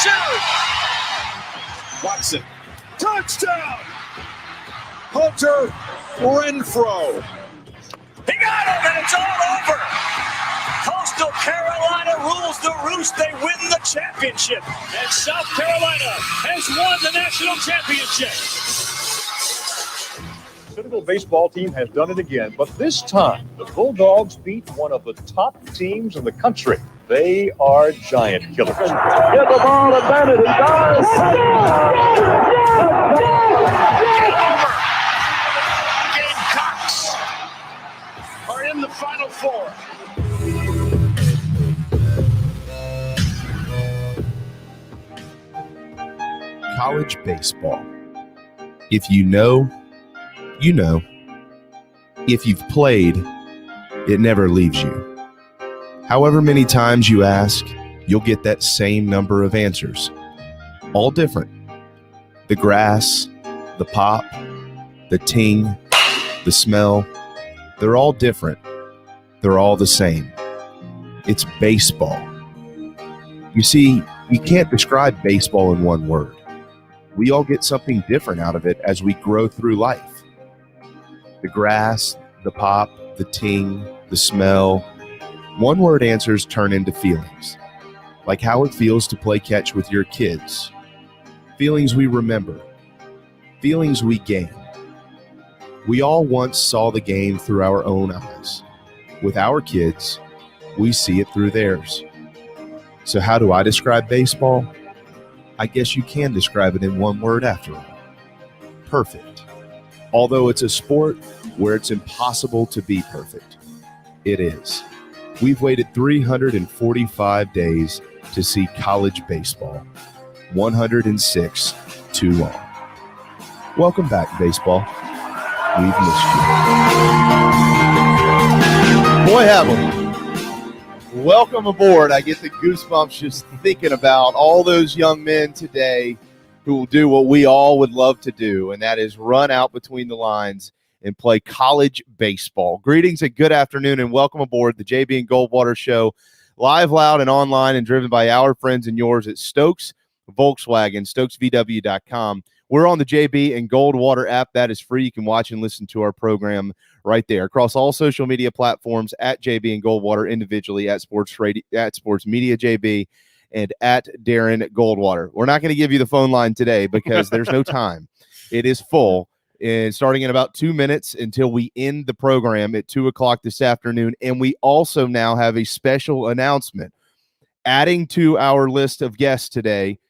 shoot! Watson, touchdown! Hunter Renfrow. He got him, and it's all over. Coastal Carolina rules the roost. They win the championship. And South Carolina has won the national championship. Cisco baseball team has done it again, but this time the Bulldogs beat one of the top teams in the country. They are giant killers. Get the ball advantage. He does. Gamecocks are in the Final Four. College baseball. If you know, you know. If you've played, it never leaves you. However many times you ask, you'll get that same number of answers. All different. The grass, the pop, the ting, the smell, they're all different. They're all the same. It's baseball. You see, you can't describe baseball in one word. We all get something different out of it as we grow through life. The grass, the pop, the ting, the smell. One-word answers turn into feelings, like how it feels to play catch with your kids. Feelings we remember. Feelings we gain. We all once saw the game through our own eyes. With our kids, we see it through theirs. So how do I describe baseball? I guess you can describe it in one word after all. Perfect. Although it's a sport where it's impossible to be perfect, it is. We've waited 345 days to see college baseball. 106 too long. Welcome back, baseball. We've missed you. Boy, have them. Welcome aboard. I get the goosebumps just thinking about all those young men today who will do what we all would love to do, and that is run out between the lines and play college baseball. Greetings and good afternoon, and welcome aboard the JB and Goldwater Show, live, loud, and online, and driven by our friends and yours at Stokes Volkswagen, StokesVW.com. We're on the JB and Goldwater app. That is free. You can watch and listen to our program right there across all social media platforms at JB and Goldwater, individually at Sports Radio, at Sports Media JB, and at Darren Goldwater. We're not going to give you the phone line today because there's no time. It is full. And starting in about 2 minutes until we end the program at 2 o'clock this afternoon. And we also now have a special announcement. Adding to our list of guests today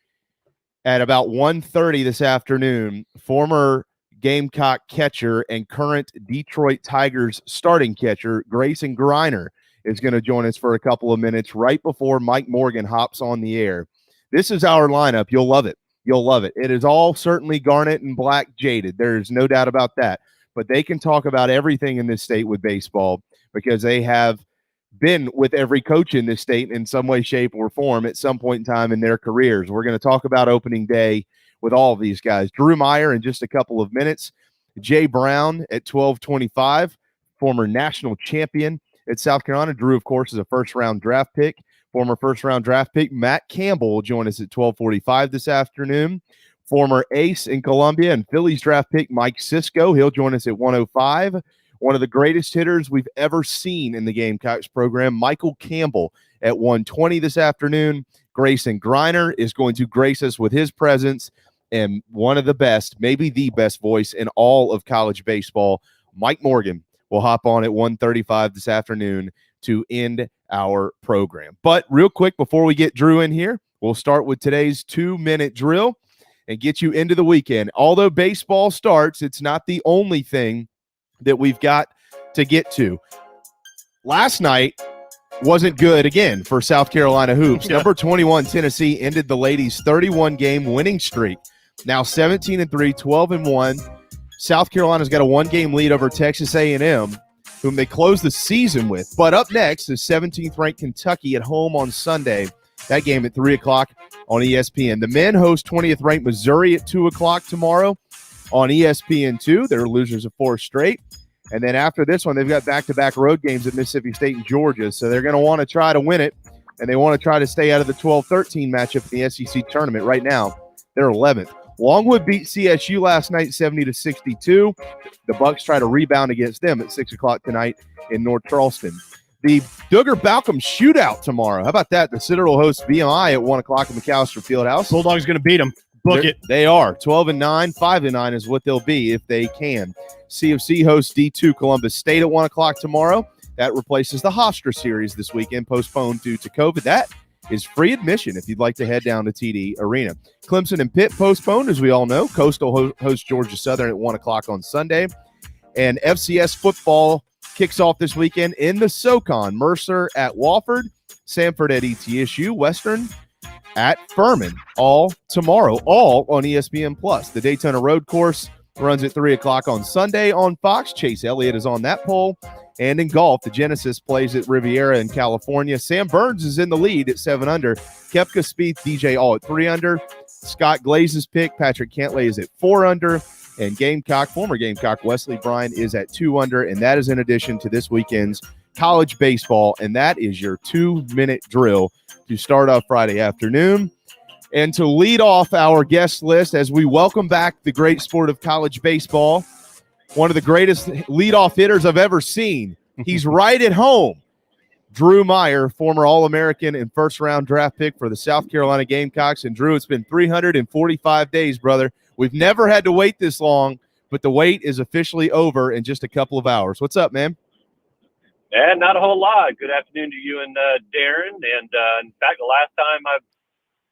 at about 1:30 this afternoon, former Gamecock catcher and current Detroit Tigers starting catcher, Grayson Griner, is going to join us for a couple of minutes right before Mike Morgan hops on the air. This is our lineup. You'll love it. You'll love it. It is all certainly garnet and black jaded. There's no doubt about that. But they can talk about everything in this state with baseball because they have been with every coach in this state in some way, shape, or form at some point in time in their careers. We're going to talk about opening day with all of these guys. Drew Meyer in just a couple of minutes. Jay Brown at 12:25, former national champion at South Carolina. Drew, of course, is a first-round draft pick. Former first-round draft pick Matt Campbell will join us at 12:45 this afternoon. Former ace in Columbia and Phillies draft pick Mike Cisco. He'll join us at 1:05. One of the greatest hitters we've ever seen in the Gamecocks program, Michael Campbell, at 1:20 this afternoon. Grayson Griner is going to grace us with his presence, and one of the best, maybe the best voice in all of college baseball, Mike Morgan, will hop on at 1:35 this afternoon to end our program. But real quick, before we get Drew in here, we'll start with today's 2-minute drill and get you into the weekend. Although baseball starts, it's not the only thing that we've got to get to. Last night wasn't good again for South Carolina hoops. Number 21 Tennessee ended the ladies' 31-game winning streak. Now 17-3, 12-1. South Carolina's got a 1-game lead over Texas A&M, whom they closed the season with. But up next is 17th-ranked Kentucky at home on Sunday. That game at 3 o'clock on ESPN. The men host 20th-ranked Missouri at 2 o'clock tomorrow on ESPN2. They're losers of 4 straight. And then after this one, they've got back-to-back road games at Mississippi State and Georgia. So they're going to want to try to win it and they want to try to stay out of the 12-13 matchup in the SEC tournament. Right now, they're 11th. Longwood beat CSU last night 70-62. The Bucks try to rebound against them at 6 o'clock tonight in North Charleston. The Duggar-Balcom shootout tomorrow. How about that? The Citadel hosts VMI at 1 o'clock in McAllister Fieldhouse. Bulldogs going to beat them. Book it. They are. 12-9, 5-9 is what they'll be if they can. CFC hosts D2 Columbus State at 1 o'clock tomorrow. That replaces the Hofstra series this weekend, postponed due to COVID. That is free admission if you'd like to head down to TD Arena. Clemson and Pitt postponed, as we all know. Coastal hosts Georgia Southern at 1 o'clock on Sunday. And FCS football kicks off this weekend in the SoCon. Mercer at Wofford, Samford at ETSU, Western at Furman, all tomorrow, all on ESPN+. The Daytona Road Course runs at 3 o'clock on Sunday on Fox. Chase Elliott is on that pole. And in golf, the Genesis plays at Riviera in California. Sam Burns is in the lead at 7 under. Koepka, Spieth, DJ all at 3 under. Scott Glaze's pick, Patrick Cantlay, is at 4 under. And former Gamecock Wesley Bryan is at 2 under. And that is in addition to this weekend's college baseball. And that is your 2-minute drill to start off Friday afternoon. And to lead off our guest list as we welcome back the great sport of college baseball, one of the greatest leadoff hitters I've ever seen. He's right at home. Drew Meyer, former All-American and first-round draft pick for the South Carolina Gamecocks. And, Drew, it's been 345 days, brother. We've never had to wait this long, but the wait is officially over in just a couple of hours. What's up, man? Yeah, not a whole lot. Good afternoon to you and Darren. And, in fact, the last time I've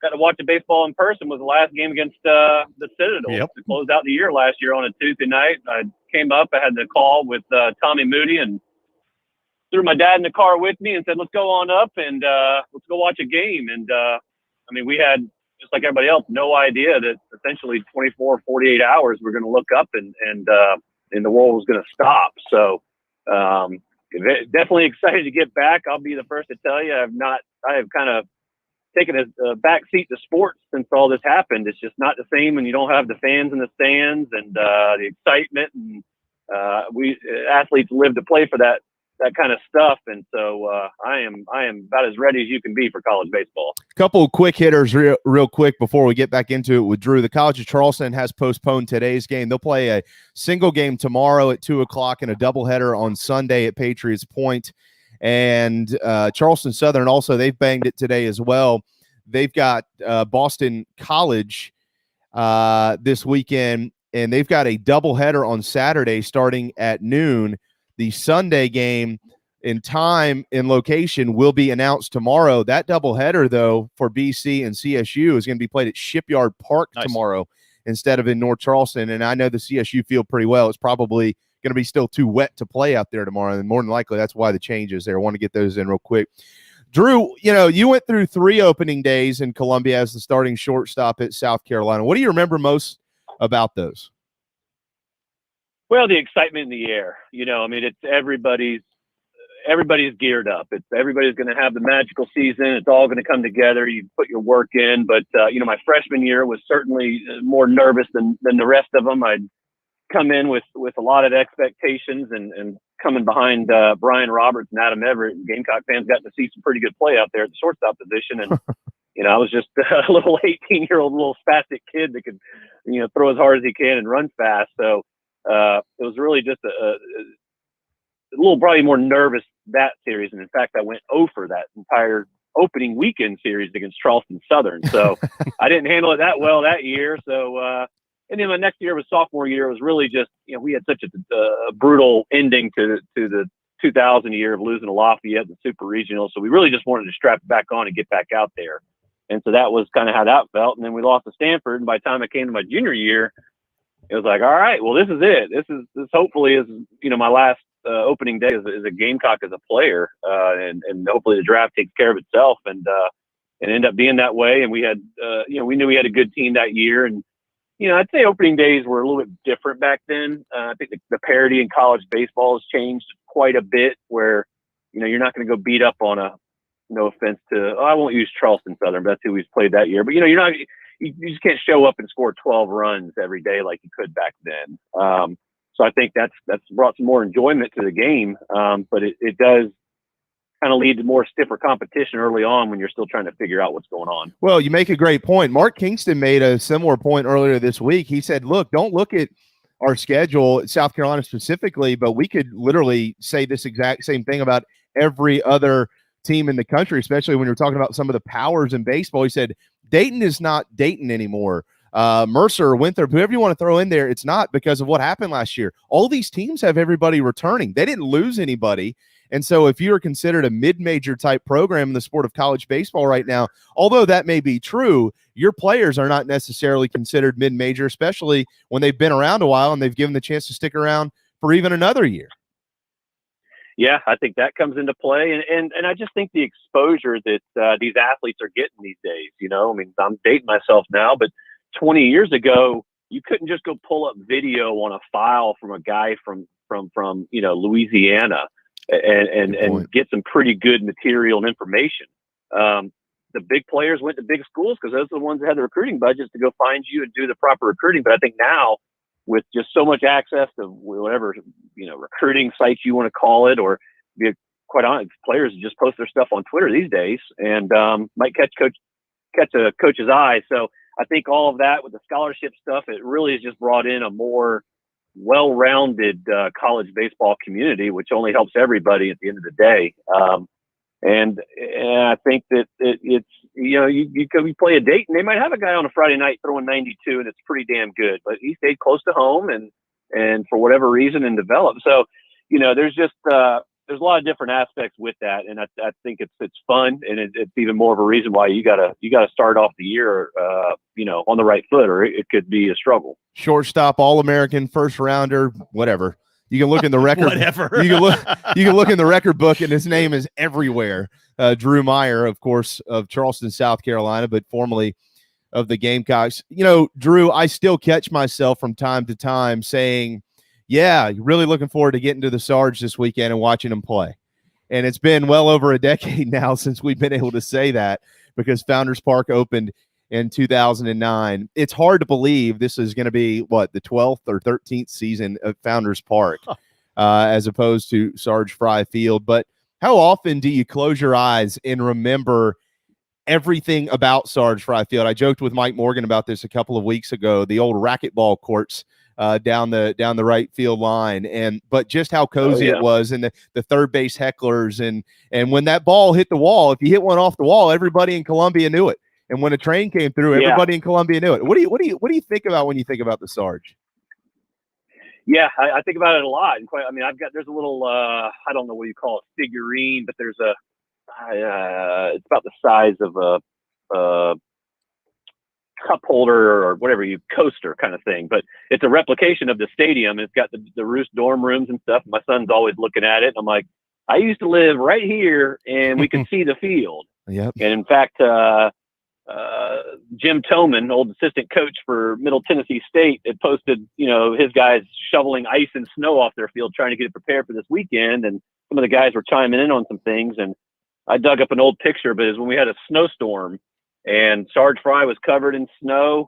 got to watch a baseball in person was the last game against the Citadel to close out the year last year on a Tuesday night. I came up, I had the call with Tommy Moody and threw my dad in the car with me and said, let's go on up and let's go watch a game. And, I mean, we had, just like everybody else, no idea that essentially 24, 48 hours we're going to look up and the world was going to stop. So definitely excited to get back. I'll be the first to tell you, I have kind of taken a back seat to sports since all this happened. It's just not the same when you don't have the fans in the stands and the excitement. And we athletes live to play for that kind of stuff. And so I am about as ready as you can be for college baseball. A couple of quick hitters real quick before we get back into it with Drew. The College of Charleston has postponed today's game. They'll play a single game tomorrow at 2 o'clock and a doubleheader on Sunday at Patriots Point. And Charleston Southern also, they've banged it today as well. They've got Boston College this weekend, and they've got a doubleheader on Saturday starting at noon. The Sunday game in time and location will be announced tomorrow. That doubleheader, though, for BC and CSU is going to be played at Shipyard Park tomorrow instead of in North Charleston. And I know the CSU field pretty well. It's probably going to be still too wet to play out there tomorrow, and more than likely that's why the change is there. I want to get those in real quick. Drew, you went through 3 opening days in Columbia as the starting shortstop at South Carolina. What do you remember most about those? Well, the excitement in the air. I mean, it's everybody's geared up. Everybody's going to have the magical season. It's all going to come together. You put your work in. But, my freshman year was certainly more nervous than the rest of them. I'd come in with a lot of expectations and coming behind Brian Roberts and Adam Everett. And Gamecock fans got to see some pretty good play out there at the shortstop position. And, I was just a little 18-year-old little spastic kid that could, throw as hard as he can and run fast. So it was really just a little probably more nervous that series. And in fact, I went 0 for that entire opening weekend series against Charleston Southern. So I didn't handle it that well that year. So, and then my next year was sophomore year. It was really just, we had such a brutal ending to the 2000 year of losing to Lafayette, the Super Regional. So we really just wanted to strap it back on and get back out there. And so that was kind of how that felt. And then we lost to Stanford. And by the time I came to my junior year, it was like, all right, well, this is it. This hopefully is, my last opening day as a Gamecock as a player. And hopefully the draft takes care of itself and end up being that way. And we had, we knew we had a good team that year. And, I'd say opening days were a little bit different back then. I think the parity in college baseball has changed quite a bit where, you're not going to go beat up on no offense to, I won't use Charleston Southern, but that's who we've played that year. But, you just can't show up and score 12 runs every day like you could back then. So I think that's brought some more enjoyment to the game. But it does kind of lead to more stiffer competition early on when you're still trying to figure out what's going on. Well, you make a great point. Mark Kingston made a similar point earlier this week. He said, look, don't look at our schedule, South Carolina specifically, but we could literally say this exact same thing about every other team in the country, especially when you're talking about some of the powers in baseball. He said, Dayton is not Dayton anymore. Mercer, Winthrop, whoever you want to throw in there, it's not because of what happened last year. All these teams have everybody returning. They didn't lose anybody. And so if you are considered a mid-major type program in the sport of college baseball right now, although that may be true, your players are not necessarily considered mid-major, especially when they've been around a while and they've given the chance to stick around for even another year. Yeah, I think that comes into play. And I just think the exposure that these athletes are getting these days, you know, I mean, I'm dating myself now, but 20 years ago, you couldn't just go pull up video on a file from a guy from you know, Louisiana and get some pretty good material and information. The big players went to big schools because those are the ones that had the recruiting budgets to go find you and do the proper recruiting. But I think now, with just so much access to whatever, you know, recruiting sites you want to call it, or be quite honest, players just post their stuff on Twitter these days and might catch a coach's eye. So I think all of that with the scholarship stuff, it really has just brought in a more well-rounded college baseball community, which only helps everybody at the end of the day. And I think that it's, you know, you play a Dayton, they might have a guy on a Friday night throwing 92 and it's pretty damn good, but he stayed close to home and for whatever reason and developed. So, you know, there's just, there's a lot of different aspects with that. And I think it's fun, and it's even more of a reason why you gotta start off the year, you know, on the right foot, or it could be a struggle. Shortstop, All-American, first rounder, whatever. You can look in the record. Whatever. You can look in the record book, and his name is everywhere. Drew Meyer, of course, of Charleston, South Carolina, but formerly of the Gamecocks. You know, Drew, I still catch myself from time to time saying, yeah, really looking forward to getting to the Sarge this weekend and watching him play. And it's been well over a decade now since we've been able to say that, because Founders Park opened in 2009. It's hard to believe this is going to be, what, the 12th or 13th season of Founders Park as opposed to Sarge Fry Field. But how often do you close your eyes and remember everything about Sarge Fry Field? I joked with Mike Morgan about this a couple of weeks ago, the old racquetball courts down the right field line, but just how cozy it was, and the third base hecklers, and when that ball hit the wall, if you hit one off the wall, everybody in Columbia knew it. And when a train came through, everybody in Columbia knew it. What do you think about when you think about the Sarge? Yeah, I think about it a lot. And there's a little, I don't know what you call it, figurine, but there's it's about the size of a cup holder or whatever, coaster kind of thing. But it's a replication of the stadium. It's got the Roost dorm rooms and stuff. My son's always looking at it. I'm like, I used to live right here, and we could see the field. Yep. And in fact, Jim Toman, old assistant coach for Middle Tennessee State, had posted, you know, his guys shoveling ice and snow off their field, trying to get it prepared for this weekend. And some of the guys were chiming in on some things. And I dug up an old picture, but it was when we had a snowstorm and Sarge Fry was covered in snow,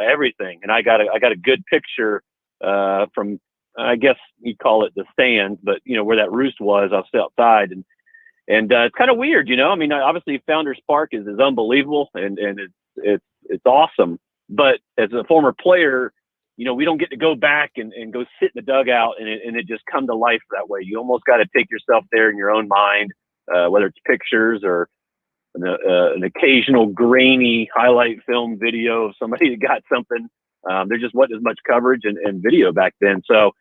everything. And I got a good picture from, I guess you'd call it the stands, but you know, where that roost was, I was outside, and it's kind of weird, you know. I mean, obviously Founders Park is unbelievable and it's awesome. But as a former player, you know, we don't get to go back and go sit in the dugout and it just come to life that way. You almost got to take yourself there in your own mind, whether it's pictures or an occasional grainy highlight film video of somebody that got something. There just wasn't as much coverage and video back then. So,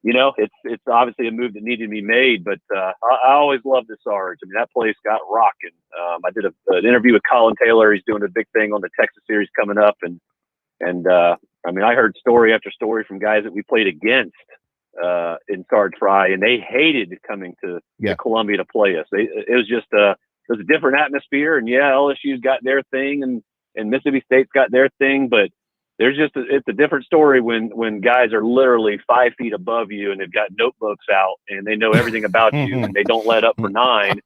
you know, it's obviously a move that needed to be made, but I always loved the Sarge. I mean, that place got rocking. I did an interview with Colin Taylor. He's doing a big thing on the Texas series coming up. And I mean, I heard story after story from guys that we played against in Sarge Fry, and they hated coming to Columbia to play us. It was a different atmosphere, and LSU's got their thing and Mississippi State's got their thing, but it's a different story when guys are literally 5 feet above you and they've got notebooks out and they know everything about you and they don't let up for 9.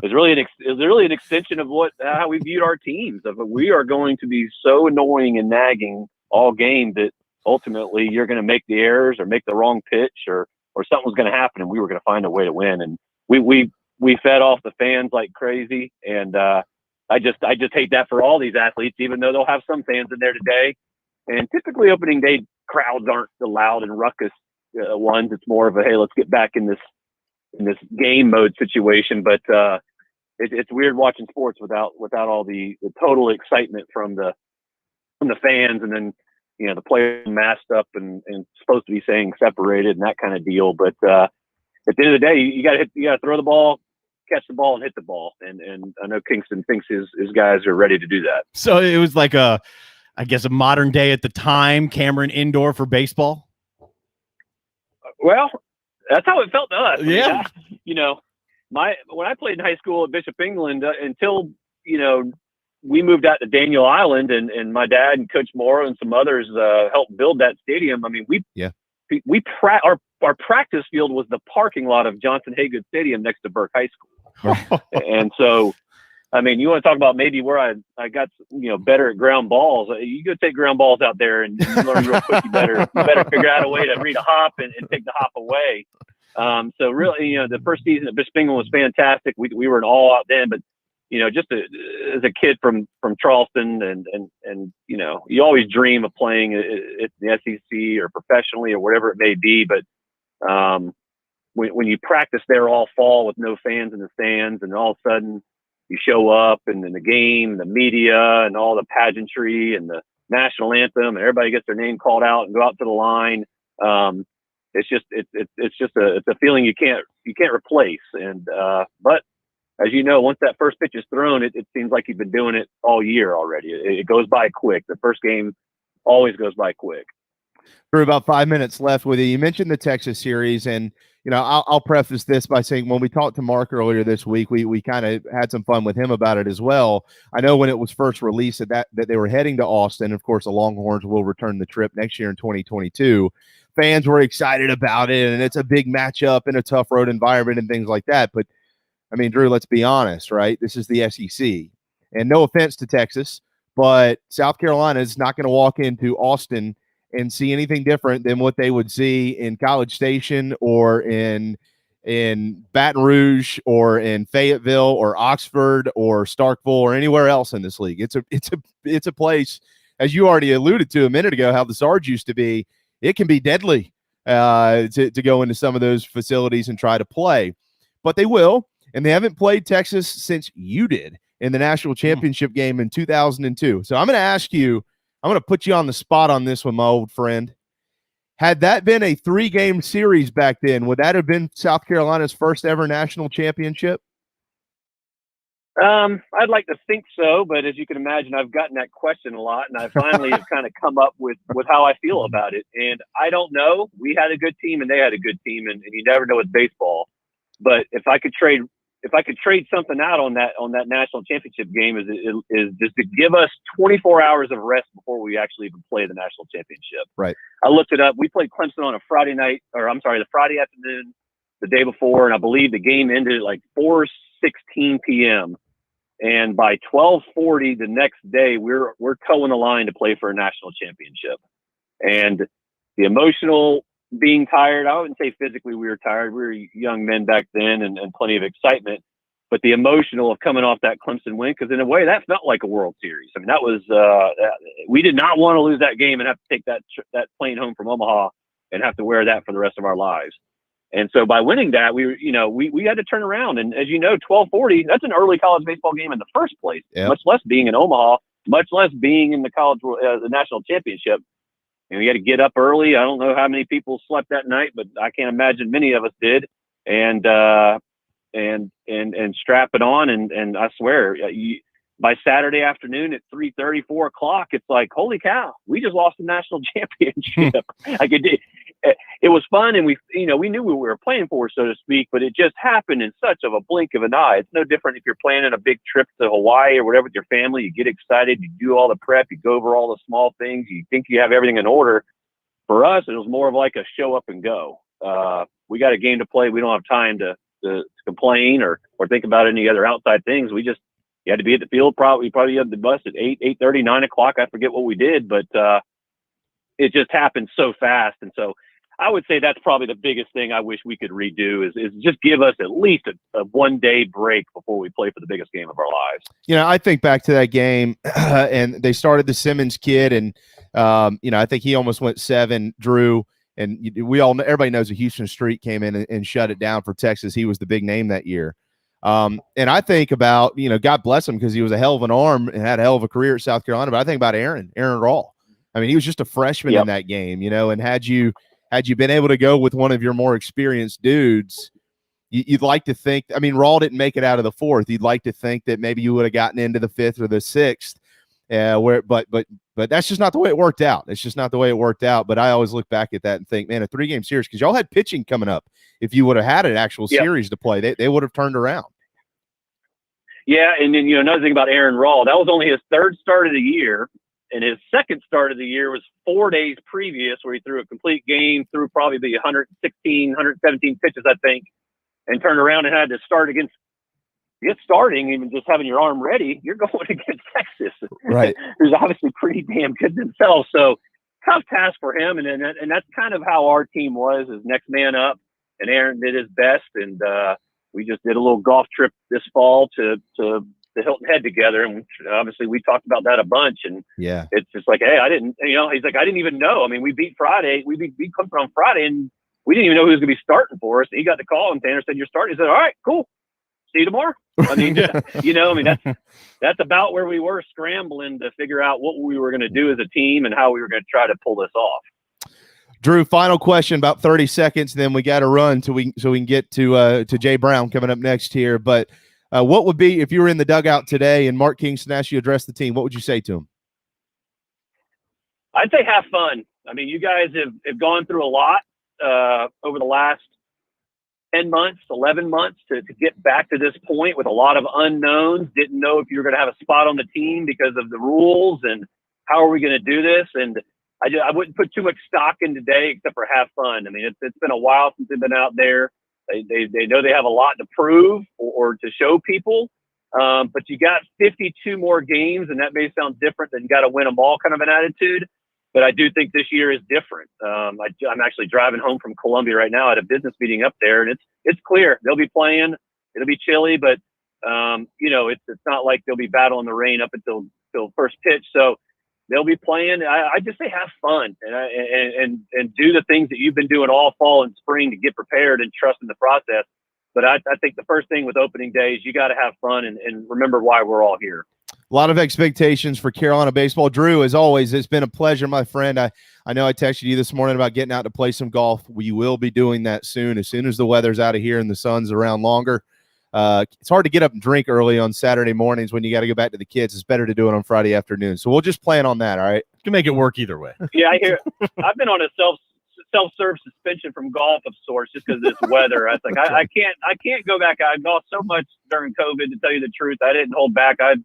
It's really an extension of how we viewed our teams. Of we are going to be so annoying and nagging all game that ultimately you're going to make the errors or make the wrong pitch or something's going to happen, and we were going to find a way to win. And we fed off the fans like crazy, and I just hate that for all these athletes, even though they'll have some fans in there today. And typically opening day crowds aren't the loud and ruckus ones. It's more of a, hey, let's get back in this game mode situation. But it's weird watching sports without all the total excitement from the fans, and then the players masked up and supposed to be saying separated and that kind of deal. But at the end of the day, you got to throw the ball, catch the ball, and hit the ball. And I know Kingston thinks his guys are ready to do that. So it was like a modern day at the time Cameron Indoor for baseball. Well, that's how it felt to us. Yeah. When I played in high school at Bishop England, until we moved out to Daniel Island, and my dad and Coach Morrow and some others helped build that stadium. I mean, our practice field was the parking lot of Johnson Haygood Stadium next to Burke High School. And so, I mean, you want to talk about maybe where I got better at ground balls. You go take ground balls out there and you learn real quick. You better figure out a way to read a hop and take the hop away. So really, the first season at Bishop England was fantastic. We were an all out then, but just as a kid from Charleston, and you always dream of playing at the SEC or professionally or whatever it may be. But when you practice there all fall with no fans in the stands, and all of a sudden you show up, and in the game, the media, and all the pageantry, and the national anthem, and everybody gets their name called out and go out to the line. It's just a feeling you can't replace. And but as you know, once that first pitch is thrown, it seems like you've been doing it all year already. It goes by quick. The first game always goes by quick. For about 5 minutes left with you. You mentioned the Texas series, and I'll preface this by saying when we talked to Mark earlier this week, we kind of had some fun with him about it as well. I know when it was first released that they were heading to Austin. Of course, the Longhorns will return the trip next year in 2022. Fans were excited about it, and it's a big matchup in a tough road environment and things like that. But I mean, Drew, let's be honest, right? This is the SEC, and no offense to Texas, but South Carolina is not going to walk into Austin and see anything different than what they would see in College Station or in Baton Rouge or in Fayetteville or Oxford or Starkville or anywhere else in this league. It's a place, as you already alluded to a minute ago, how the Sarge used to be. It can be deadly to go into some of those facilities and try to play, but they will. And they haven't played Texas since you did in the national championship game in 2002. So I'm going to ask you, I'm going to put you on the spot on this one, my old friend. Had that been a 3-game series back then, would that have been South Carolina's first ever national championship? I'd like to think so, but as you can imagine, I've gotten that question a lot, and I finally have kind of come up with how I feel about it. And I don't know. We had a good team, and they had a good team, and you never know with baseball. But if I could trade something out on that national championship game, is just to give us 24 hours of rest before we actually even play the national championship. Right. I looked it up. We played Clemson on the Friday afternoon, the day before, and I believe the game ended at like 4:16 p.m. And by 12:40 the next day, we're towing the line to play for a national championship. And the emotional being tired, I wouldn't say physically we were tired. We were young men back then and plenty of excitement. But the emotional of coming off that Clemson win, because in a way that felt like a World Series. I mean, that was we did not want to lose that game and have to take that plane home from Omaha and have to wear that for the rest of our lives. And so by winning that, we had to turn around. And as you know, 12:40, that's an early college baseball game in the first place, much less being in Omaha, much less being in the national championship. And we had to get up early. I don't know how many people slept that night, but I can't imagine many of us did. And strap it on. And I swear, by Saturday afternoon at 3:30, 4 o'clock, it's like, holy cow, we just lost the national championship. Like it was fun, and we knew what we were playing for, so to speak, but it just happened in such of a blink of an eye. It's no different if you're planning a big trip to Hawaii or whatever with your family. You get excited, you do all the prep, you go over all the small things, you think you have everything in order. For us, it was more of like a show up and go. We got a game to play. We don't have time to complain or think about any other outside things. You had to be at the field. Probably had the bus at 8:30, 9 o'clock. I forget what we did, but it just happened so fast. And so I would say that's probably the biggest thing I wish we could redo is just give us at least a 1-day break before we play for the biggest game of our lives. I think back to that game and they started the Simmons kid and, I think he almost went 7, Drew. And everybody knows that Houston Street came in and shut it down for Texas. He was the big name that year. And I think about, God bless him because he was a hell of an arm and had a hell of a career at South Carolina. But I think about Aaron Rawl. I mean, he was just a freshman in that game, and had you been able to go with one of your more experienced dudes, you'd like to think, I mean, Rawl didn't make it out of the 4th. You'd like to think that maybe you would have gotten into the 5th or the 6th. But that's just not the way it worked out. It's just not the way it worked out. But I always look back at that and think, man, a 3-game series, because y'all had pitching coming up. If you would have had an actual series to play, they would have turned around. Yeah, and then another thing about Aaron Rawl, that was only his 3rd start of the year, and his 2nd start of the year was 4 days previous, where he threw a complete game, threw probably 116, 117 pitches, I think, and turned around and had to start against. Just starting, even just having your arm ready, you're going against Texas, right? Who's obviously pretty damn good themselves. So tough task for him, and that's kind of how our team was, is next man up. And Aaron did his best, and we just did a little golf trip this fall to the Hilton Head together, and obviously we talked about that a bunch. And it's just like, hey, I didn't, he's like, I didn't even know. I mean, we beat Friday, we beat Clemson on Friday, and we didn't even know who was going to be starting for us. And he got the call, and Tanner said, "You're starting." He said, "All right, cool. See you tomorrow." I mean, that's about where we were, scrambling to figure out what we were going to do as a team and how we were going to try to pull this off. Drew, final question, about 30 seconds, then we got to run so we can get to Jay Brown coming up next here. But what would be, if you were in the dugout today and Mark Kingston asked you to address the team, what would you say to him? I'd say have fun. I mean, you guys have gone through a lot over the last 10 months, 11 months to get back to this point with a lot of unknowns. Didn't know if you were going to have a spot on the team because of the rules and how are we going to do this. And I wouldn't put too much stock in today except for have fun. I mean, it's been a while since they've been out there. They know they have a lot to prove or to show people. But you got 52 more games, and that may sound different than got to win them all kind of an attitude. But I do think this year is different. I'm actually driving home from Columbia right now at a business meeting up there, and it's clear they'll be playing. It'll be chilly, but it's not like they'll be battling the rain up until first pitch. So they'll be playing. I just say have fun and do the things that you've been doing all fall and spring to get prepared and trust in the process. But I think the first thing with opening day is you got to have fun and remember why we're all here. A lot of expectations for Carolina baseball. Drew, as always, it's been a pleasure, my friend. I know I texted you this morning about getting out to play some golf. We will be doing that soon as the weather's out of here and the sun's around longer. It's hard to get up and drink early on Saturday mornings when you got to go back to the kids. It's better to do it on Friday afternoon. So we'll just plan on that, all right? You can make it work either way. Yeah, I hear. I've been on a self-serve suspension from golf of sorts just because of this weather. I was like, I can't go back. I golfed so much during COVID, to tell you the truth. I didn't hold back. I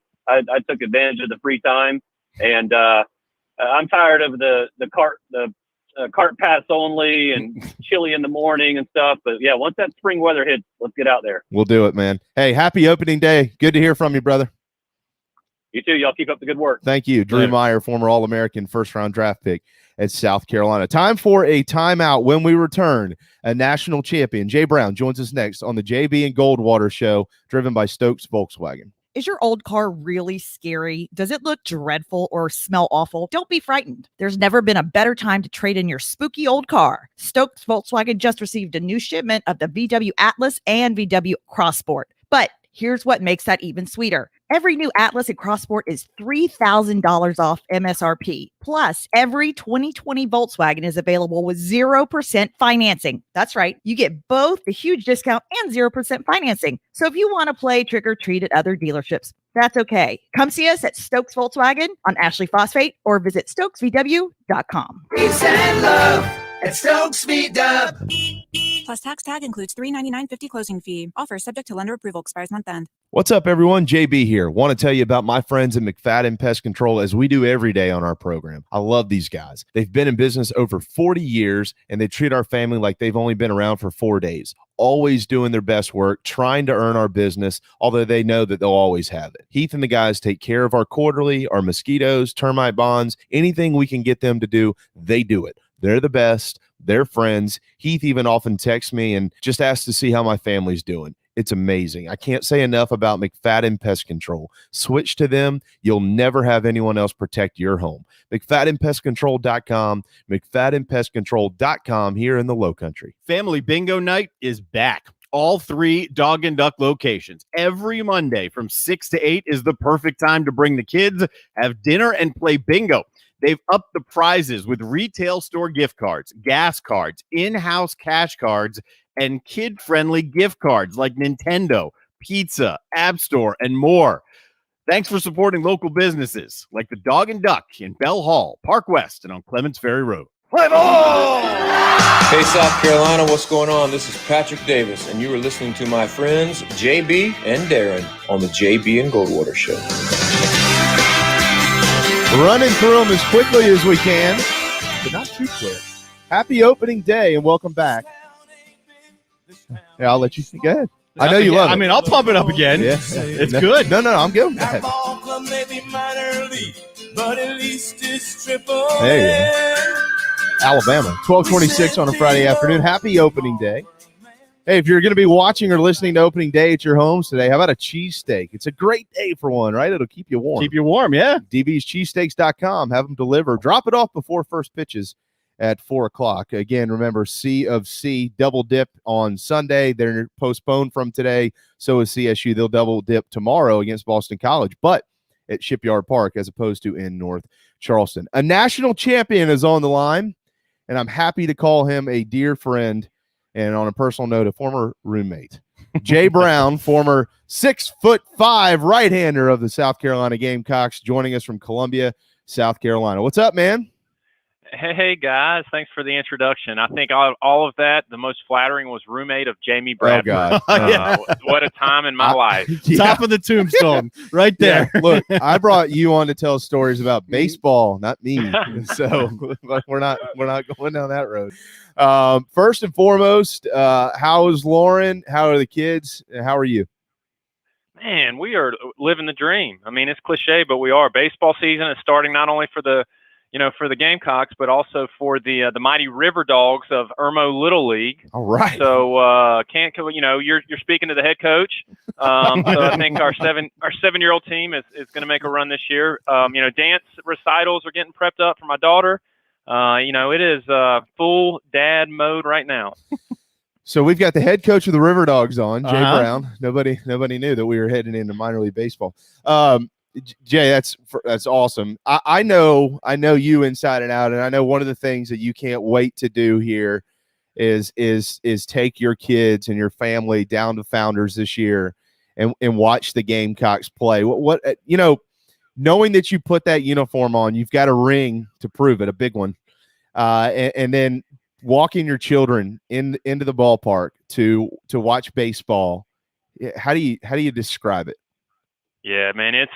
took advantage of the free time, and I'm tired of the cart paths only and chilly in the morning and stuff. But yeah, once that spring weather hits, let's get out there. We'll do it, man. Hey, happy opening day. Good to hear from you, brother. You too. Y'all keep up the good work. Thank you. Drew Meyer, former All-American first-round draft pick at South Carolina. Time for a timeout. When we return, a national champion, Jay Brown, joins us next on the JB and Goldwater Show, driven by Stokes Volkswagen. Is your old car really scary? Does it look dreadful or smell awful? Don't be frightened. There's never been a better time to trade in your spooky old car. Stokes Volkswagen just received a new shipment of the VW Atlas and VW Crossport. But here's what makes that even sweeter. Every new Atlas and Crossport is $3,000 off MSRP. Plus, every 2020 Volkswagen is available with 0% financing. That's right. You get both the huge discount and 0% financing. So if you want to play trick or treat at other dealerships, that's okay. Come see us at Stokes Volkswagen on Ashley Phosphate or visit StokesVW.com. Peace and love at Stokes VW. Plus tax tag includes $399.50 closing fee. Offer subject to lender approval. Expires month end. What's up, everyone? JB here. Want to tell you about my friends at Mcfadden Pest Control, as we do every day on our program. I love these guys. They've been in business over 40 years, and they treat our family like they've only been around for 4 days. Always doing their best work, trying to earn our business, although they know that they'll always have it. Heath and the guys take care of our quarterly, our mosquitoes, termite bonds, anything we can get them to do, they do it. They're the best. their friends. Heath even often texts me and just asks to see how my family's doing. It's amazing. I can't say enough about Mcfadden Pest Control. Switch to them. You'll never have anyone else protect your home. McFaddenPestControl.com, McFaddenPestControl.com here in the Low Country. Family Bingo Night is back. All 3 Dog and Duck locations. Every Monday from 6 to 8 is the perfect time to bring the kids, have dinner, and play bingo. They've upped the prizes with retail store gift cards, gas cards, in-house cash cards, and kid-friendly gift cards like Nintendo, pizza, App Store, and more. Thanks for supporting local businesses like the Dog and Duck in Bell Hall, Park West, and on Clements Ferry Road. Play ball! Hey, South Carolina, what's going on? This is Patrick Davis, and you are listening to my friends JB and Darren on the JB and Goldwater Show. Running through them as quickly as we can, but not too quick. Happy opening day, and welcome back. Yeah, I'll let you go ahead. I know you love it. I mean, I'll pump it up again. Yeah. It's good. No, I'm good with that. There you go. Alabama, 12:26 on a Friday afternoon. Happy opening day. Hey, if you're going to be watching or listening to opening day at your homes today, how about a cheesesteak? It's a great day for one, right? It'll keep you warm. Keep you warm, yeah. DB'scheesesteaks.com. Have them deliver. Drop it off before first pitches at 4 o'clock. Again, remember, C of C double dip on Sunday. They're postponed from today. So is CSU. They'll double dip tomorrow against Boston College, but at Shipyard Park as opposed to in North Charleston. A national champion is on the line, and I'm happy to call him a dear friend and, on a personal note, a former roommate. Jay Brown, former 6'5" right-hander of the South Carolina Gamecocks, joining us from Columbia, South Carolina. What's up, man? Hey, guys. Thanks for the introduction. I think all of that, the most flattering was roommate of Jamie Bradford. Oh, God. What a time in my life. Yeah. Top of the tombstone right there. Yeah, look, I brought you on to tell stories about baseball, not me. So we're not going down that road. First and foremost, how is Lauren? How are the kids? How are you? Man, we are living the dream. I mean, it's cliche, but we are. Baseball season is starting not only for the Gamecocks, but also for the mighty River Dogs of Irmo Little League. All right. So you're speaking to the head coach. So I think our 7-year-old team is going to make a run this year. Dance recitals are getting prepped up for my daughter. It is full dad mode right now. So we've got the head coach of the River Dogs on, Jay Brown. Nobody knew that we were heading into minor league baseball. Jay, that's awesome. I know you inside and out, and I know one of the things that you can't wait to do here is take your kids and your family down to Founders this year and watch the Gamecocks play. What knowing that you put that uniform on, you've got a ring to prove it, a big one, and then walking your children into the ballpark to watch baseball. How do you describe it? Yeah, man, it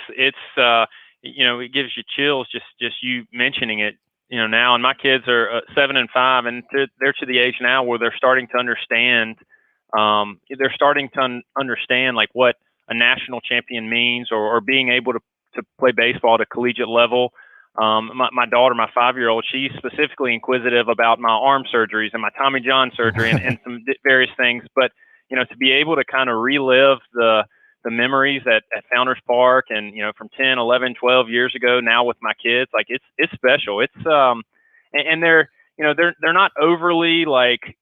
gives you chills just you mentioning it, now. And my kids are 7 and 5, and they're to the age now where they're starting to understand. Understand like what a national champion means, or being able to play baseball at a collegiate level. My daughter, my 5-year-old, she's specifically inquisitive about my arm surgeries and my Tommy John surgery and some various things. But to be able to kind of relive the memories at Founders Park and, from 10, 11, 12 years ago now with my kids, like it's special. It's, and they're not overly like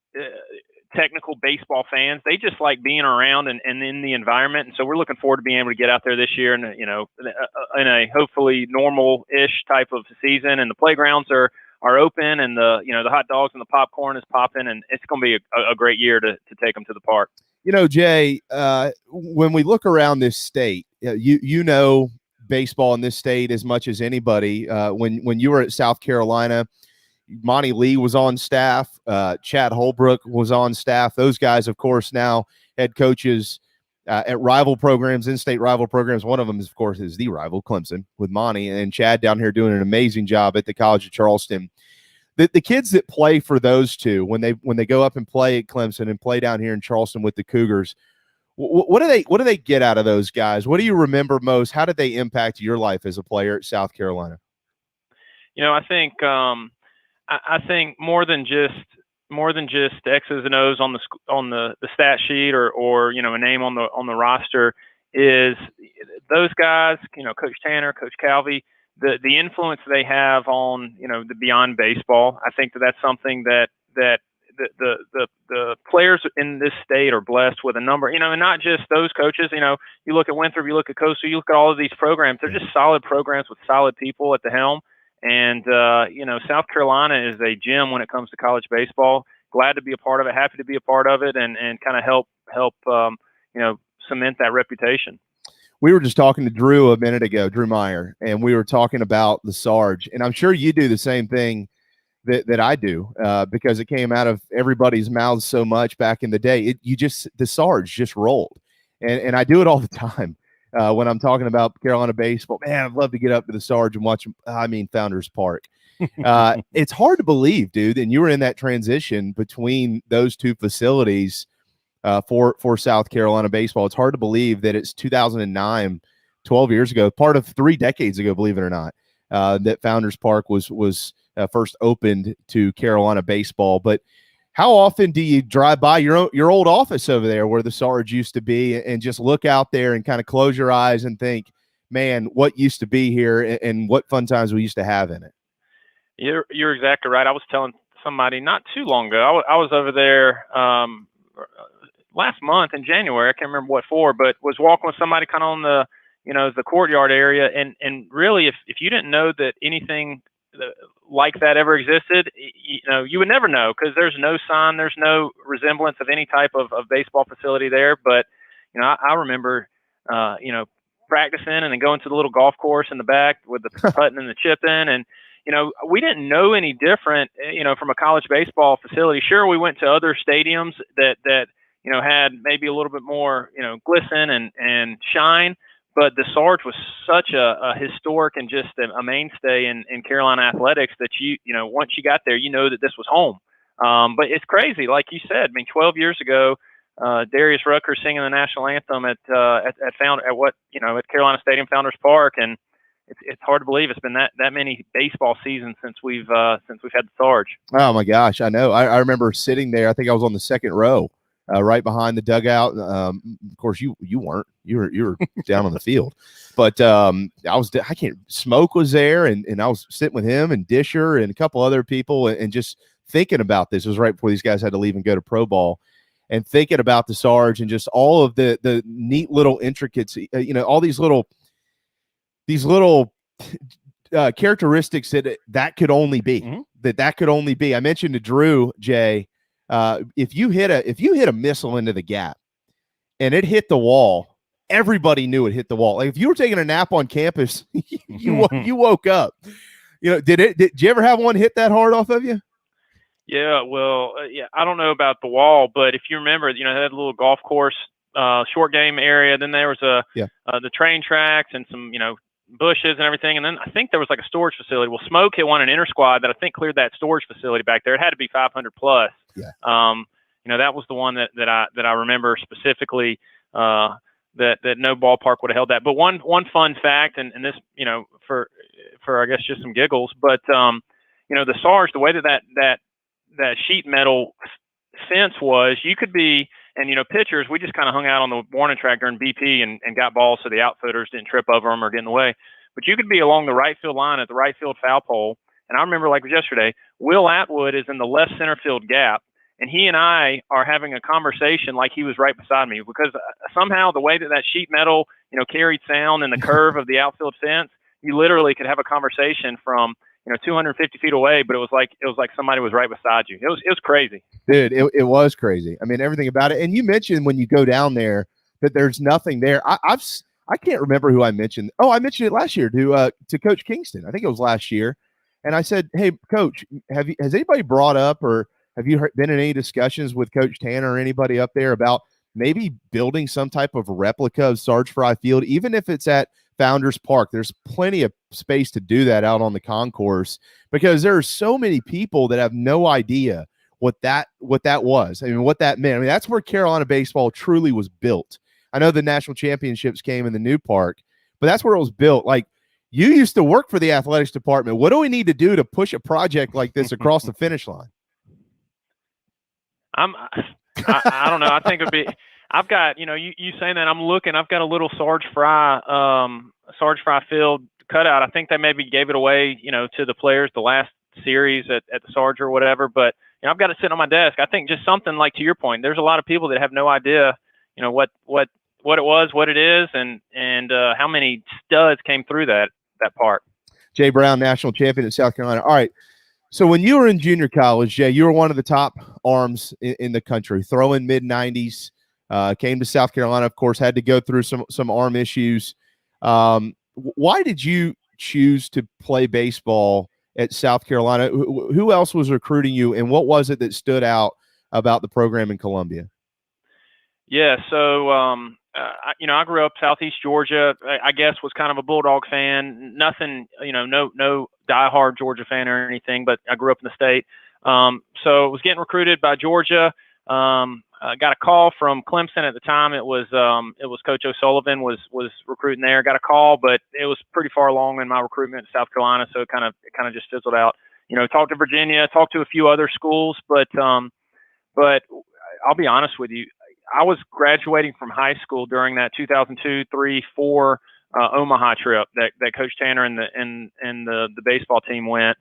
technical baseball fans. They just like being around and in the environment. And so we're looking forward to being able to get out there this year and, in a hopefully normal-ish type of season. And the playgrounds are open, and the hot dogs and the popcorn is popping, and it's going to be a great year to take them to the park. Jay, when we look around this state, you know baseball in this state as much as anybody. When you were at South Carolina, Monty Lee was on staff. Chad Holbrook was on staff. Those guys, of course, now head coaches at rival programs, in-state rival programs. One of them, of course, is the rival, Clemson, with Monty, and Chad down here doing an amazing job at the College of Charleston. The kids that play for those two, when they go up and play at Clemson and play down here in Charleston with the Cougars, what do they get out of those guys? What do you remember most? How did they impact your life as a player at South Carolina? I think more than just more than just X's and O's on the stat sheet or a name on the roster. Is those guys, Coach Tanner, Coach Calvey, the influence they have on the beyond baseball. I think that's something that the players in this state are blessed with a number, and not just those coaches. You look at Winthrop, you look at Coastal, you look at all of these programs. They're just solid programs with solid people at the helm. And South Carolina is a gem when it comes to college baseball. Glad to be a part of it, happy to be a part of it, and kind of help cement that reputation. We were just talking to Drew a minute ago, Drew Meyer, and we were talking about the Sarge, and I'm sure you do the same thing that I do because it came out of everybody's mouths so much back in the day. The Sarge just rolled, and I do it all the time when I'm talking about Carolina baseball. Man, I'd love to get up to the Sarge and watch Founders Park. It's hard to believe, dude, and you were in that transition between those two facilities for South Carolina baseball. It's hard to believe that it's 2009, 12 years ago, part of 3 decades ago, believe it or not, that Founders Park was first opened to Carolina baseball. But how often do you drive by your old office over there where the Sarge used to be and just look out there and kind of close your eyes and think, man, what used to be here and what fun times we used to have in it? You're exactly right. I was telling somebody not too long ago, I was over there last month in January. I can't remember what for, but was walking with somebody kind of on the courtyard area. And really, if you didn't know that anything like that ever existed, you would never know because there's no sign, there's no resemblance of any type of baseball facility there. But, I remember, practicing and then going to the little golf course in the back with the putting and the chipping. And, we didn't know any different, from a college baseball facility. Sure, we went to other stadiums that had maybe a little bit more, glisten and shine. But the Sarge was such a historic and just a mainstay in Carolina athletics that once you got there, that this was home. But it's crazy, like you said. 12 years ago, Darius Rucker singing the national anthem at Carolina Stadium, Founders Park, and it's hard to believe it's been that many baseball seasons since we've had the Sarge. Oh my gosh, I know. I remember sitting there. I think I was on the second row. Right behind the dugout. Of course, you weren't. You were down on the field, but Smoke was there, and I was sitting with him and Disher and a couple other people, and just thinking about this. It was right before these guys had to leave and go to pro ball, and thinking about the Sarge and just all of the neat little intricacies. All these little characteristics that could only be that could only be. I mentioned to Drew, Jay. If you hit a missile into the gap and it hit the wall, everybody knew it hit the wall. Like if you were taking a nap on campus, you woke up. Did you ever have one hit that hard off of you? Yeah, well, I don't know about the wall, but if you remember, they had a little golf course, short game area. Then there was the train tracks and some, bushes and everything. And then I think there was like a storage facility. Well, Smoke hit one in inter squad that I think cleared that storage facility back there. It had to be 500 plus. Yeah. That was the one that I remember specifically, that no ballpark would have held that. But one fun fact, and this, for I guess just some giggles, but the Sarge, the way that sheet metal fence was, you could be, and pitchers, we just kind of hung out on the warning track during BP and got balls so the outfielders didn't trip over them or get in the way. But you could be along the right field line at the right field foul pole. And I remember, like yesterday, Will Atwood is in the left center field gap, and he and I are having a conversation like he was right beside me, because somehow the way that sheet metal, carried sound and the curve of the outfield fence, you literally could have a conversation from 250 feet away, but it was like somebody was right beside you. It was crazy, dude. It was crazy. I mean, everything about it. And you mentioned when you go down there that there's nothing there. I can't remember who I mentioned. Oh, I mentioned it last year to Coach Kingston. I think it was last year. And I said, hey, Coach, has anybody brought up, or have you been in any discussions with Coach Tanner or anybody up there about maybe building some type of replica of Sarge Fry Field, even if it's at Founders Park? There's plenty of space to do that out on the concourse, because there are so many people that have no idea what that was. I mean, what that meant. I mean, that's where Carolina baseball truly was built. I know the national championships came in the new park, but that's where it was built. Like, you used to work for the athletics department. What do we need to do to push a project like this across the finish line? I don't know. I think it'd be. I've got, you saying that, I'm looking. I've got a little Sarge Fry field cutout. I think they maybe gave it away, to the players the last series at the Sarge or whatever. But I've got it sitting on my desk. I think just something like, to your point, there's a lot of people that have no idea, what it was, what it is, and how many studs came through that part. Jay Brown, national champion in South Carolina. All right. So when you were in junior college, Jay, you were one of the top arms in the country, throwing mid-90s, came to South Carolina, of course, had to go through some arm issues. Why did you choose to play baseball at South Carolina? Who else was recruiting you, and what was it that stood out about the program in Columbia? Yeah, so I grew up Southeast Georgia. I guess was kind of a Bulldog fan. Nothing, no diehard Georgia fan or anything, but I grew up in the state. So I was getting recruited by Georgia. I got a call from Clemson at the time. It was Coach O'Sullivan was recruiting there. Got a call, but it was pretty far along in my recruitment in South Carolina, so it kind of just fizzled out. Talked to Virginia, talked to a few other schools, but I'll be honest with you. I was graduating from high school during that 2002, 3, 4 Omaha trip that Coach Tanner and the baseball team went,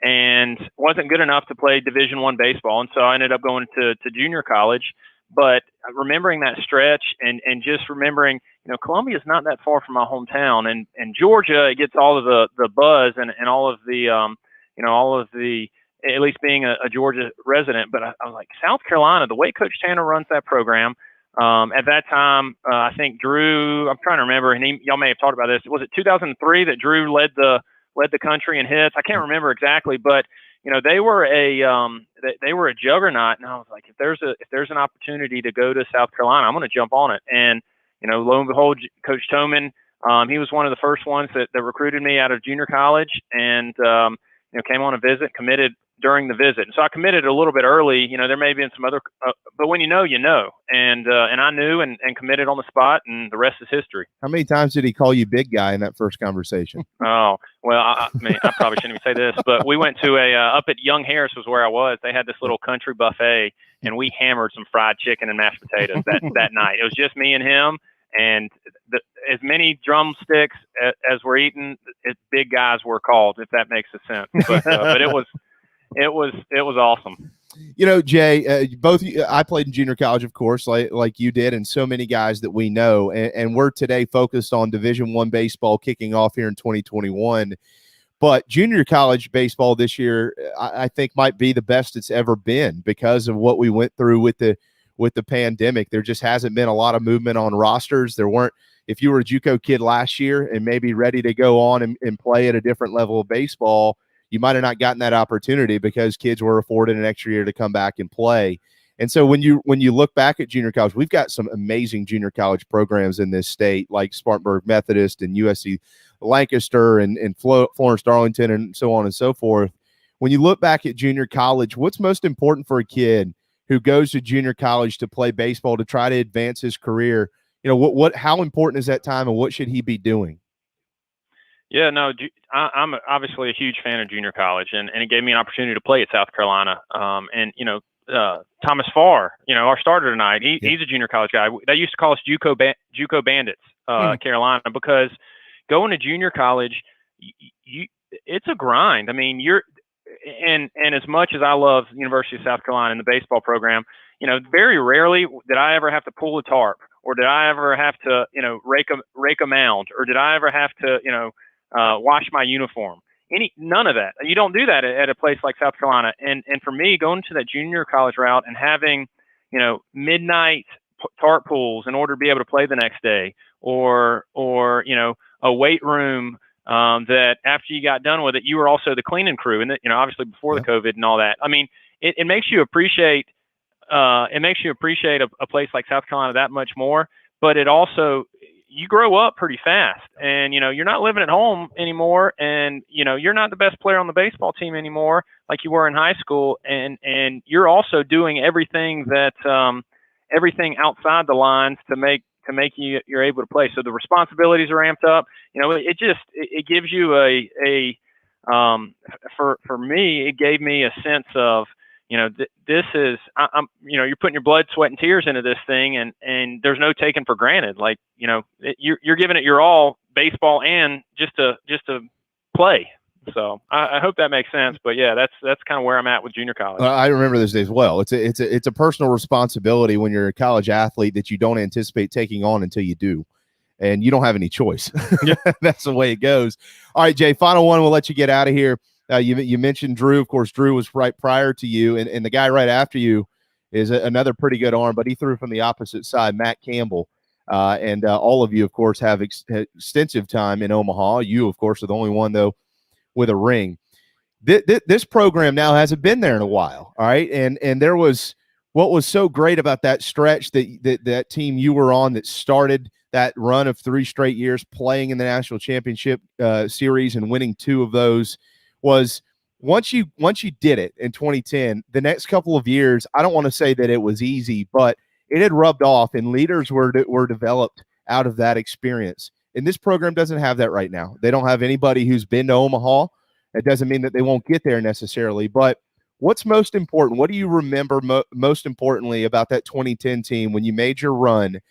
and wasn't good enough to play Division I baseball. And so I ended up going to junior college. But remembering that stretch and just remembering, Columbia is not that far from my hometown, and Georgia, it gets all of the buzz and all of the, at least being a Georgia resident. But I was like, South Carolina, the way Coach Tanner runs that program, at that time, I think Drew, I'm trying to remember, and y'all may have talked about this. Was it 2003 that Drew led the country in hits? I can't remember exactly, but they were a juggernaut, and I was like, if there's an opportunity to go to South Carolina, I'm going to jump on it. And lo and behold, Coach Toman, he was one of the first ones that recruited me out of junior college, and came on a visit, committed during the visit. And so I committed a little bit early. There may have been some other, but when you know, and I knew and committed on the spot, and the rest is history. How many times did he call you big guy in that first conversation? Oh, well, I mean, I probably shouldn't even say this, but we went to up at Young Harris was where I was. They had this little country buffet, and we hammered some fried chicken and mashed potatoes that night. It was just me and him, and as many drumsticks as we're eating, big guys were called, if that makes a sense. But it was awesome. Jay, I played in junior college, of course, like you did, and so many guys that we know, and we're today focused on Division I baseball kicking off here in 2021. But junior college baseball this year, I think, might be the best it's ever been because of what we went through with the pandemic. There just hasn't been a lot of movement on rosters. There weren't. If you were a JUCO kid last year and maybe ready to go on and play at a different level of baseball, you might have not gotten that opportunity because kids were afforded an extra year to come back and play. And so when you look back at junior college, we've got some amazing junior college programs in this state, like Spartanburg Methodist and USC Lancaster and Florence Darlington and so on and so forth. When you look back at junior college, what's most important for a kid who goes to junior college to play baseball to try to advance his career? How important is that time, and what should he be doing? Yeah, no, I'm obviously a huge fan of junior college, and it gave me an opportunity to play at South Carolina. Thomas Farr, our starter tonight, he's a junior college guy. They used to call us JUCO Bandits, Carolina, because going to junior college, it's a grind. I mean, and as much as I love University of South Carolina and the baseball program, very rarely did I ever have to pull a tarp, or did I ever have to, rake a mound, or did I ever have to, wash my uniform? None of that. You don't do that at a place like South Carolina. And for me, going to that junior college route and having, midnight tarp pools in order to be able to play the next day, or a weight room that after you got done with it, you were also the cleaning crew, and obviously before the COVID and all that. I mean, it makes you appreciate. It makes you appreciate a place like South Carolina that much more, but it also, you grow up pretty fast, and, you're not living at home anymore, and, you're not the best player on the baseball team anymore like you were in high school, and you're also doing everything everything outside the lines to make you're able to play. So the responsibilities are amped up. It gives you for me, it gave me a sense of, this is, you're putting your blood, sweat, and tears into this thing, and there's no taking for granted. Like, you're giving it your all, baseball and just to play. So I hope that makes sense. But yeah, that's kind of where I'm at with junior college. I remember those days well. It's a personal responsibility when you're a college athlete that you don't anticipate taking on until you do, and you don't have any choice. Yeah. That's the way it goes. All right, Jay, final one. We'll let you get out of here. You mentioned Drew. Of course, Drew was right prior to you, and the guy right after you is another pretty good arm, but he threw from the opposite side, Matt Campbell. And all of you, of course, have extensive time in Omaha. You, of course, are the only one, though, with a ring. This program now hasn't been there in a while. All right. And there was what was so great about that stretch that team you were on that started that run of 3 straight years playing in the national championship series and winning 2 of those was once you did it in 2010, the next couple of years, I don't want to say that it was easy, but it had rubbed off and leaders were developed out of that experience. And this program doesn't have that right now. They don't have anybody who's been to Omaha. It doesn't mean that they won't get there necessarily. But what's most important? What do you remember most importantly about that 2010 team when you made your run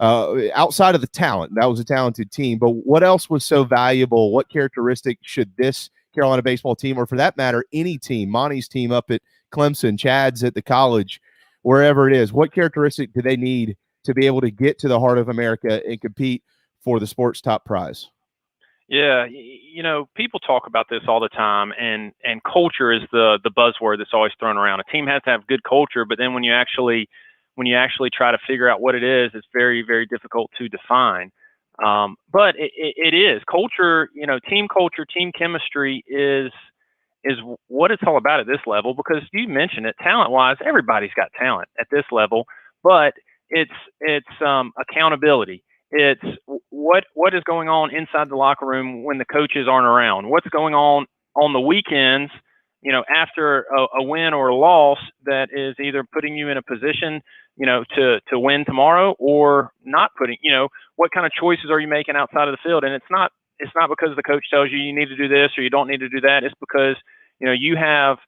outside of the talent? That was a talented team. But what else was so valuable? What characteristic should this Carolina baseball team, or for that matter, any team, Monty's team up at Clemson, Chad's at the college, wherever it is, what characteristic do they need to be able to get to the heart of America and compete for the sport's top prize? Yeah, people talk about this all the time, and culture is the buzzword that's always thrown around. A team has to have good culture, but then when you actually try to figure out what it is, it's very, very difficult to define. But it is culture. Team culture, team chemistry is what it's all about at this level, because you mentioned it, talent-wise, everybody's got talent at this level, but it's accountability. It's what is going on inside the locker room when the coaches aren't around. What's going on the weekends, after a win or a loss that is either putting you in a position, to win tomorrow, or not putting, what kind of choices are you making outside of the field? And it's not because the coach tells you need to do this or you don't need to do that. It's because, you have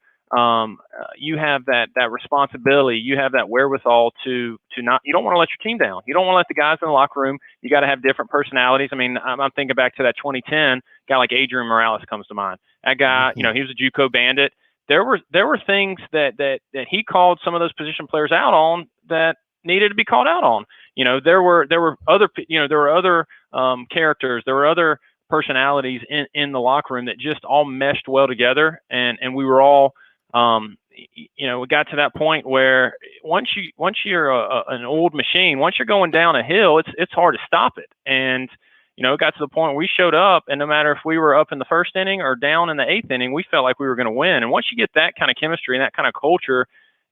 that responsibility. You have that wherewithal to not, you don't want to let your team down. You don't want to let the guys in the locker room. You got to have different personalities. I mean, I'm thinking back to that 2010 guy like Adrian Morales comes to mind. That guy, he was a JUCO bandit. There were things that he called some of those position players out on that needed to be called out on. There were other characters. There were other personalities in the locker room that just all meshed well together, and we were all we got to that point where once you're an old machine, once you're going down a hill, it's hard to stop it. And it got to the point where we showed up, and no matter if we were up in the first inning or down in the 8th inning, we felt like we were going to win. And once you get that kind of chemistry and that kind of culture,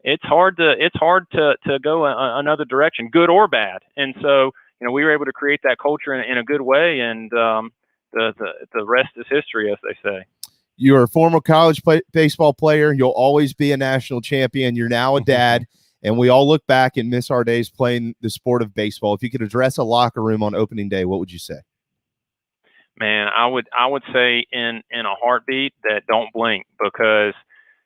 it's hard to go another direction, good or bad. And so we were able to create that culture in a good way, and the rest is history, as they say. You're a former college baseball player. You'll always be a national champion. You're now a dad, and we all look back and miss our days playing the sport of baseball. If you could address a locker room on opening day, what would you say? Man, I would say in a heartbeat that don't blink, because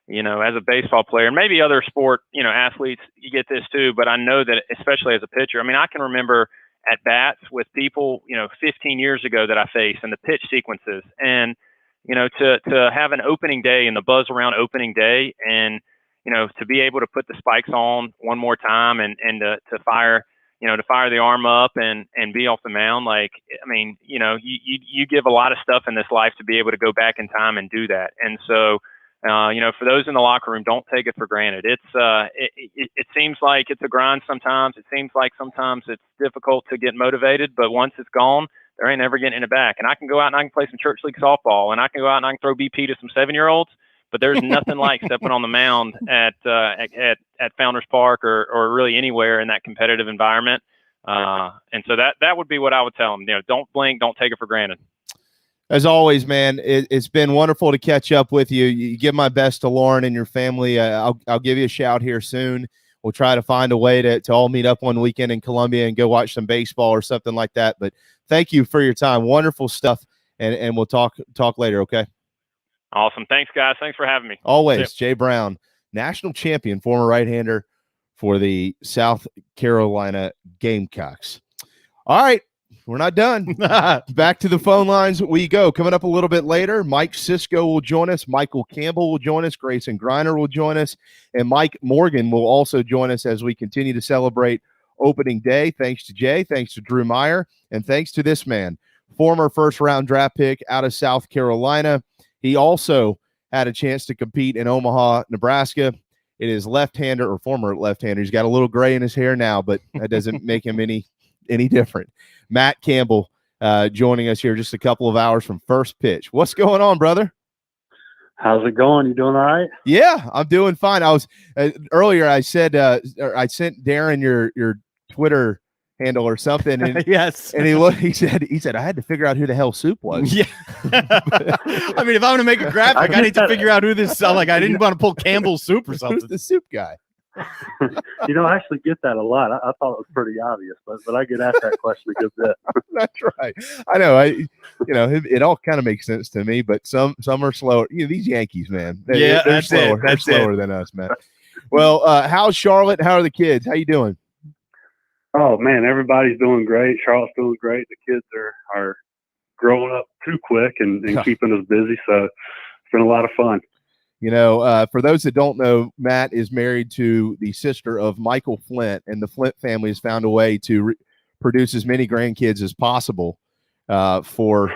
as a baseball player, maybe other sport athletes, you get this too, but I know that especially as a pitcher, I mean, I can remember at bats with people 15 years ago that I faced, and the pitch sequences, and to have an opening day and the buzz around opening day, and to be able to put the spikes on one more time and to fire the arm up and be off the mound. Like, I mean, you give a lot of stuff in this life to be able to go back in time and do that. And so, for those in the locker room, don't take it for granted. It seems like it's a grind sometimes. It seems like sometimes it's difficult to get motivated, but once it's gone, there ain't ever getting it back. And I can go out and I can play some church league softball, and I can go out and I can throw BP to some 7-year-olds, but there's nothing like stepping on the mound at Founders Park or really anywhere in that competitive environment. And so that would be what I would tell them. Don't blink, don't take it for granted. As always, man, it's been wonderful to catch up with you. You give my best to Lauren and your family. I'll give you a shout here soon. We'll try to find a way to all meet up one weekend in Columbia and go watch some baseball or something like that. But thank you for your time. Wonderful stuff. And we'll talk later, okay? Awesome. Thanks, guys. Thanks for having me. Always. Jay Brown, national champion, former right-hander for the South Carolina Gamecocks. All right, we're not done. Back to the phone lines we go. Coming up a little bit later, Mike Cisco will join us. Michael Campbell will join us. Grayson Griner will join us. And Mike Morgan will also join us as we continue to celebrate opening day. Thanks to Jay. Thanks to Drew Meyer. And thanks to this man, former first-round draft pick out of South Carolina. He also had a chance to compete in Omaha, Nebraska. It is left-hander or former left-hander. He's got a little gray in his hair now, but that doesn't make him any different. Matt Campbell joining us here just a couple of hours from first pitch. What's going on, brother? How's it going? You doing all right? Yeah, I'm doing fine. I was earlier. I said I sent Darren your Twitter handle or something, and yes, and he said I had to figure out who the hell Soup was. Yeah, I mean, if I'm going to make a graphic, I need to figure out who this. Like, I didn't want to pull Campbell's Soup or something. Who's the Soup guy? I actually get that a lot. I thought it was pretty obvious, but I get asked that question a good bit. That's right. I know. It all kind of makes sense to me, but some are slower. These Yankees, man. They're slower. They're slower than us, man. Well, how's Charlotte? How are the kids? How you doing? Oh man, everybody's doing great. Charlotte's doing great. The kids are growing up too quick and keeping us busy. So it's been a lot of fun. For those that don't know, Matt is married to the sister of Michael Flint, and the Flint family has found a way to produce as many grandkids as possible for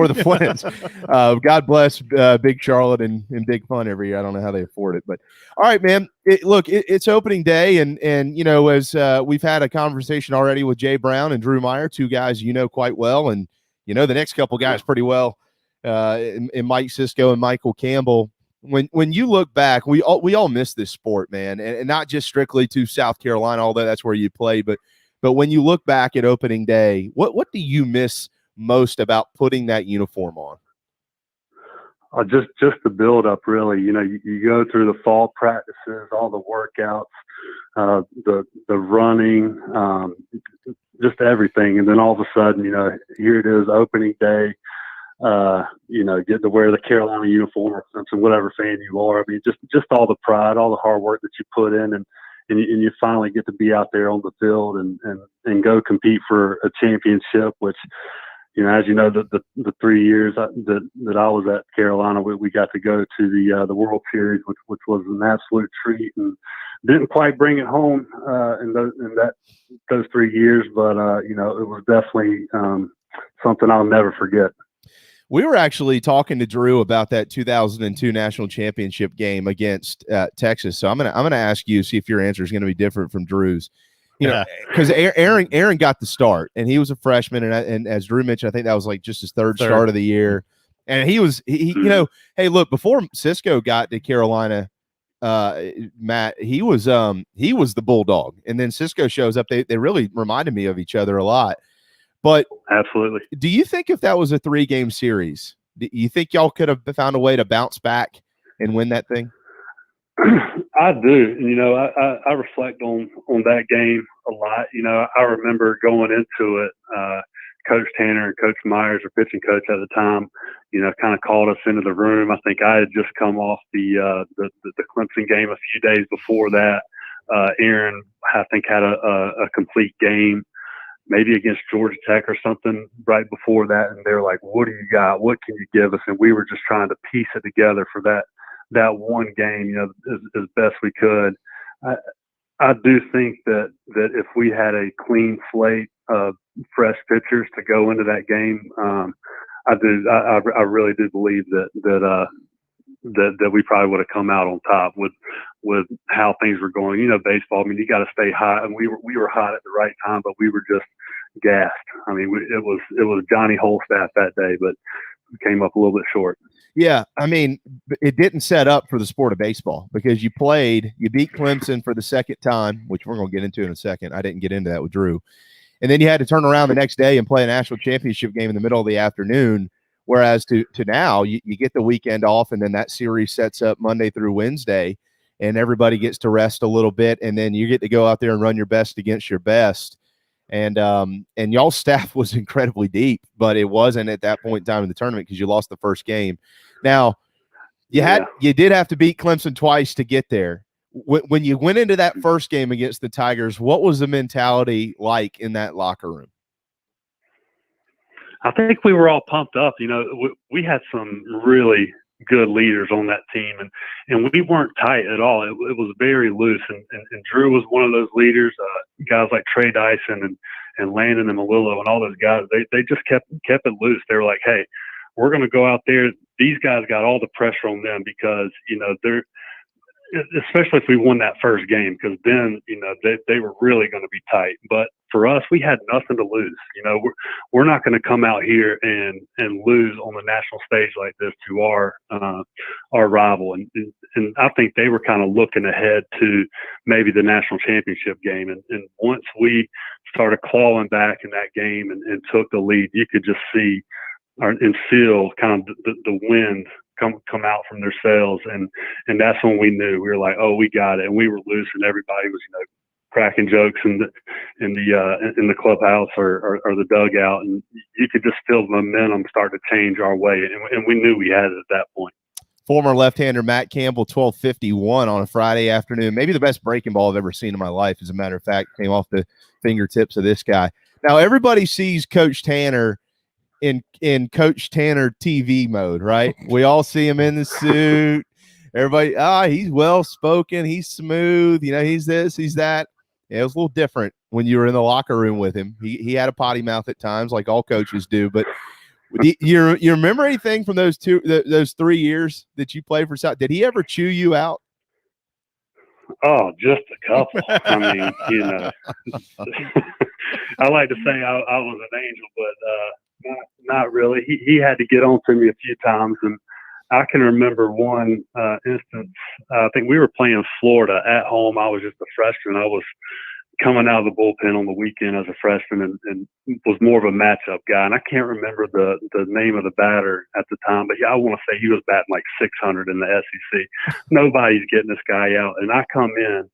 the Flints. God bless Big Charlotte and Big Fun every year. I don't know how they afford it, but all right, man. It's opening day, and as we've had a conversation already with Jay Brown and Drew Meyer, two guys quite well, and the next couple guys pretty well. In Mike Cisco and Michael Campbell. When you look back, we all miss this sport, man, and not just strictly to South Carolina, although that's where you played, but when you look back at opening day, what do you miss most about putting that uniform on? Just the build up, really. You go through the fall practices, all the workouts, the running, just everything, and then all of a sudden, here it is, opening day. Get to wear the Carolina uniform or something, whatever fan you are. I mean, just all the pride, all the hard work that you put in, and you finally get to be out there on the field and go compete for a championship, which, as you know, the 3 years that I was at Carolina, we got to go to the World Series, which was an absolute treat, and didn't quite bring it home in those 3 years, but it was definitely something I'll never forget. We were actually talking to Drew about that 2002 national championship game against Texas. So I'm gonna ask you, see if your answer is going to be different from Drew's. Because Aaron got the start, and he was a freshman, and as Drew mentioned, I think that was like just his third start of the year. And he hey, look, before Cisco got to Carolina, Matt, he was the bulldog, and then Cisco shows up. They really reminded me of each other a lot. But absolutely, do you think if that was a 3-game series, do you think y'all could have found a way to bounce back and win that thing? I do. And, I reflect on that game a lot. I remember going into it, Coach Tanner and Coach Myers, our pitching coach at the time, kind of called us into the room. I think I had just come off the Clemson game a few days before that. Aaron, I think, had a complete game, maybe against Georgia Tech or something right before that. And they're like, what do you got? What can you give us? And we were just trying to piece it together for that one game, as best we could. I do think that if we had a clean slate of fresh pitchers to go into that game, I really do believe that we probably would have come out on top with how things were going. Baseball, I mean, you got to stay hot, and we were hot at the right time, but we were just gassed. I mean, it was Johnny Holstaff that day, but we came up a little bit short. Yeah, I mean, it didn't set up for the sport of baseball because you beat Clemson for the second time, which we're going to get into in a second. I didn't get into that with Drew. And then you had to turn around the next day and play a national championship game in the middle of the afternoon. Whereas to now, you get the weekend off, and then that series sets up Monday through Wednesday, and everybody gets to rest a little bit, and then you get to go out there and run your best against your best. And y'all's staff was incredibly deep, but it wasn't at that point in time in the tournament because you lost the first game. Now, You did have to beat Clemson twice to get there. When you went into that first game against the Tigers, what was the mentality like in that locker room? I think we were all pumped up. You know, we had some really good leaders on that team, and we weren't tight at all. It was very loose, and Drew was one of those leaders. Guys like Trey Dyson and Landon and Malillo and all those guys, they just kept it loose. They were like, hey, we're going to go out there. These guys got all the pressure on them because, you know, they're, especially if we won that first game, because then, you know, they were really going to be tight. But for us, we had nothing to lose. You know, we're not going to come out here and lose on the national stage like this to our rival. And I think they were kind of looking ahead to maybe the national championship game. And once we started clawing back in that game and took the lead, you could just see and feel kind of the wind come out from their sails, and that's when we knew. We were like, oh, we got it. And we were loose, and everybody was, you know, cracking jokes in the clubhouse or the dugout, and you could just feel the momentum start to change our way, and we knew we had it at that point. Former left-hander Matt Campbell, 12:51 on a Friday afternoon. Maybe the best breaking ball I've ever seen in my life, as a matter of fact, came off the fingertips of this guy. Now, everybody sees Coach Tanner in Coach Tanner TV mode, right? We all see him in the suit. Everybody, he's well-spoken, he's smooth, you know, he's this, he's that. Yeah, it was a little different when you were in the locker room with him. He had a potty mouth at times, like all coaches do. But you remember anything from those 3 years that you played for South? Did he ever chew you out? Oh, just a couple. I mean, you know, I like to say I was an angel, but not really. He had to get on to me a few times, and I can remember one instance. I think we were playing Florida at home. I was just a freshman. I was coming out of the bullpen on the weekend as a freshman and was more of a matchup guy. And I can't remember the name of the batter at the time, but yeah, I want to say he was batting like 600 in the SEC. Nobody's getting this guy out. And I come in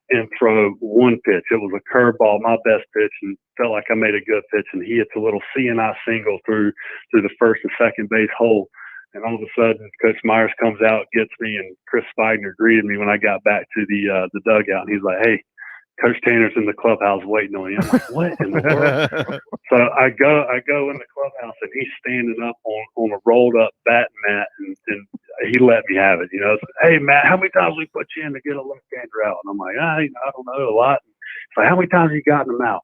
and throw one pitch. It was a curveball, my best pitch, and felt like I made a good pitch. And he hits a little CNI single through the first and second base hole. And all of a sudden, Coach Myers comes out, gets me, and Chris Spigner greeted me when I got back to the dugout. And he's like, "Hey, Coach Tanner's in the clubhouse waiting on you." I'm like, "What in the world?" So I go in the clubhouse, and he's standing up on a rolled up batting mat, and he let me have it. You know, "Hey, Matt, how many times we put you in to get a left-hander out?" And I'm like, I don't know, a lot. He's like, "How many times have you gotten them out?"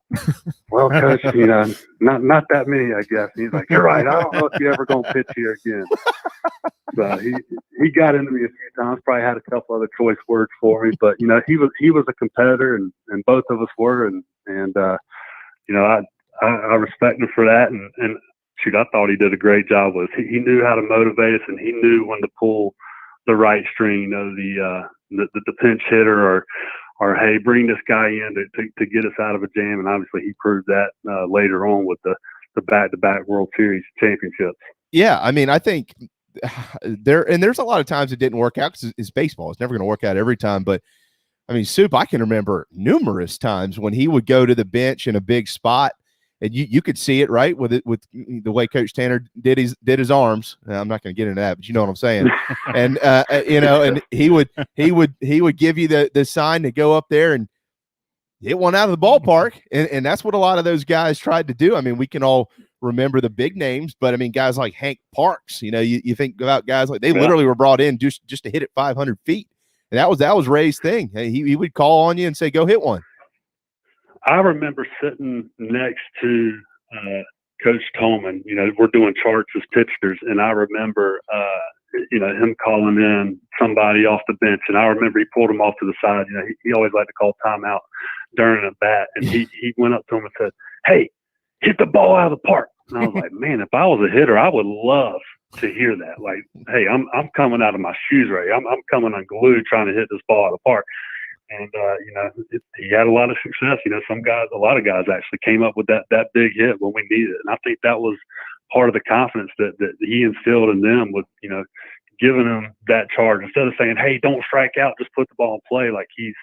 "Well, Coach, you know, not that many, I guess." And he's like, "You're right. I don't know if you're ever gonna pitch here again." So he got into me a few times. Probably had a couple other choice words for me, but you know, he was a competitor, and both of us were, and you know, I respect him for that, and shoot, I thought he did a great job with us. He knew how to motivate us, and he knew when to pull the right string. You know, the pinch hitter or hey, bring this guy in to get us out of a jam, and obviously he proved that later on with the back-to-back World Series championships. Yeah, I mean, I think there's a lot of times it didn't work out because it's baseball. It's never going to work out every time. But I mean, Soup, I can remember numerous times when he would go to the bench in a big spot, and you could see it, right, with the way Coach Tanner did his arms. I'm not going to get into that, but you know what I'm saying. And you know, and he would give you the sign to go up there and hit one out of the ballpark, and that's what a lot of those guys tried to do. I mean, we can all remember the big names, but I mean, guys like Hank Parks, you know, you think about guys like they literally were brought in just to hit it 500 feet. And that was Ray's thing. He would call on you and say, "Go hit one." I remember sitting next to Coach Tolman. You know, we're doing charts as pitchers, and I remember, you know, him calling in somebody off the bench, and I remember he pulled him off to the side. You know, he always liked to call timeout during a bat, and he went up to him and said, "Hey, hit the ball out of the park." And I was like, man, if I was a hitter, I would love to hear that. Like, hey, I'm coming out of my shoes, Ray. I'm coming unglued trying to hit this ball out of the park. And, you know, he had a lot of success. You know, a lot of guys actually came up with that big hit when we needed it. And I think that was part of the confidence that he instilled in them with, you know, giving them that charge. Instead of saying, hey, don't strike out, just put the ball in play. Like he's,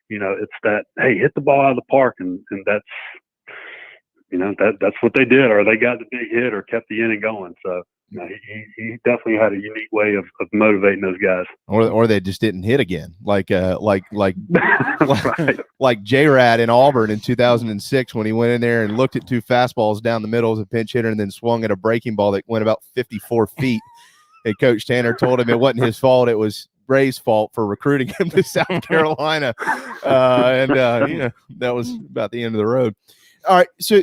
you know, it's that, hey, hit the ball out of the park. And that's, you know, that's what they did, or they got the big hit or kept the inning going. So he definitely had a unique way of motivating those guys. Or they just didn't hit again, like Right. like J-Rat in Auburn in 2006 when he went in there and looked at 2 fastballs down the middle as a pinch hitter and then swung at a breaking ball that went about 54 feet. And Coach Tanner told him it wasn't his fault; it was Ray's fault for recruiting him to South Carolina, and that was about the end of the road. All right, so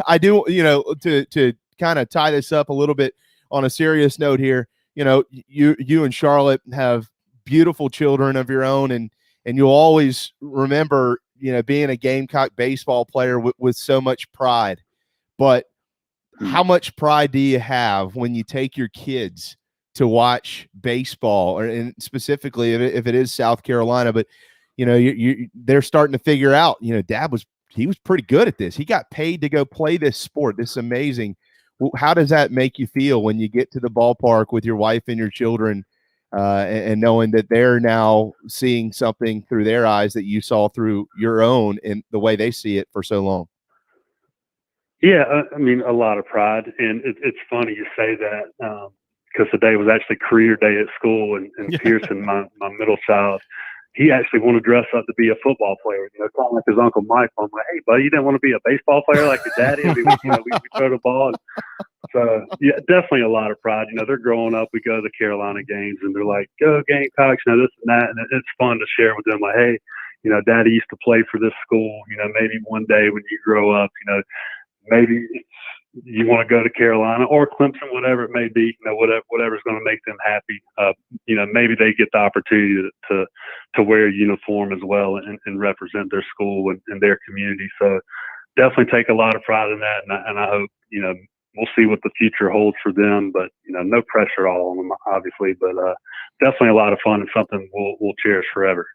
I do to kind of tie this up a little bit on a serious note here. You and Charlotte have beautiful children of your own, and you'll always remember being a Gamecock baseball player with so much pride. But how much pride do you have when you take your kids to watch baseball, and specifically if it is South Carolina? But they're starting to figure out. Dad was pretty good at this. He got paid to go play this sport. This is amazing. How does that make you feel when you get to the ballpark with your wife and your children, and knowing that they're now seeing something through their eyes that you saw through your own and the way they see it for so long? Yeah, I mean, a lot of pride. And it's funny you say that because today was actually career day at school, and Pearson, my middle child, he actually wanted to dress up to be a football player, kind of like his Uncle Mike. I'm like, hey, buddy, you didn't want to be a baseball player like your daddy? We throw the ball. And so, yeah, definitely a lot of pride. They're growing up. We go to the Carolina games, and they're like, go Gamecocks, this and that. And it's fun to share with them, like, hey, Daddy used to play for this school. Maybe one day when you grow up, maybe you want to go to Carolina or Clemson, whatever it may be, whatever's going to make them happy. Maybe they get the opportunity to wear a uniform as well and represent their school and their community. So definitely take a lot of pride in that. And I hope, we'll see what the future holds for them, but, no pressure at all on them, obviously, but definitely a lot of fun and something we'll cherish forever.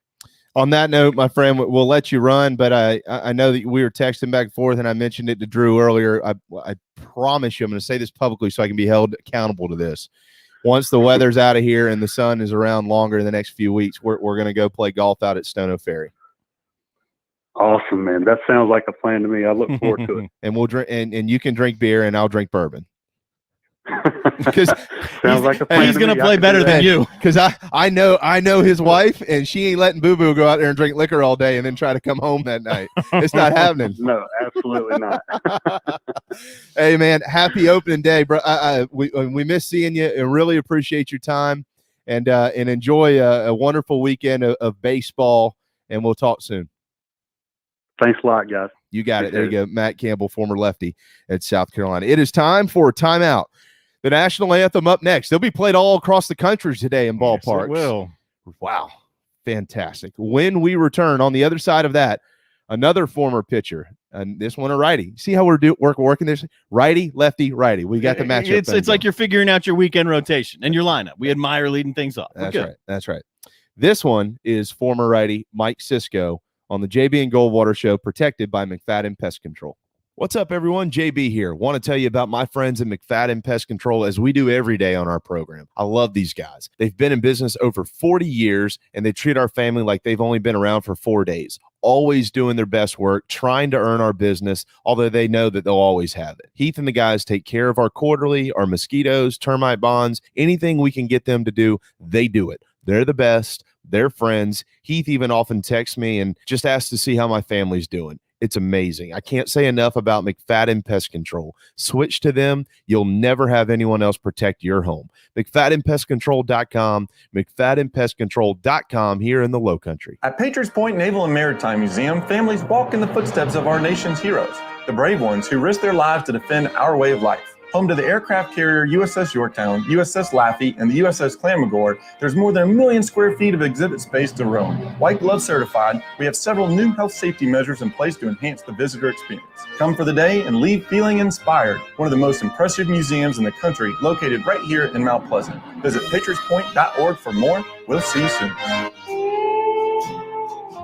On that note, my friend, we'll let you run, but I know that we were texting back and forth, and I mentioned it to Drew earlier. I promise you, I'm going to say this publicly so I can be held accountable to this. Once the weather's out of here and the sun is around longer in the next few weeks, we're going to go play golf out at Stono Ferry. Awesome, man. That sounds like a plan to me. I look forward to it. And we'll drink, and you can drink beer, and I'll drink bourbon. Because sounds like a plan. He's going to play better than you. Because I know his wife, and she ain't letting Boo Boo go out there and drink liquor all day and then try to come home that night. It's not happening. No, absolutely not. Hey, man, happy opening day, bro. We miss seeing you and really appreciate your time, and enjoy a wonderful weekend of baseball. And we'll talk soon. Thanks a lot, guys. You got it. There you go. Matt Campbell, former lefty at South Carolina. It is time for a timeout. The National Anthem up next. They'll be played all across the country today in ballparks. Yes, it will. Wow. Fantastic. When we return, on the other side of that, another former pitcher, and this one a righty. See how we're working this? Righty, lefty, righty. We got the matchup. It's like you're figuring out your weekend rotation and your lineup. We had Meyer leading things off. That's right. That's right. This one is former righty Mike Cisco on the JB and Goldwater Show, protected by Mcfadden Pest Control. What's up, everyone? JB here. Want to tell you about my friends at Mcfadden Pest Control, as we do every day on our program. I love these guys. They've been in business over 40 years, and they treat our family like they've only been around for 4 days. Always doing their best work, trying to earn our business, although they know that they'll always have it. Heath and the guys take care of our quarterly, our mosquitoes, termite bonds, anything we can get them to do, they do it. They're the best. They're friends. Heath even often texts me and just asks to see how my family's doing. It's amazing. I can't say enough about Mcfadden Pest Control. Switch to them. You'll never have anyone else protect your home. McFaddenPestControl.com, McFaddenPestControl.com here in the Low Country. At Patriots Point Naval and Maritime Museum, families walk in the footsteps of our nation's heroes, the brave ones who risk their lives to defend our way of life. Home to the aircraft carrier USS Yorktown, USS Laffey, and the USS Clamagore, there's more than 1 million square feet of exhibit space to roam. White Glove certified, we have several new health safety measures in place to enhance the visitor experience. Come for the day and leave feeling inspired. One of the most impressive museums in the country, located right here in Mount Pleasant. Visit patriotspoint.org for more. We'll see you soon.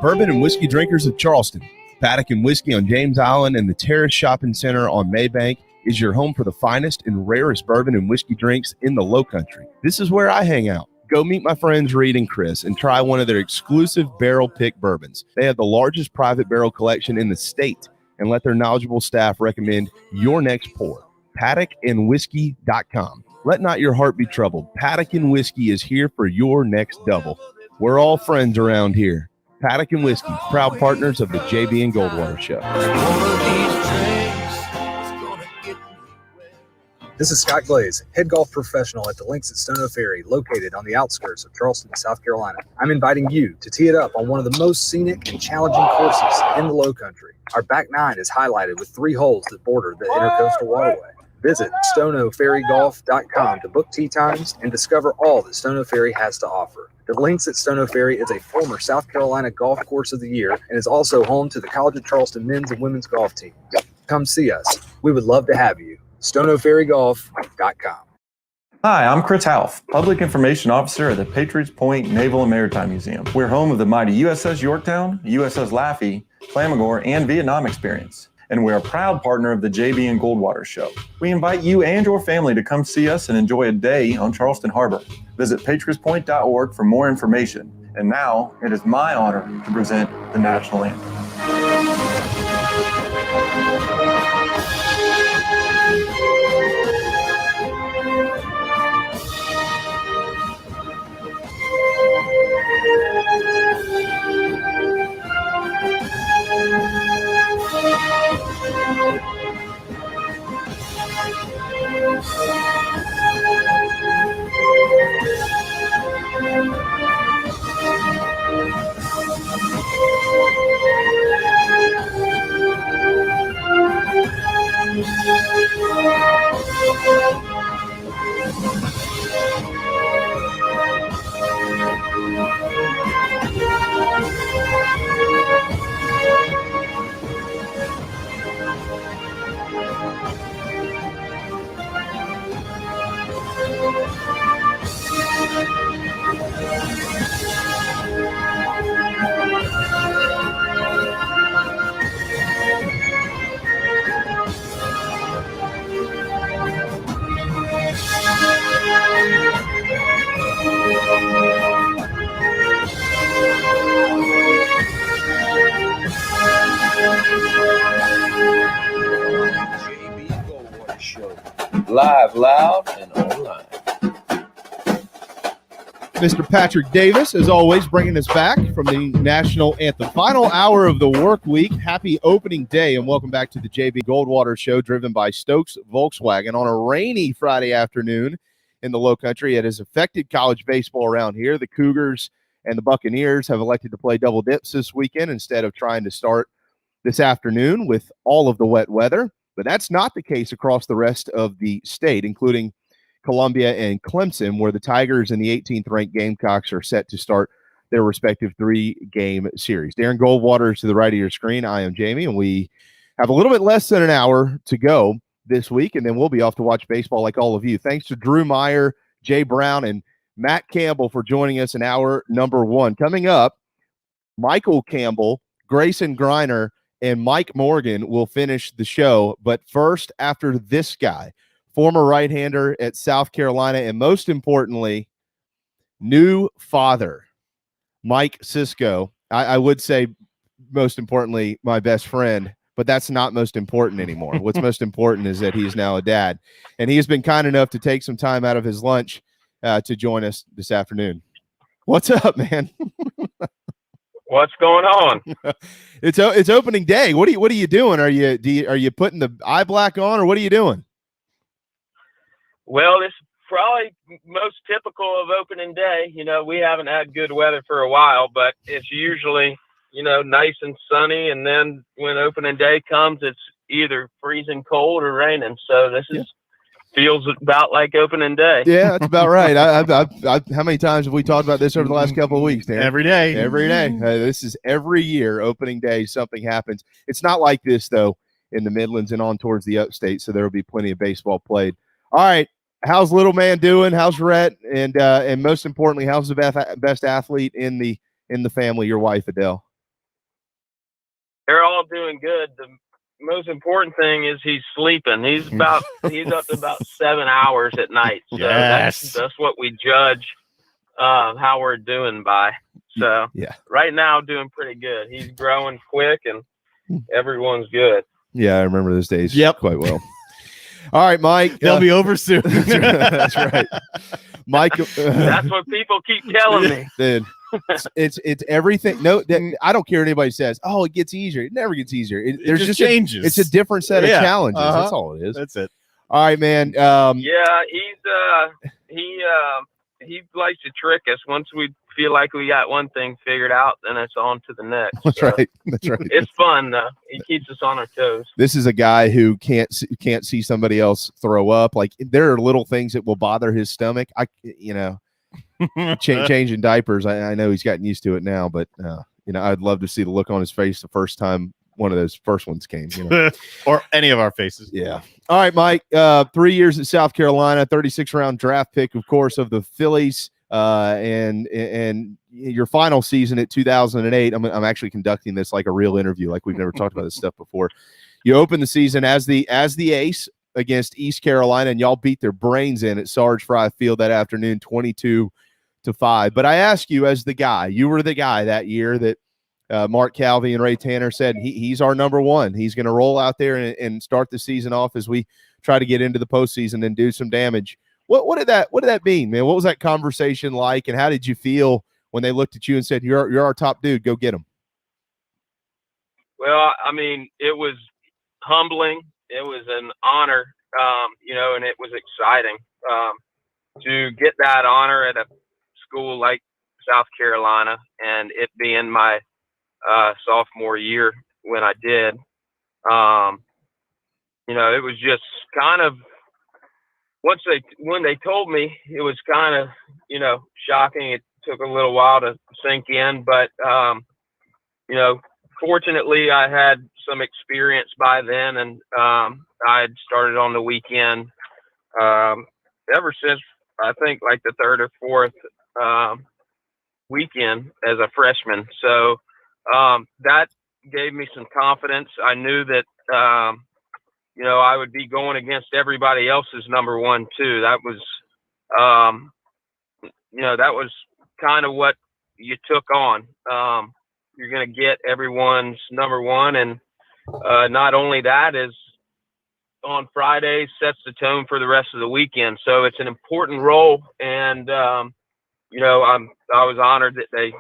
Bourbon and whiskey drinkers of Charleston. Paddock and Whiskey on James Island and the Terrace Shopping Center on Maybank is your home for the finest and rarest bourbon and whiskey drinks in the Low Country. This is where I hang out. Go meet my friends Reed and Chris and try one of their exclusive barrel pick bourbons. They have the largest private barrel collection in the state, and let their knowledgeable staff recommend your next pour. PaddockandWhiskey.com. Let not your heart be troubled. Paddock and Whiskey is here for your next double. We're all friends around here. Paddock and Whiskey, proud partners of the JB and Goldwater Show. This is Scott Glaze, head golf professional at the Links at Stono Ferry, located on the outskirts of Charleston, South Carolina. I'm inviting you to tee it up on one of the most scenic and challenging courses in the Low Country. Our back nine is highlighted with 3 holes that border the Intercoastal Waterway. Visit stonoferrygolf.com to book tee times and discover all that Stono Ferry has to offer. The Links at Stono Ferry is a former South Carolina Golf Course of the Year and is also home to the College of Charleston men's and women's golf teams. Come see us. We would love to have you. stonoferrygolf.com. Hi, I'm Chris Half, Public Information Officer at the Patriots Point Naval and Maritime Museum. We're home of the mighty USS Yorktown, USS Laffey, Flamagore, and Vietnam experience. And we're a proud partner of the JB and Goldwater Show. We invite you and your family to come see us and enjoy a day on Charleston Harbor. Visit patriotspoint.org for more information. And now, it is my honor to present the National Anthem. Live, loud, and online. Mr. Patrick Davis, as always, bringing us back from the National Anthem. Final hour of the work week. Happy opening day, and welcome back to the JB Goldwater Show, driven by Stokes Volkswagen on a rainy Friday afternoon in the Low Country. It has affected college baseball around here. The Cougars and the Buccaneers have elected to play double dips this weekend instead of trying to start this afternoon with all of the wet weather. But that's not the case across the rest of the state, including Columbia and Clemson, where the Tigers and the 18th ranked Gamecocks are set to start their respective 3-game series. Darren Goldwater is to the right of your screen. I am Jamie, and we have a little bit less than an hour to go this week, and then we'll be off to watch baseball like all of you. Thanks to Drew Meyer, Jay Brown, and Matt Campbell for joining us in hour number 1. Coming up, Michael Campbell, Grayson Griner, and Mike Morgan will finish the show. But first, after this guy, former right-hander at South Carolina, and most importantly, new father, Mike Cisco. I would say most importantly, my best friend, but that's not most important anymore. What's most important is that he's now a dad, and he has been kind enough to take some time out of his lunch to join us this afternoon. What's up, man? What's going on? It's opening day. What are you doing? Are you putting the eye black on, or what are you doing? Well, it's probably most typical of opening day. You know, we haven't had good weather for a while, but it's usually, you know, nice and sunny. And then when opening day comes, it's either freezing cold or raining. So this feels about like opening day. Yeah, that's about right. How many times have we talked about this over the last couple of weeks, Dan? Every day. Every day. This is every year, opening day, something happens. It's not like this, though, in the Midlands and on towards the upstate, so there will be plenty of baseball played. All right, how's little man doing? How's Rhett? And most importantly, how's the best athlete in the family, your wife, Adele? They're all doing good. The most important thing is he's sleeping. He's up to about 7 hours at night. So that's what we judge how we're doing by. So right now, doing pretty good. He's growing quick, and everyone's good. Yeah, I remember those days quite well. All right, Mike. They'll be over soon. That's right. Mike. That's what people keep telling me. Dude, it's everything. No, I don't care what anybody says. Oh, it gets easier. It never gets easier. There's just changes. It's a different set of challenges. Uh-huh. That's all it is. That's it. All right, man. Yeah, he likes to trick us. Once we feel like we got one thing figured out, then it's on to the next. That's right. That's right. It's fun though. He keeps us on our toes. This is a guy who can't see somebody else throw up. Like, there are little things that will bother his stomach. Changing diapers. I know he's gotten used to it now, but I'd love to see the look on his face the first time one of those first ones came, or any of our faces. Yeah. All right, Mike. 3 years at South Carolina, 36 round draft pick, of course, of the Phillies. And your final season at 2008. I'm actually conducting this like a real interview, like we've never talked about this stuff before. You opened the season as the ace against East Carolina, and y'all beat their brains in at Sarge Fry Field that afternoon, 22-5. But I ask you, as the guy, you were the guy that year that Mark Calvi and Ray Tanner said he's our number one. He's going to roll out there and start the season off as we try to get into the postseason and do some damage. What did that mean, man? What was that conversation like, and how did you feel when they looked at you and said, "You're our top dude, go get him"? Well, I mean, it was humbling. It was an honor, and it was exciting to get that honor at a school like South Carolina, and it being my sophomore year when I did. It was just kind of, when they told me, it was kind of, shocking. It took a little while to sink in, but, fortunately I had some experience by then, and I had started on the weekend ever since, I think, like the third or fourth weekend as a freshman. So that gave me some confidence. I knew that, I would be going against everybody else's number one too. That was, that was kind of what you took on. You're going to get everyone's number one. And not only that, is on Friday sets the tone for the rest of the weekend. So it's an important role. And, I was honored that they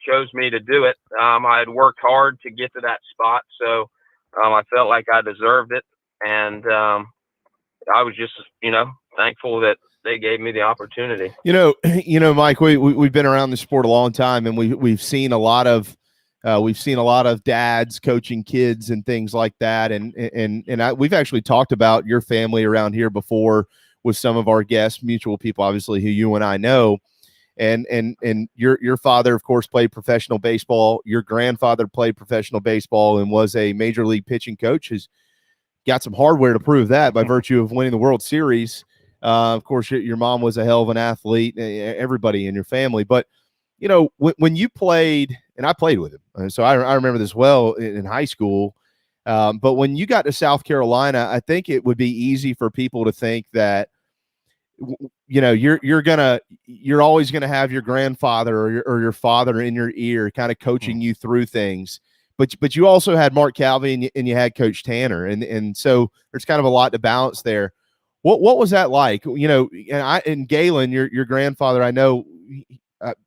chose me to do it. I had worked hard to get to that spot. So I felt like I deserved it. And I was just, thankful that they gave me the opportunity. Mike, we've been around the sport a long time, and we've seen a lot of dads coaching kids and things like that. And we've actually talked about your family around here before with some of our guests, mutual people, obviously, who you and I know. And your father, of course, played professional baseball. Your grandfather played professional baseball and was a major league pitching coach. Has got some hardware to prove that by virtue of winning the World Series. Of course, your mom was a hell of an athlete, everybody in your family. But, when you played, and I played with him, so I remember this well in high school. But when you got to South Carolina, I think it would be easy for people to think that, you're always going to have your grandfather or your father in your ear kind of coaching you through things. But you also had Mark Calvi and you had Coach Tanner. And so there's kind of a lot to balance there. What was that like? And Galen, your grandfather, I know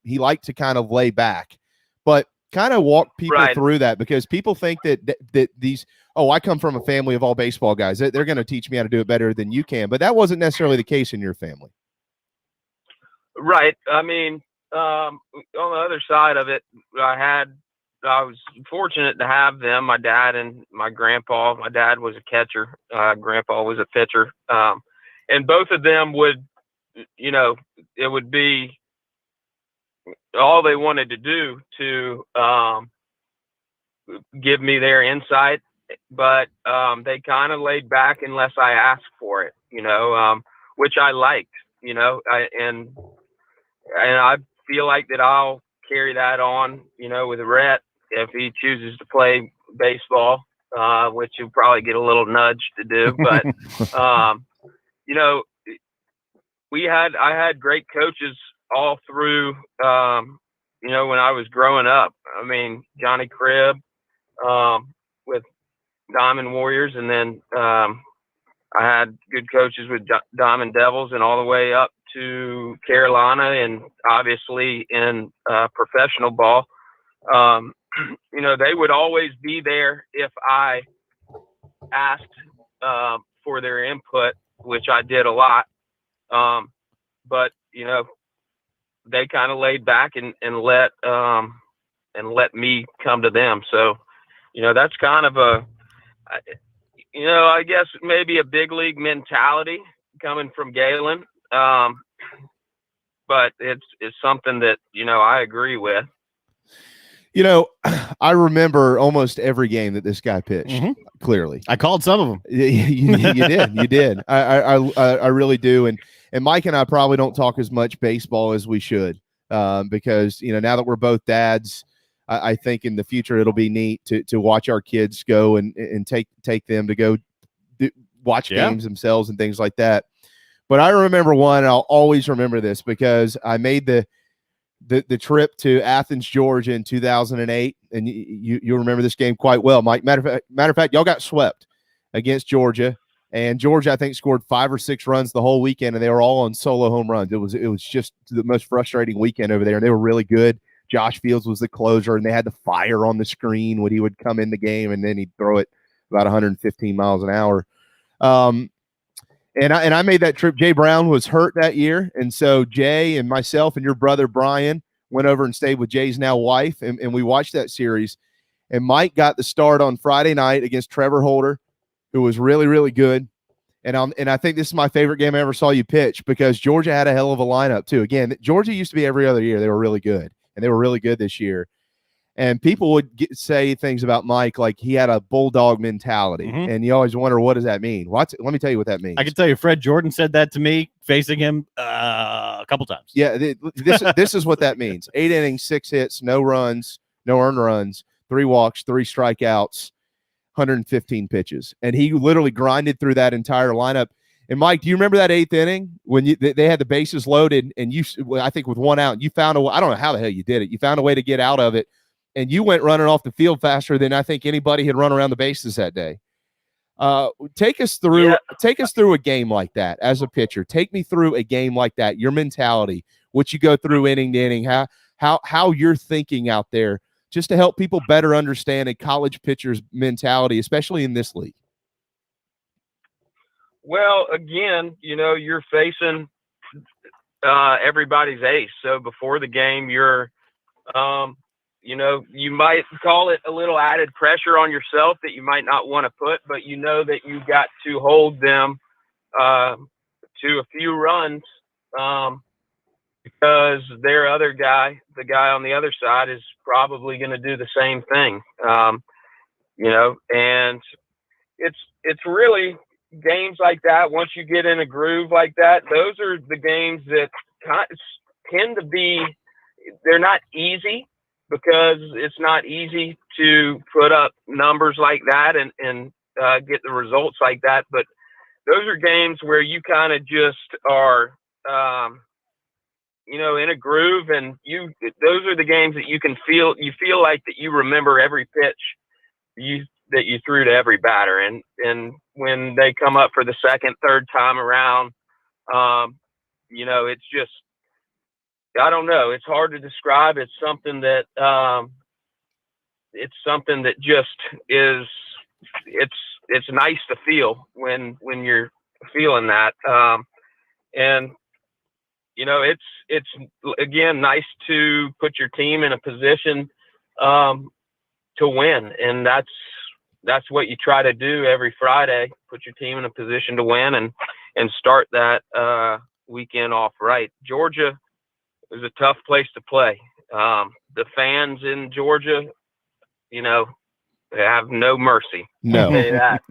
he liked to kind of lay back, but kind of walk people through that, because people think that these, I come from a family of all baseball guys. They're going to teach me how to do it better than you can. But that wasn't necessarily the case in your family. Right. I mean, on the other side of it, I was fortunate to have them, my dad and my grandpa. My dad was a catcher. Grandpa was a pitcher. And both of them would, it would be all they wanted to do to give me their insight. But they kind of laid back unless I asked for it, which I liked, and I feel like that I'll carry that on, with Rhett if he chooses to play baseball, which he'll probably get a little nudge to do. But, I had great coaches all through, when I was growing up. I mean, Johnny Cribb with Diamond Warriors, and then I had good coaches with Diamond Devils and all the way up to Carolina, and obviously in professional ball. They would always be there if I asked for their input, which I did a lot. But they kind of laid back and let me come to them. So, that's kind of I guess maybe a big league mentality coming from Galen. But it's something that, I agree with. I remember almost every game that this guy pitched. Clearly, I called some of them. You did. I really do. And Mike and I probably don't talk as much baseball as we should, because now that we're both dads, I think in the future it'll be neat to watch our kids go and take them to go watch games themselves and things like that. But I remember one, and I'll always remember this because I made the trip to Athens, Georgia in 2008, and you remember this game quite well, Mike. Matter of fact, y'all got swept against Georgia, and Georgia I think scored 5 or 6 runs the whole weekend, and they were all on solo home runs. It was just the most frustrating weekend over there, and they were really good. Josh Fields was the closer, and they had the fire on the screen when he would come in the game, and then he'd throw it about 115 miles an hour. And I made that trip. Jay Brown was hurt that year, and so Jay and myself and your brother Brian went over and stayed with Jay's now wife, and we watched that series. And Mike got the start on Friday night against Trevor Holder, who was really, really good. And I think this is my favorite game I ever saw you pitch because Georgia had a hell of a lineup too. Again, Georgia used to be every other year. They were really good, and they were really good this year. And people would say things about Mike like he had a bulldog mentality, and you always wonder, what does that mean? Let me tell you what that means. I can tell you, Fred Jordan said that to me facing him a couple times. Yeah, this is what that means: 8 innings, 6 hits, no runs, no earned runs, 3 walks, 3 strikeouts, 115 pitches, and he literally grinded through that entire lineup. And Mike, do you remember that 8th inning when they had the bases loaded, and I think with 1 out, you found a way. I don't know how the hell you did it. You found a way to get out of it. And you went running off the field faster than I think anybody had run around the bases that day. Take us through a game like that as a pitcher. Take me through a game like that. Your mentality, what you go through inning to inning, how you're thinking out there, just to help people better understand a college pitcher's mentality, especially in this league. Well, again, you're facing everybody's ace. So before the game, you're you might call it a little added pressure on yourself that you might not want to put, but that you got to hold them to a few runs because their other guy, the guy on the other side, is probably going to do the same thing. And it's really games like that. Once you get in a groove like that, those are the games that tend to be, they're not easy, because it's not easy to put up numbers like that and get the results like that. But those are games where you kind of just are, in a groove, and those are the games that you feel like that you remember every pitch that you threw to every batter. And when they come up for the second, third time around, it's just, I don't know. It's hard to describe. It's something that just is. It's nice to feel when you're feeling that, and it's again nice to put your team in a position to win, and that's what you try to do every Friday. Put your team in a position to win and start that weekend off right. Georgia is a tough place to play. The fans in Georgia, they have no mercy. No. I'll say that.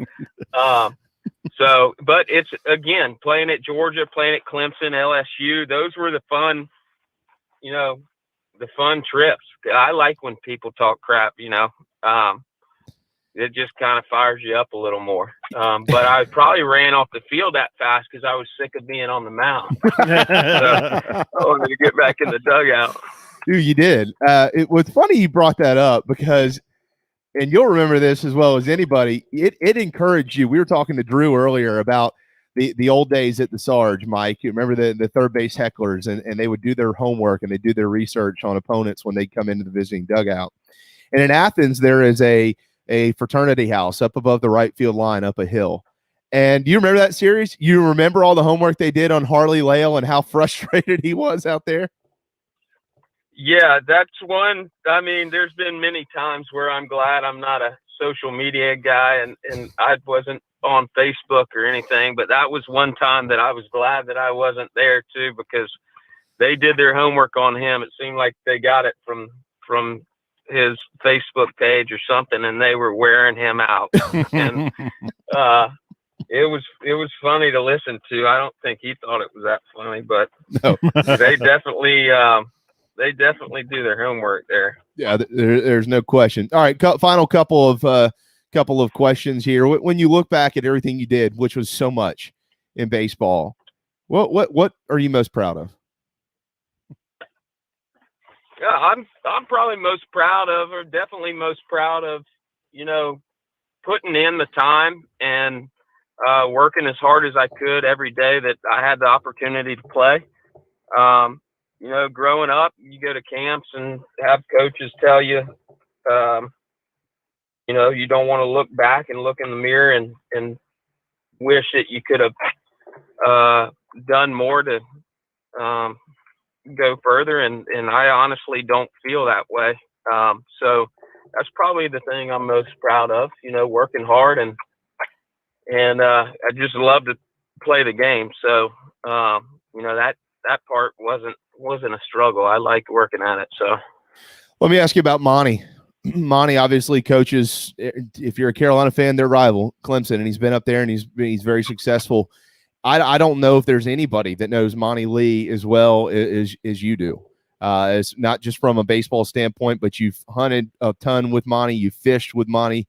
But it's, again, playing at Georgia, playing at Clemson, LSU, those were the fun trips. I like when people talk crap, it just kind of fires you up a little more. But I probably ran off the field that fast because I was sick of being on the mound. So I wanted to get back in the dugout. Dude, you did. It was funny you brought that up because and you'll remember this as well as anybody. It encouraged you. We were talking to Drew earlier about the old days at the Sarge, Mike. You remember the third base hecklers, and they would do their homework and they do their research on opponents when they come into the visiting dugout. And in Athens, there is a fraternity house up above the right field line up a hill. And do you remember that series? You remember all the homework they did on Harley Lale and how frustrated he was out there? Yeah, that's one. I mean, there's been many times where I'm glad I'm not a social media guy and I wasn't on Facebook or anything, but that was one time that I was glad that I wasn't there too, because they did their homework on him. It seemed like they got it from his Facebook page or something, and they were wearing him out. And it was funny to listen to. I don't think he thought it was that funny, but no. they definitely do their homework there. Yeah, there's no question. All right, final couple of questions here. When you look back at everything you did, which was so much in baseball, what are you most proud of? Yeah, I'm probably most proud of, or definitely most proud of, putting in the time and working as hard as I could every day that I had the opportunity to play. Growing up, you go to camps and have coaches tell you, you don't want to look back and look in the mirror and wish that you could have done more to go further. And I honestly don't feel that way. So that's probably the thing I'm most proud of, working hard and I just love to play the game. So, that part wasn't a struggle. I liked working at it. So let me ask you about Monty. Monty obviously coaches, if you're a Carolina fan, their rival, Clemson, and he's been up there and he's very successful. I don't know if there's anybody that knows Monty Lee as well as you do. It's not just from a baseball standpoint, but you've hunted a ton with Monty, you've fished with Monty.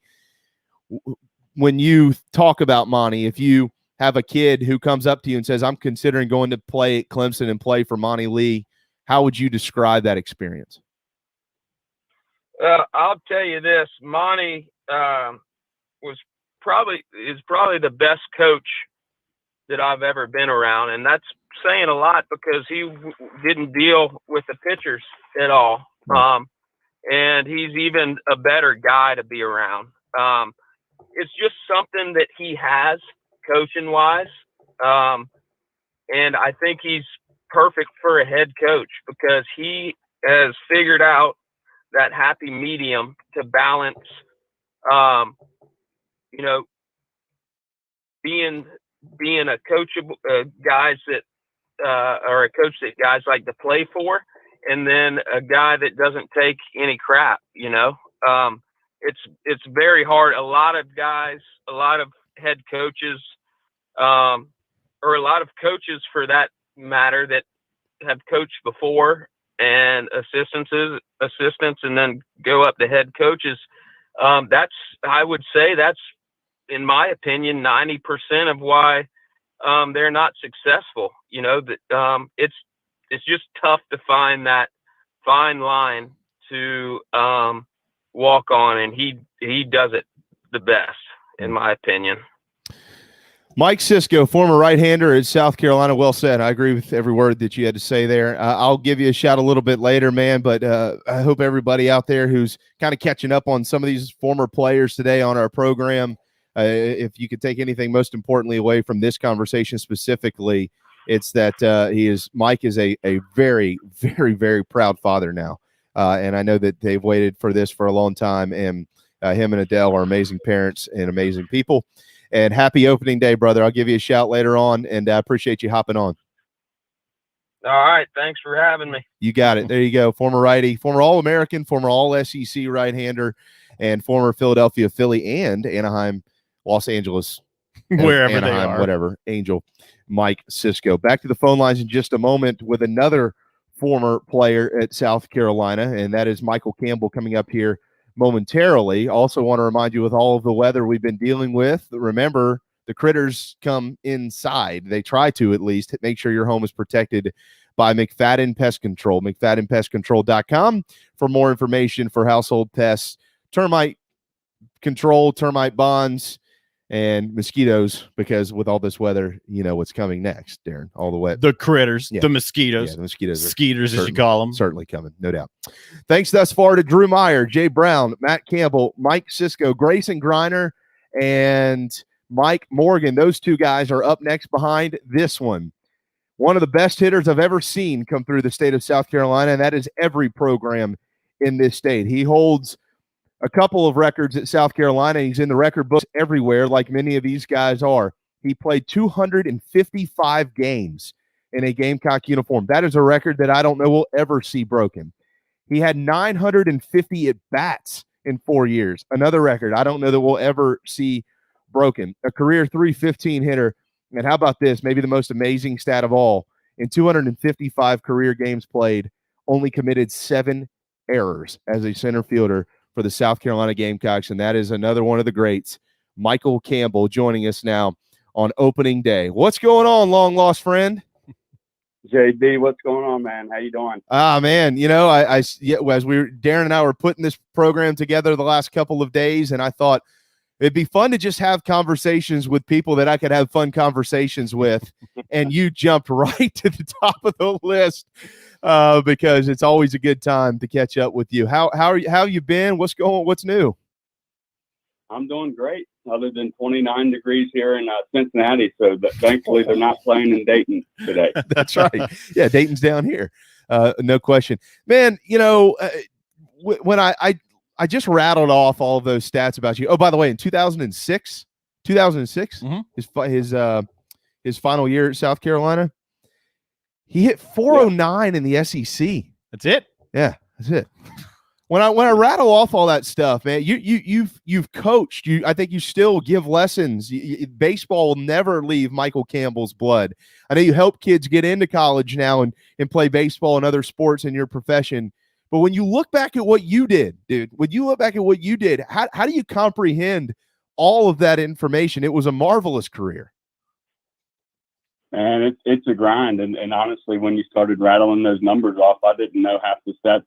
When you talk about Monty, if you have a kid who comes up to you and says, I'm considering going to play at Clemson and play for Monty Lee, how would you describe that experience? I'll tell you this, Monty is probably the best coach that I've ever been around. And that's saying a lot because he didn't deal with the pitchers at all. And he's even a better guy to be around. It's just something that he has coaching wise. And I think he's perfect for a head coach because he has figured out that happy medium to balance, being a coach of guys that, or a coach that guys like to play for, and then a guy that doesn't take any crap, it's very hard. A lot of guys, a lot of head coaches, or a lot of coaches for that matter that have coached before and assistants and then go up to head coaches. I would say that's, in my opinion, 90% of why they're not successful. It's just tough to find that fine line to walk on, and he does it the best, in my opinion. Mike Cisco, former right-hander at South Carolina. Well said. I agree with every word that you had to say there. I'll give you a shout a little bit later, man, but I hope everybody out there who's kind of catching up on some of these former players today on our program, if you could take anything most importantly away from this conversation specifically, it's that Mike is a very, very, very proud father now. And I know that they've waited for this for a long time, and him and Adele are amazing parents and amazing people. And happy opening day, brother. I'll give you a shout later on, and I appreciate you hopping on. All right. Thanks for having me. You got it. There you go. Former righty, former All-American, former All-SEC right-hander, and former Philadelphia Philly and Anaheim, Los Angeles, wherever Anaheim, they are. whatever, Angel, Mike Cisco. Back to the phone lines in just a moment with another former player at South Carolina, and that is Michael Campbell coming up here momentarily. Also want to remind you, with all of the weather we've been dealing with, remember the critters come inside. They try to, at least. Make sure your home is protected by Mcfadden Pest Control. McFaddenPestControl.com for more information for household pests, termite, control termite bonds and mosquitoes, because with all this weather, you know what's coming next, Darren. All the wet, the critters, the mosquitoes, the mosquitoes, skeeters, as you call them, certainly coming, no doubt. Thanks thus far to Drew Meyer, Jay Brown, Matt Campbell, Mike Cisco, Grayson Griner, and Mike Morgan. Those two guys are up next behind this one. One of the best hitters I've ever seen come through the state of South Carolina, and that is every program in this state. He holds a couple of records at South Carolina. He's in the record books everywhere, like many of these guys are. He played 255 games in a Gamecock uniform. That is a record that I don't know we'll ever see broken. He had 950 at-bats in 4 years. Another record I don't know that we'll ever see broken. A career .315 hitter. And how about this? Maybe the most amazing stat of all. In 255 career games played, only committed 7 errors as a center fielder for the South Carolina Gamecocks. And that is another one of the greats, Michael Campbell, joining us now on opening day. What's going on, long lost friend? JB, what's going on, man? How you doing? Man, you know, as Darren and I were putting this program together the last couple of days, and I thought it'd be fun to just have conversations with people that I could have fun conversations with. And you jumped right to the top of the list because it's always a good time to catch up with you. How you been? What's new? I'm doing great, other than 29 degrees here in Cincinnati. So thankfully they're not playing in Dayton today. That's right. Yeah, Dayton's down here. No question. Man, you know, when I just rattled off all of those stats about you. Oh, by the way, in 2006, his final year at South Carolina, he hit 409 in the SEC. That's it. Yeah, that's it. When I rattle off all that stuff, man, you've coached. I think you still give lessons. Baseball will never leave Michael Campbell's blood. I know you help kids get into college now and play baseball and other sports in your profession. But when you look back at what you did, dude, how do you comprehend all of that information? It was a marvelous career. And it's a grind. And honestly, when you started rattling those numbers off, I didn't know half the stats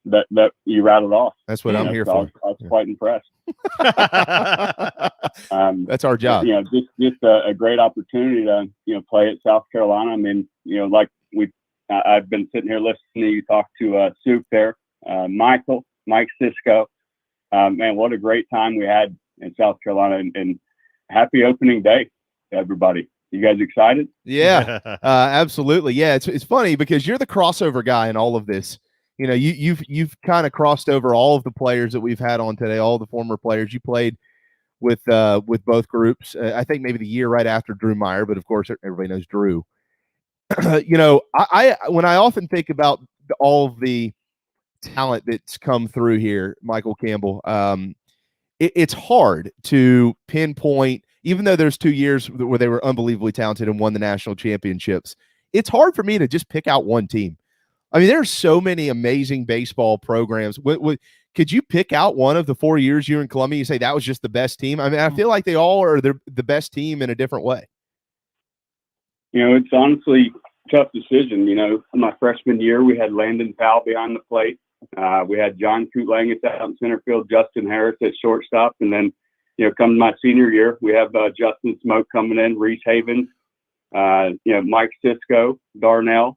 that you rattled off. That's what I'm here for. I was quite impressed. That's our job. You know, just a great opportunity to, play at South Carolina. I mean, like I've been sitting here listening to you talk to Soup there, Mike Cisco. Man, what a great time we had in South Carolina, and happy opening day to everybody. You guys excited? Yeah, absolutely. Yeah, it's funny because you're the crossover guy in all of this. You know, you've kind of crossed over all of the players that we've had on today, all the former players. You played with both groups. I think maybe the year right after Drew Meyer, but of course everybody knows Drew. You know, I when I often think about all of the talent that's come through here, Michael Campbell, it's hard to pinpoint, even though there's 2 years where they were unbelievably talented and won the national championships. It's hard for me to just pick out one team. I mean, there's so many amazing baseball programs. Could you pick out one of the 4 years you were in Columbia and say that was just the best team? I mean, I feel like they all are the best team in a different way. You know, it's honestly a tough decision. You know, my freshman year, we had Landon Powell behind the plate. We had John Kootlangus out in center field, Justin Harris at shortstop. And then, come my senior year, we have Justin Smoke coming in, Reese Havens, Mike Cisco, Darnell.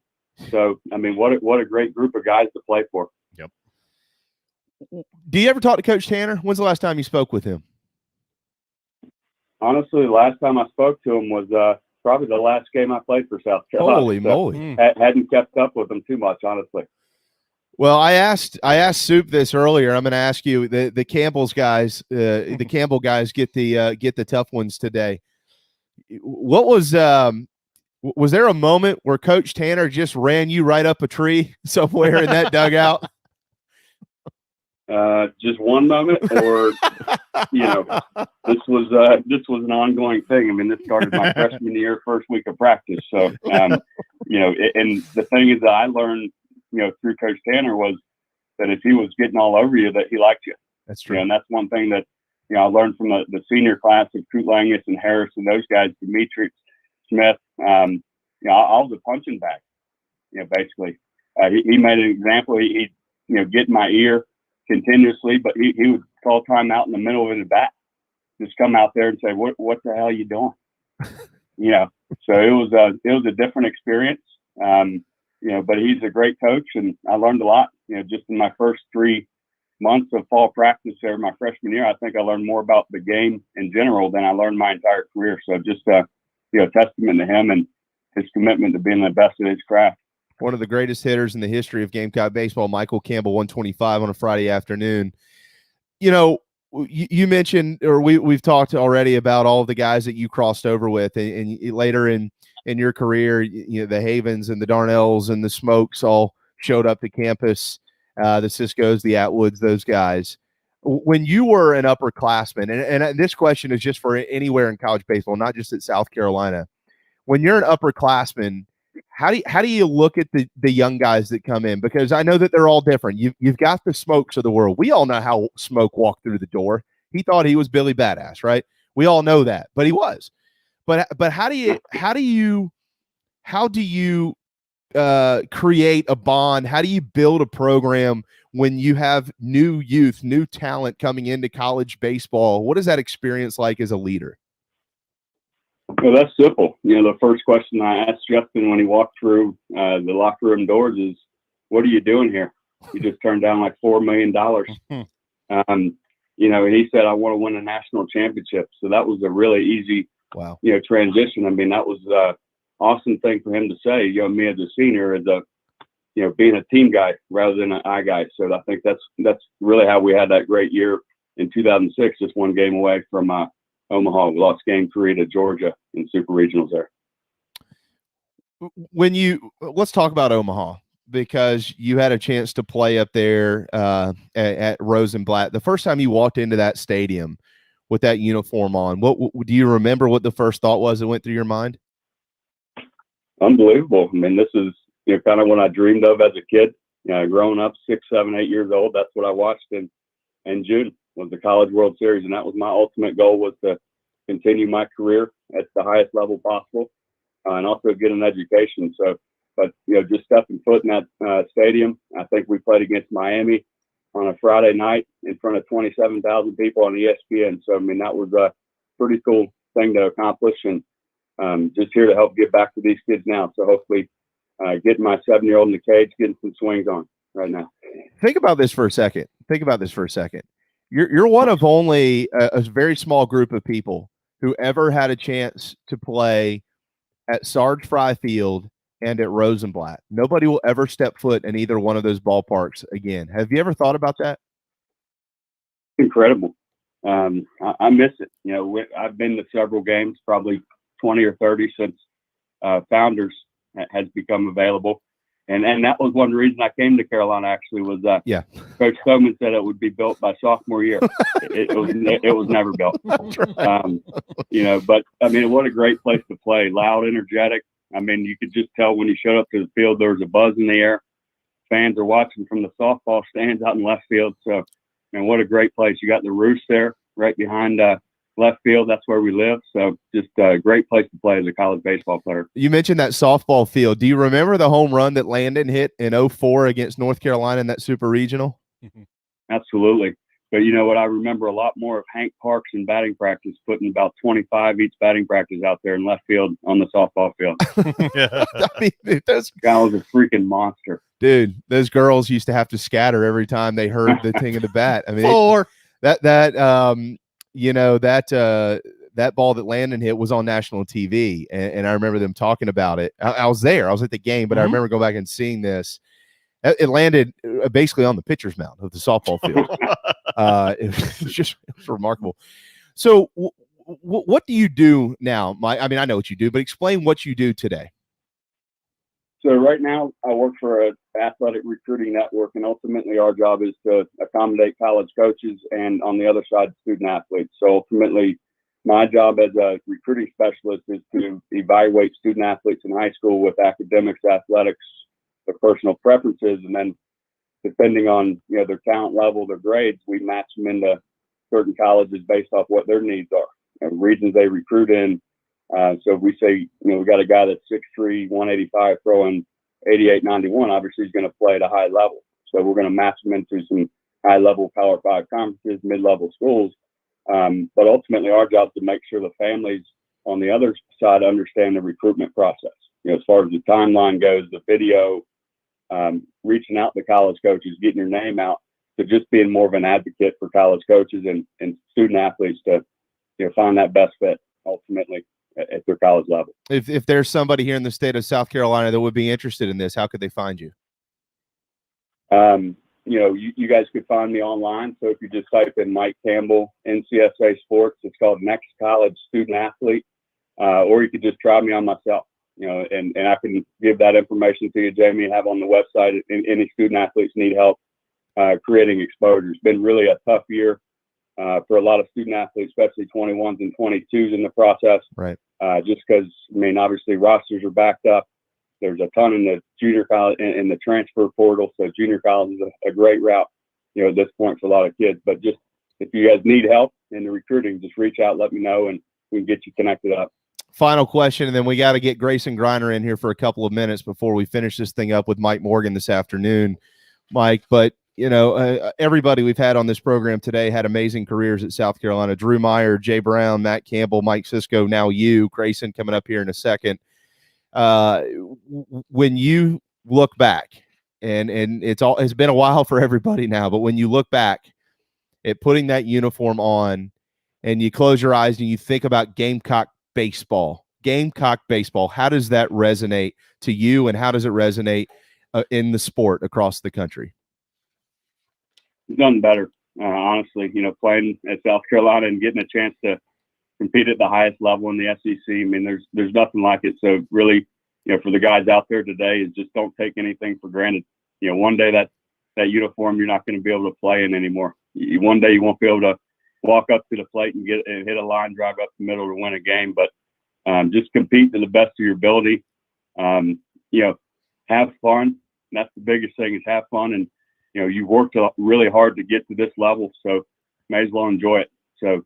So, I mean, what a great group of guys to play for. Yep. Do you ever talk to Coach Tanner? When's the last time you spoke with him? Honestly, the last time I spoke to him was probably the last game I played for South Carolina. Holy moly. Hadn't kept up with him too much, honestly. Well, I asked Soup this earlier. I'm going to ask you, the Campbell's guys, the Campbell guys get the tough ones today. What was there a moment where Coach Tanner just ran you right up a tree somewhere in that dugout? Just one moment, or this was an ongoing thing. I mean, this started my freshman year, first week of practice. So, and the thing is that I learned, through Coach Tanner was that if he was getting all over you, that he liked you. That's true. And that's one thing that I learned from the senior class of Kootlangus and Harris and those guys, Demetrius Smith. I was a punching bag. Basically, he made an example. He'd get in my ear continuously, but he would call timeout in the middle of his bat, just come out there and say, what the hell are you doing? You know, so it was a different experience. You know, but he's a great coach, and I learned a lot. You know, just in my first 3 months of fall practice there, my freshman year, I think I learned more about the game in general than I learned my entire career. So just you know, testament to him and his commitment to being the best at his craft. One of the greatest hitters in the history of Gamecock baseball, Michael Campbell, 125 on a Friday afternoon. You know, you mentioned, or we've talked already about all of the guys that you crossed over with, and later in your career, you know, the Havens and the Darnells and the Smokes all showed up to campus, the Ciscos, the Atwoods, those guys. When you were an upperclassman, and this question is just for anywhere in college baseball, not just at South Carolina. When you're an upperclassman, how do you look at the young guys that come in? Because I know that they're all different. You've got the Smokes of the world. We all know how Smoke walked through the door. He thought he was Billy Badass, right? We all know that, but he was. But how do you create a bond? How do you build a program when you have new youth, new talent coming into college baseball? What is that experience like as a leader? Well, that's simple. You know, the first question I asked Justin when he walked through the locker room doors is, "What are you doing here? You just turned down like $4 million." You know, and he said, "I want to win a national championship." So that was a really easy, you know, transition. I mean, that was an awesome thing for him to say. You know, me as a senior, as a, you know, being a team guy rather than an I guy. So I think that's really how we had that great year in 2006, just one game away from Omaha. We lost game 3 to Georgia in super regionals there. Let's talk about Omaha, because you had a chance to play up there at Rosenblatt. The first time you walked into that stadium with that uniform on, what do you remember what the first thought was that went through your mind? Unbelievable. I mean, this is, you know, kind of what I dreamed of as a kid. You know, growing up 6, 7, 8 years old, that's what I watched in June was the College World Series, and that was my ultimate goal, was to continue my career at the highest level possible, and also get an education. So, but you know, just stepping foot in that stadium, I think we played against Miami on a Friday night in front of 27,000 people on ESPN. So, I mean, that was a pretty cool thing to accomplish, and just here to help give back to these kids now. So hopefully getting my 7-year-old in the cage, getting some swings on right now. Think about this for a second. You're one of only a very small group of people who ever had a chance to play at Sarge Fry Field and at Rosenblatt. Nobody will ever step foot in either one of those ballparks again. Have you ever thought about that? Incredible. I miss it. You know, I've been to several games, probably 20 or 30 since Founders has become available. And that was one reason I came to Carolina, actually, was Coach Stoneman said it would be built by sophomore year. It was never built. You know, but I mean, what a great place to play. Loud, energetic. I mean, you could just tell when you showed up to the field, there was a buzz in the air. Fans are watching from the softball stands out in left field. So, man, what a great place. You got the roost there right behind left field. That's where we live. So just a great place to play as a college baseball player. You mentioned that softball field. Do you remember the home run that Landon hit in 2004 against North Carolina in that super regional? Absolutely. But you know what? I remember a lot more of Hank Parks in batting practice, putting about 25 each batting practice out there in left field on the softball field. I mean, dude, that guy was a freaking monster. Dude, those girls used to have to scatter every time they heard the ting of the bat. I mean, you know, that ball that Landon hit was on national TV, and I remember them talking about it. I was there. I was at the game, but I remember going back and seeing this. It landed basically on the pitcher's mound of the softball field. It was remarkable. So what do you do now, Mike? I mean, I know what you do, but explain what you do today. So right now I work for an athletic recruiting network, and ultimately our job is to accommodate college coaches and on the other side, student athletes. So ultimately my job as a recruiting specialist is to evaluate student athletes in high school with academics, athletics, their personal preferences, and then depending on, you know, their talent level, their grades, we match them into certain colleges based off what their needs are and regions they recruit in. So if we say, you know, we got a guy that's 6'3", 185, throwing 88, 91, obviously he's going to play at a high level. So we're going to match him into some high-level Power 5 conferences, mid-level schools. But ultimately, our job is to make sure the families on the other side understand the recruitment process. As far as the timeline goes, the video, reaching out to college coaches, getting your name out, to just being more of an advocate for college coaches and student athletes to find that best fit ultimately at their college level. If there's somebody here in the state of South Carolina that would be interested in this, how could they find you? You guys could find me online. So if you just type in Mike Campbell, NCSA Sports, it's called Next College Student Athlete, or you could just try me on myself, and I can give that information to you, Jamie, have on the website. Any student athletes need help creating exposure. It's been really a tough year for a lot of student athletes, especially 21s and 22s in the process. Right. Just because, obviously rosters are backed up. There's a ton in the junior college in the transfer portal. So junior college is a great route, at this point for a lot of kids. But just if you guys need help in the recruiting, just reach out, let me know, and we can get you connected up. Final question, and then we got to get Grayson Griner in here for a couple of minutes before we finish this thing up with Mike Morgan this afternoon, Mike. But, everybody we've had on this program today had amazing careers at South Carolina. Drew Meyer, Jay Brown, Matt Campbell, Mike Cisco, now you, Grayson, coming up here in a second. When you look back, and it's been a while for everybody now, but when you look back at putting that uniform on and you close your eyes and you think about Gamecock baseball, how does that resonate to you, and how does it resonate in the sport across the country? Nothing better, honestly, playing at South Carolina and getting a chance to compete at the highest level in the SEC. There's nothing like it. So really, for the guys out there today, is just don't take anything for granted. One day that uniform you're not going to be able to play in anymore. One day you won't be able to walk up to the plate and hit a line drive up the middle to win a game. But just compete to the best of your ability. Have fun. That's the biggest thing, is have fun. And you worked really hard to get to this level, so may as well enjoy it. So,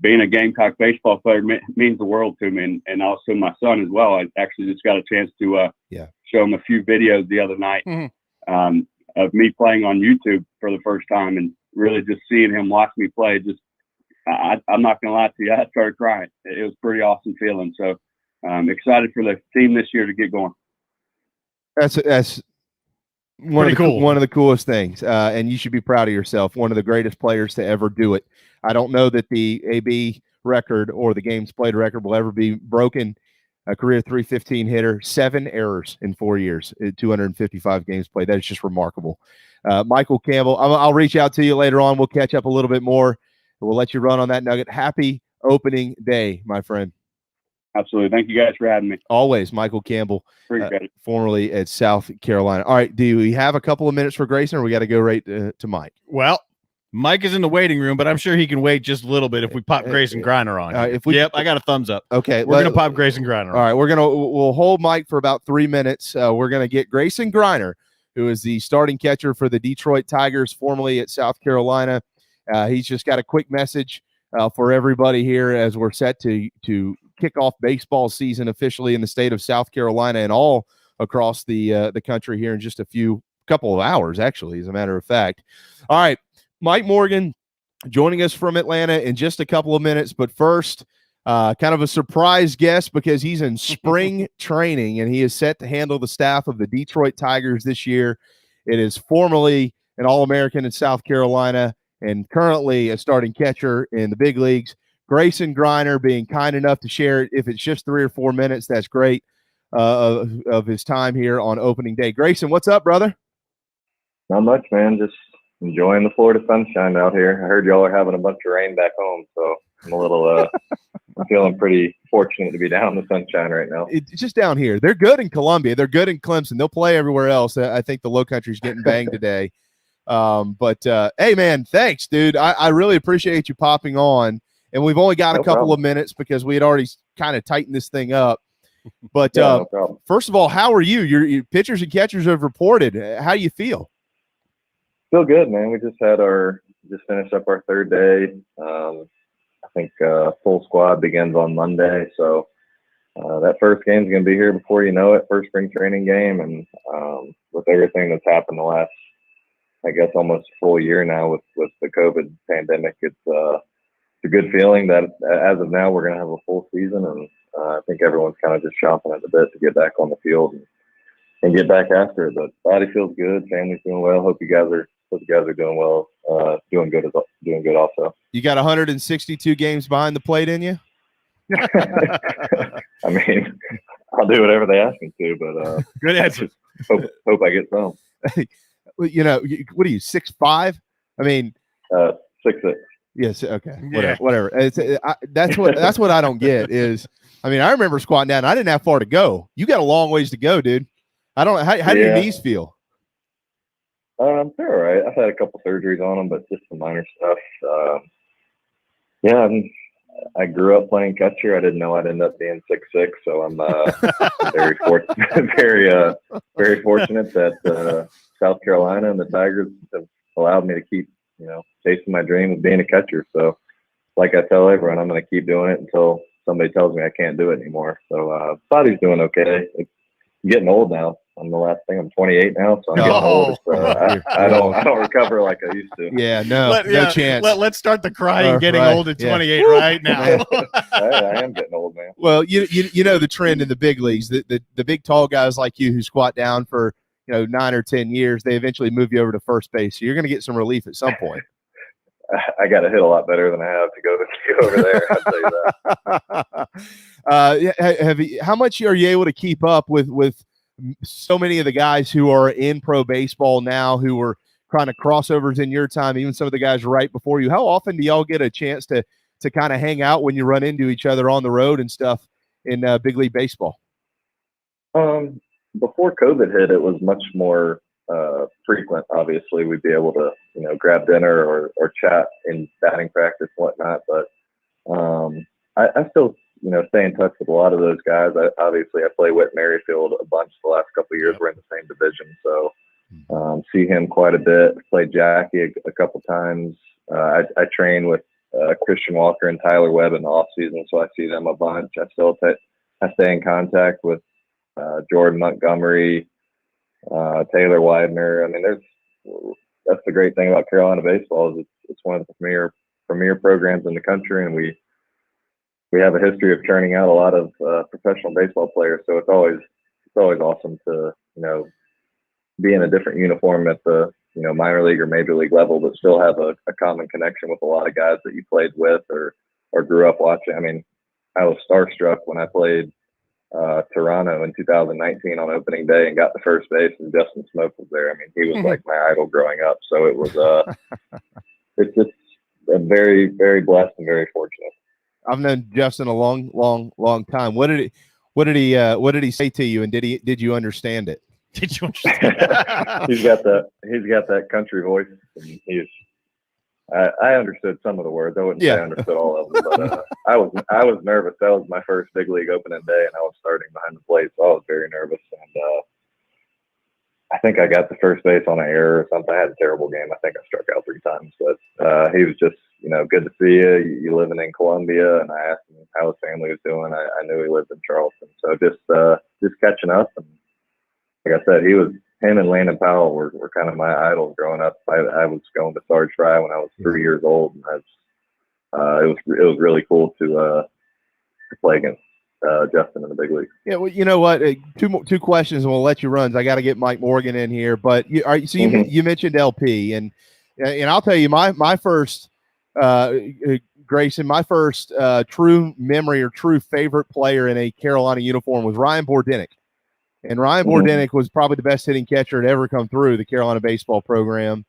being a Gamecock baseball player means the world to me, and also my son as well. I actually just got a chance to show him a few videos the other night of me playing on YouTube for the first time, and really just seeing him watch me play. I'm not going to lie to you, I started crying. It was a pretty awesome feeling. So, excited for the team this year to get going. That's one of the coolest things, and you should be proud of yourself. One of the greatest players to ever do it. I don't know that the AB record or the games played record will ever be broken. A career 315 hitter, 7 errors in 4 years, 255 games played. That is just remarkable. Michael Campbell, I'll reach out to you later on. We'll catch up a little bit more. We'll let you run on that nugget. Happy opening day, my friend. Absolutely. Thank you guys for having me. Always. Michael Campbell, formerly at South Carolina. All right. Do we have a couple of minutes for Grayson, or we got to go right to Mike? Well, Mike is in the waiting room, but I'm sure he can wait just a little bit if we pop Grayson Griner on. Yep, I got a thumbs up. Okay. We're going to pop Grayson Griner on. All right. We'll hold Mike for about 3 minutes. We're going to get Grayson Griner, who is the starting catcher for the Detroit Tigers, formerly at South Carolina. He's just got a quick message for everybody here as we're set to kick off baseball season officially in the state of South Carolina and all across the country here in just a couple of hours, actually, as a matter of fact. All right, Mike Morgan joining us from Atlanta in just a couple of minutes, but first, kind of a surprise guest because he's in spring training and he is set to handle the staff of the Detroit Tigers this year. It is formerly an All-American in South Carolina and currently a starting catcher in the big leagues. Grayson Griner being kind enough to share it. If it's just 3 or 4 minutes, that's great, of his time here on opening day. Grayson, what's up, brother? Not much, man. Just enjoying the Florida sunshine out here. I heard y'all are having a bunch of rain back home, so I'm a little I'm feeling pretty fortunate to be down in the sunshine right now. It's just down here. They're good in Columbia. They're good in Clemson. They'll play everywhere else. I think the Low Country's getting banged today. But hey, man, thanks, dude. I really appreciate you popping on. And we've only got a couple of minutes because we had already kind of tightened this thing up. But first of all, how are you? Your pitchers and catchers have reported. How do you feel? Feel good, man. We just finished up our 3rd day. I think full squad begins on Monday. So that first game is going to be here before you know it, first spring training game. And with everything that's happened the last I guess almost a full year now with the COVID pandemic. It's a good feeling that as of now we're going to have a full season, and I think everyone's kind of just chomping at the bit to get back on the field and get back after it. But body feels good, family's doing well. Hope you guys are doing well, doing good also. You got 162 games behind the plate in you? I mean, I'll do whatever they ask me to, but good answer. Hope I get some. You know, what are you, 6'5"? I mean, 6'6". Yes. Okay. Yeah. Whatever. That's what I don't get is, I mean, I remember squatting down. I didn't have far to go. You got a long ways to go, dude. How do your knees feel? They're all right. I've had a couple surgeries on them, but just some minor stuff. I grew up playing catcher. I didn't know I'd end up being 6'6", so I'm very fortunate that South Carolina and the Tigers have allowed me to keep, chasing my dream of being a catcher. So, like I tell everyone, I'm going to keep doing it until somebody tells me I can't do it anymore. So, body's doing okay. It's getting old now. I'm 28 now, so I'm getting older. So I don't recover like I used to. Yeah, no chance. Let's start the crying getting old at 28 right now. I am getting old, man. Well, you know the trend in the big leagues. The big tall guys like you who squat down for 9 or 10 years, they eventually move you over to first base. So you're going to get some relief at some point. I got to hit a lot better than I have to go over there. I'll tell you that. How much are you able to keep up with so many of the guys who are in pro baseball now, who were kind of crossovers in your time, even some of the guys right before you? How often do y'all get a chance to kind of hang out when you run into each other on the road and stuff in big league baseball? Before COVID hit, it was much more frequent. Obviously, we'd be able to, grab dinner or chat in batting practice and whatnot. But I still, stay in touch with a lot of those guys. I play Whit Merrifield a bunch the last couple of years. We're in the same division, so see him quite a bit. Played Jackie a couple times. I train with Christian Walker and Tyler Webb in the off season, so I see them a bunch. I stay in contact with Jordan Montgomery, Taylor Widener. I mean, that's the great thing about Carolina baseball is it's one of the premier programs in the country, and we have a history of churning out a lot of professional baseball players. So it's always awesome to be in a different uniform at the minor league or major league level, but still have a common connection with a lot of guys that you played with or grew up watching. I mean, I was starstruck when I played Toronto in 2019 on opening day and got to first base, and Justin Smoke was there. I mean, he was like my idol growing up. So it was it's just a very, very blessed and very fortunate. I've known Justin a long time. What did he say to you, and did you understand it? Did you understand? He's got that country voice, and I understood some of the words. I wouldn't say I understood all of them, but I was nervous. That was my first big league opening day, and I was starting behind the plate, so I was very nervous. And I think I got the first base on an error or something. I had a terrible game. I think I struck out 3 times, but he was just good to see you. You living in Columbia, and I asked him how his family was doing. I knew he lived in Charleston, so just catching up. And like I said, him and Landon Powell were kind of my idols growing up. I was going to Sarge Fry when I was 3 years old, and it was really cool to play against Justin in the big league. Yeah, well, you know what? Two questions, and we'll let you run. I got to get Mike Morgan in here, but you mentioned LP, and I'll tell you my first Grayson, my first true memory or true favorite player in a Carolina uniform was Ryan Bordenick. And Ryan Bordenick was probably the best hitting catcher to ever come through the Carolina baseball program.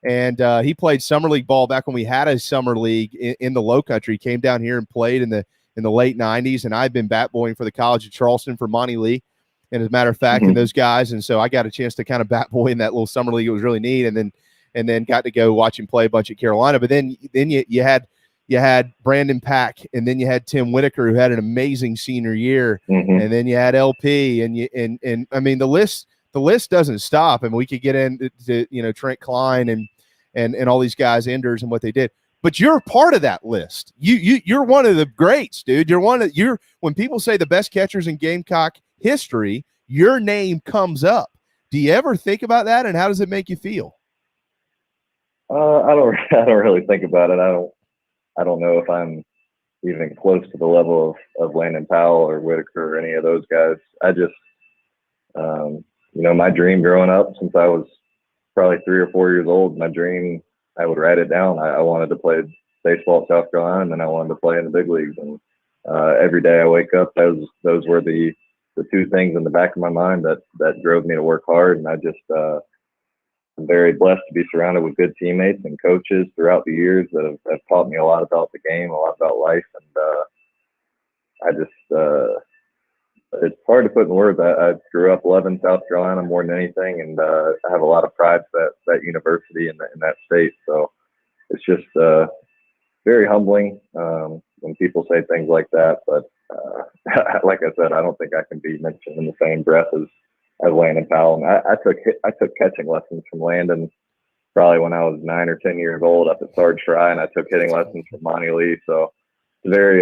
And he played summer league ball back when we had a summer league in the Low Country. He came down here and played in the late 90s. And I've been bat boying for the College of Charleston for Monty Lee. And as a matter of fact, and those guys. And so I got a chance to kind of bat boy in that little summer league. It was really neat. And then got to go watch him play a bunch at Carolina. But then you had Brandon Pack, and then you had Tim Whitaker, who had an amazing senior year, and then you had LP, and I mean the list doesn't stop, and we could get into Trent Klein and all these guys, Enders, and what they did. But you're part of that list. You're one of the greats, dude. When people say the best catchers in Gamecock history, your name comes up. Do you ever think about that, and how does it make you feel? I don't really think about it. I don't know if I'm even close to the level of Landon Powell or Whitaker or any of those guys. I just, my dream growing up since I was probably 3 or 4 years old, my dream, I would write it down. I wanted to play baseball at South Carolina, and then I wanted to play in the big leagues. And every day I wake up, those were the two things in the back of my mind that drove me to work hard. And I just, I'm very blessed to be surrounded with good teammates and coaches throughout the years that have taught me a lot about the game, a lot about life. And it's hard to put in words. I grew up loving South Carolina more than anything, and I have a lot of pride for that university and in that state. So it's just very humbling when people say things like that. But like I said, I don't think I can be mentioned in the same breath as Landon Powell. And I took catching lessons from Landon probably when I was 9 or 10 years old up at Sarge Fry, and I took hitting lessons from Monty Lee. So it's a very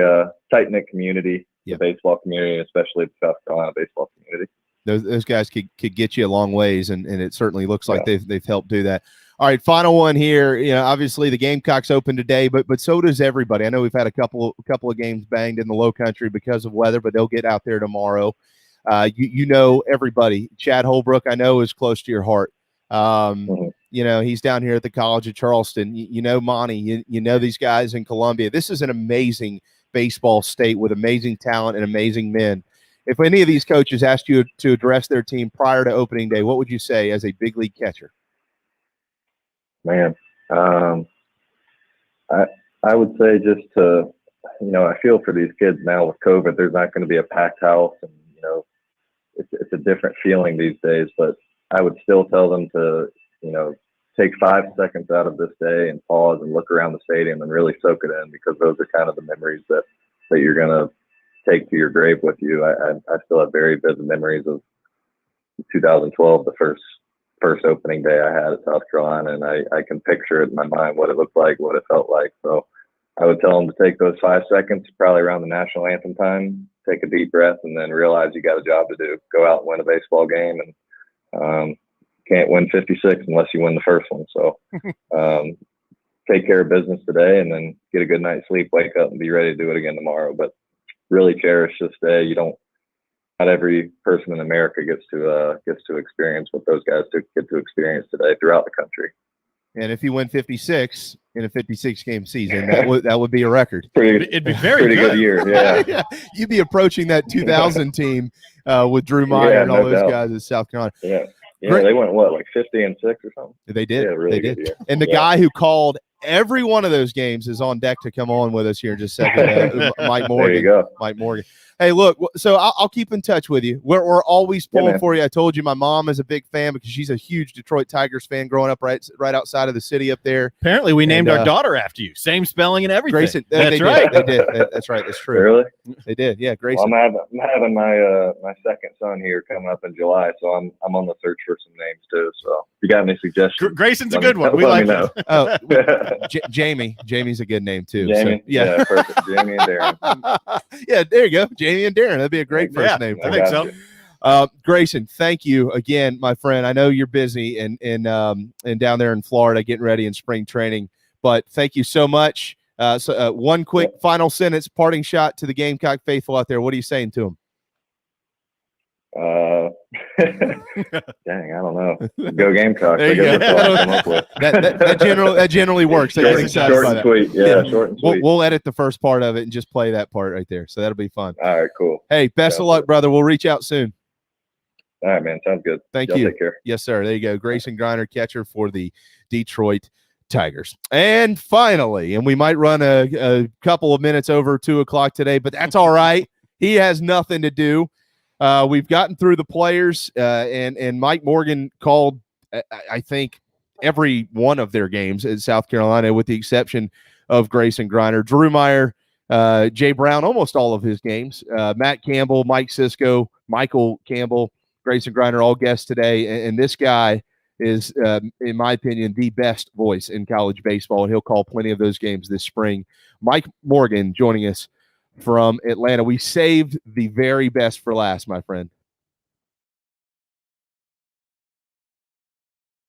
tight-knit community, the baseball community, especially the South Carolina baseball community. Those guys could get you a long ways, and it certainly looks like they've helped do that. All right, final one here. Obviously the Gamecocks open today, but so does everybody. I know we've had a couple of games banged in the Low Country because of weather, but they'll get out there tomorrow. Everybody. Chad Holbrook, I know, is close to your heart. He's down here at the College of Charleston. Monty, you know these guys in Columbia. This is an amazing baseball state with amazing talent and amazing men. If any of these coaches asked you to address their team prior to opening day, what would you say as a big league catcher? Man, I would say just to, I feel for these kids now with COVID. There's not going to be a packed house, and it's a different feeling these days. But I would still tell them to, take 5 seconds out of this day and pause and look around the stadium and really soak it in, because those are kind of the memories that you're going to take to your grave with you. I still have very vivid memories of 2012, the first opening day I had at South Carolina, and I can picture it in my mind, what it looked like, what it felt like. So I would tell them to take those 5 seconds, probably around the National Anthem time, take a deep breath, and then realize you got a job to do. Go out and win a baseball game, and can't win 56 unless you win the first one. So take care of business today, and then get a good night's sleep, wake up, and be ready to do it again tomorrow. But really cherish this day. Not every person in America gets to experience what those guys get to experience today throughout the country. And if you win 56 in a 56-game season, that would be a record. It'd be pretty good year. Yeah. Yeah. You'd be approaching that 2000 team with Drew Meyer and all those guys in South Carolina. Yeah. Yeah, they went like 50-6 or something. They did. Yeah, really they good did. Year. And the guy who called every one of those games is on deck to come on with us here in just a second. Mike Morgan. There you go. Mike Morgan. Hey, look, so I'll keep in touch with you. We're always pulling for you. I told you my mom is a big fan because she's a huge Detroit Tigers fan growing up right outside of the city up there. Apparently, we named our daughter after you. Same spelling and everything. Grayson, That's right. They did. That's right. That's true. Really? They did. Yeah, Grayson. Well, I'm having my second son here coming up in July, so I'm on the search for some names too. So if you got any suggestions? Grayson's a good one. We like that. Oh, Jamie. Jamie's a good name too. Jamie. So, yeah, perfect. Jamie and Darren. Yeah, there you go. Jamie and Darren. That'd be a great first name. I think so. Grayson, thank you again, my friend. I know you're busy and down there in Florida getting ready in spring training, but thank you so much. So one quick final sentence, parting shot to the Gamecock faithful out there. What are you saying to them? Dang, I don't know. Go Gamecocks. There you go. That generally works. Short and sweet. Yeah, short and sweet. We'll edit the first part of it and just play that part right there. So that'll be fun. All right, cool. Hey, best of luck, brother. We'll reach out soon. All right, man. Sounds good. Thank Y'all you. Take care. Yes, sir. There you go. Grayson Griner, catcher for the Detroit Tigers. And finally, and we might run a couple of minutes over 2:00 today, but that's all right. He has nothing to do. We've gotten through the players, and Mike Morgan called, I think, every one of their games in South Carolina, with the exception of Grayson Griner. Drew Meyer, Jay Brown, almost all of his games. Matt Campbell, Mike Cisco, Michael Campbell, Grayson Griner, all guests today. And this guy is, in my opinion, the best voice in college baseball, and he'll call plenty of those games this spring. Mike Morgan joining us from Atlanta. We saved the very best for last, my friend.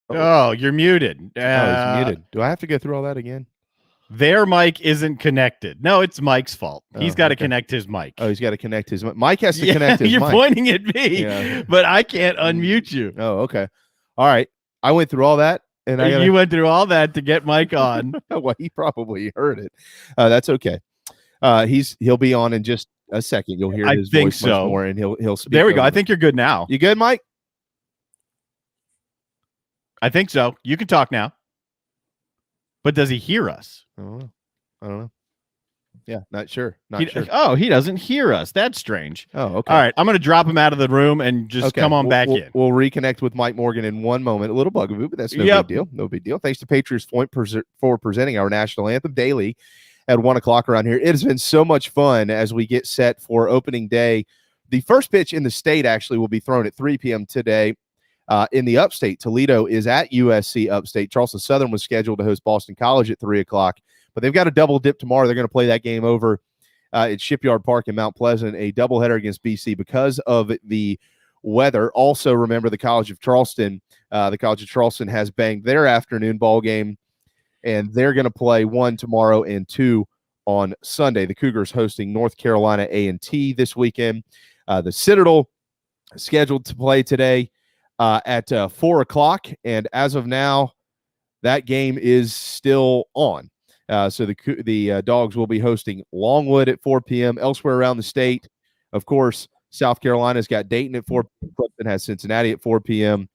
Oh, you're muted. He's muted. Do I have to go through all that again? Their mic isn't connected. No, it's Mike's fault. He's got to connect his mic. Oh, he's got to connect his mic. Mike has to connect his you're mic. You're pointing at me, but I can't unmute you. Oh, okay. All right. I went through all that. And you went through all that to get Mike on. Well, he probably heard it. That's okay. He'll be on in just a second. You'll hear his voice much more, and he'll speak. There we go. I think you're good now. You good, Mike? I think so. You can talk now. But does he hear us? I don't know. Yeah, not sure. Oh, he doesn't hear us. That's strange. Oh, okay. All right. I'm going to drop him out of the room and just come on back in. We'll reconnect with Mike Morgan in one moment. A little bugaboo, but that's no big deal. No big deal. Thanks to Patriots Point for presenting our national anthem daily at 1 o'clock around here. It has been so much fun as we get set for opening day. The first pitch in the state actually will be thrown at 3 p.m. today. In the upstate, Toledo is at USC Upstate. Charleston Southern was scheduled to host Boston College at 3 o'clock, but they've got a double dip tomorrow. They're going to play that game over at Shipyard Park in Mount Pleasant, a doubleheader against BC because of the weather. Also, remember the College of Charleston. The College of Charleston has banged their afternoon ball game, and they're going to play 1 tomorrow and 2 on Sunday. The Cougars hosting North Carolina A&T this weekend. The Citadel scheduled to play today at 4 o'clock, and as of now, that game is still on. So the Dogs will be hosting Longwood at 4 p.m. Elsewhere around the state, of course, South Carolina's got Dayton at 4 p.m. Clemson has Cincinnati at 4 p.m.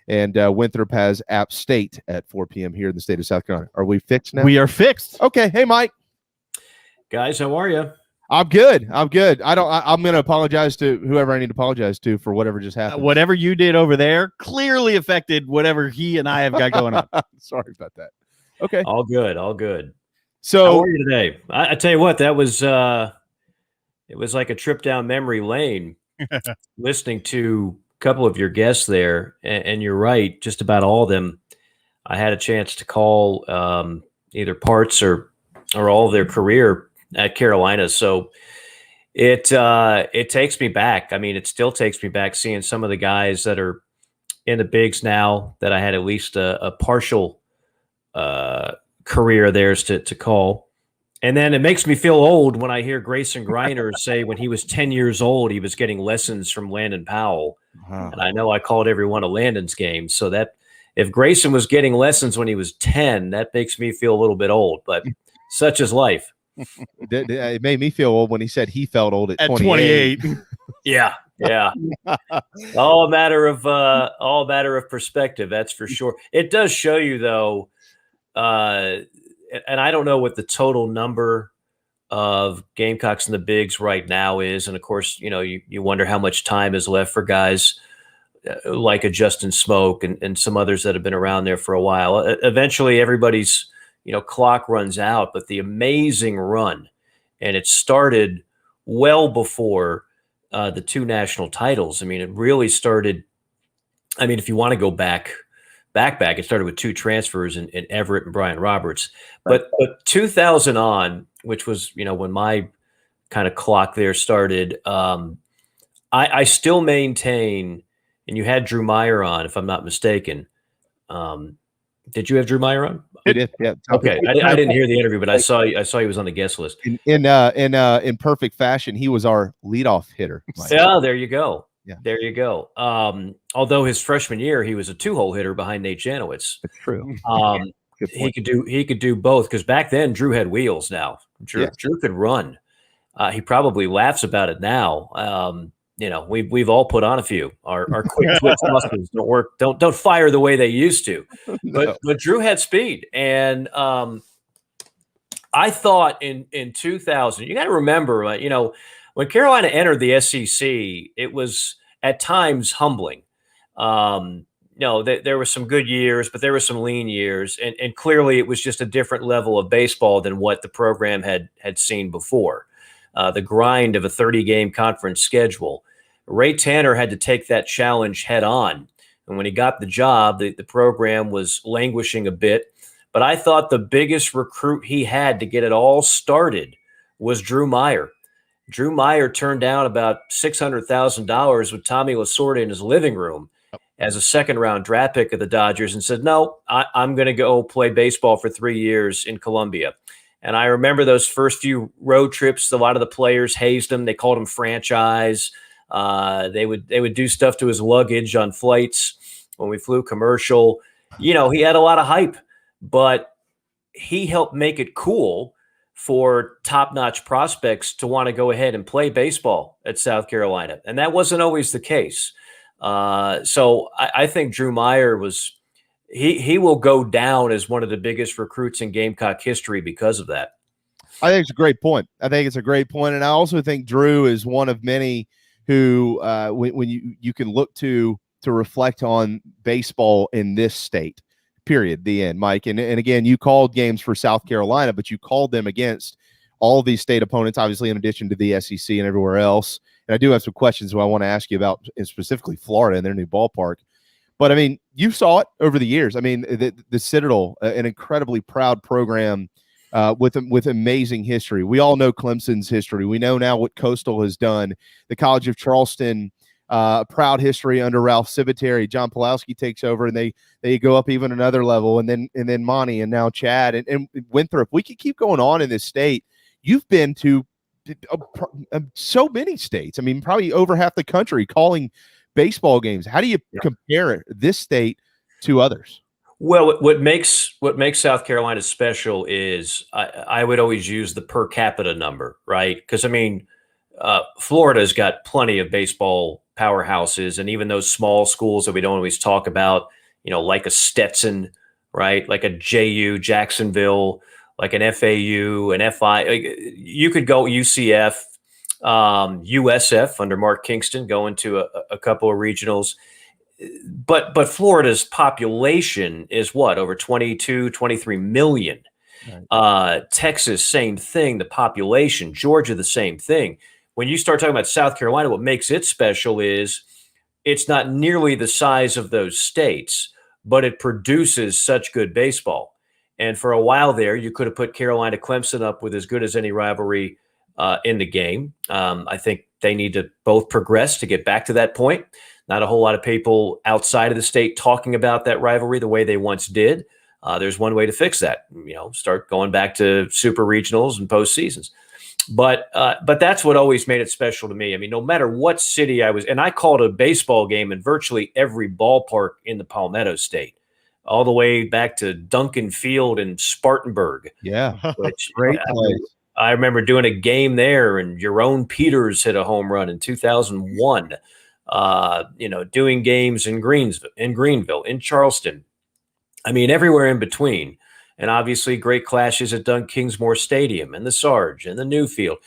And Winthrop has App State at 4 p.m. here in the state of South Carolina. Are we fixed now? We are fixed. Okay. Hey, Mike. Guys, how are you? I'm good. I'm good. I'm going to apologize to whoever I need to apologize to for whatever just happened. Whatever you did over there clearly affected whatever he and I have got going on. Sorry about that. Okay. All good. All good. So how are you today? I tell you what, that was it was like a trip down memory lane listening to a couple of your guests there. And you're right, just about all of them. I had a chance to call either parts or all of their career at Carolina. So it takes me back. I mean, it still takes me back seeing some of the guys that are in the bigs now that I had at least a partial career of theirs to call. And then it makes me feel old when I hear Grayson Griner say when he was 10 years old, he was getting lessons from Landon Powell. And I know I called every one of Landon's games. So that if Grayson was getting lessons when he was 10, that makes me feel a little bit old, but such is life. It made me feel old when he said he felt old at 28. Yeah. all a matter of perspective, that's for sure. It does show you though, and I don't know what the total number of Gamecocks in the bigs right now is, and of course, you wonder how much time is left for guys like a Justin Smoke and some others that have been around there for a while. Eventually, everybody's clock runs out, but the amazing run, and it started well before the 2 national titles. I mean, it really started. I mean, if you want to go back, it started with 2 transfers in Everett and Brian Roberts. But 2000 on, which was when my kind of clock there started, I still maintain. And you had Drew Meyer on, if I'm not mistaken. Did you have Drew Meyer on? I did. Yeah. Okay. I didn't hear the interview, but I saw he was on the guest list. In perfect fashion, he was our leadoff hitter. Yeah, there you go. Yeah. There you go. Although his freshman year, he was a 2-hole hitter behind Nate Janowitz. That's true. He could do both because back then Drew had wheels. Now Drew could run. He probably laughs about it now. We've all put on a few. Our quick twitch muscles don't work. Don't fire the way they used to. But Drew had speed, and I thought in 2000. You got to remember, when Carolina entered the SEC, it was at times humbling. There were some good years, but there were some lean years, and clearly it was just a different level of baseball than what the program had seen before. The grind of a 30-game conference schedule. Ray Tanner had to take that challenge head on. And when he got the job, the program was languishing a bit. But I thought the biggest recruit he had to get it all started was Drew Meyer. Drew Meyer turned down about $600,000 with Tommy Lasorda in his living room. as a second-round draft pick of the Dodgers and said, no, I'm going to go play baseball for 3 years in Colombia. And I remember those first few road trips, a lot of the players hazed him. They called him franchise. They would do stuff to his luggage on flights when we flew commercial. He had a lot of hype, but he helped make it cool for top-notch prospects to want to go ahead and play baseball at South Carolina. And that wasn't always the case. So I think Drew Meyer he will go down as one of the biggest recruits in Gamecock history because of that. I think it's a great point. And I also think Drew is one of many who, when you can look to reflect on baseball in this state, period, the end, Mike. And again, you called games for South Carolina, but you called them against all of these state opponents, obviously, in addition to the SEC and everywhere else. And I do have some questions I want to ask you about, specifically Florida and their new ballpark. But, I mean, you saw it over the years. I mean, the Citadel, an incredibly proud program with amazing history. We all know Clemson's history. We know now what Coastal has done. The College of Charleston, proud history under Ralph Civiteri. John Pulowski takes over, and they go up even another level. And then Monty, and now Chad, and Winthrop. We could keep going on in this state. You've been to so many states. I mean, probably over half the country calling baseball games. How do you compare this state to others? Well, what makes South Carolina special is I would always use the per capita number, right? Because I mean, Florida's got plenty of baseball powerhouses, and even those small schools that we don't always talk about, like a Stetson, right? Like a JU, Jacksonville, like an FAU, an FI. You could go UCF, USF under Mark Kingston, going to a couple of regionals. But Florida's population is what, over 22, 23 million. Right. Texas, same thing, the population. Georgia, the same thing. When you start talking about South Carolina, what makes it special is it's not nearly the size of those states, but it produces such good baseball. And for a while there, you could have put Carolina Clemson up with as good as any rivalry in the game. I think they need to both progress to get back to that point. Not a whole lot of people outside of the state talking about that rivalry the way they once did. There's one way to fix that. Start going back to super regionals and postseasons. But that's what always made it special to me. I mean, no matter what city I was, and I called a baseball game in virtually every ballpark in the Palmetto State, all the way back to Duncan Field in Spartanburg. Yeah, which great place. I remember doing a game there, and Jerome Peters hit a home run in 2001. Doing games in Greenville, in Charleston. I mean, everywhere in between. And obviously great clashes at Doug Kingsmore Stadium and the Sarge and the Newfield.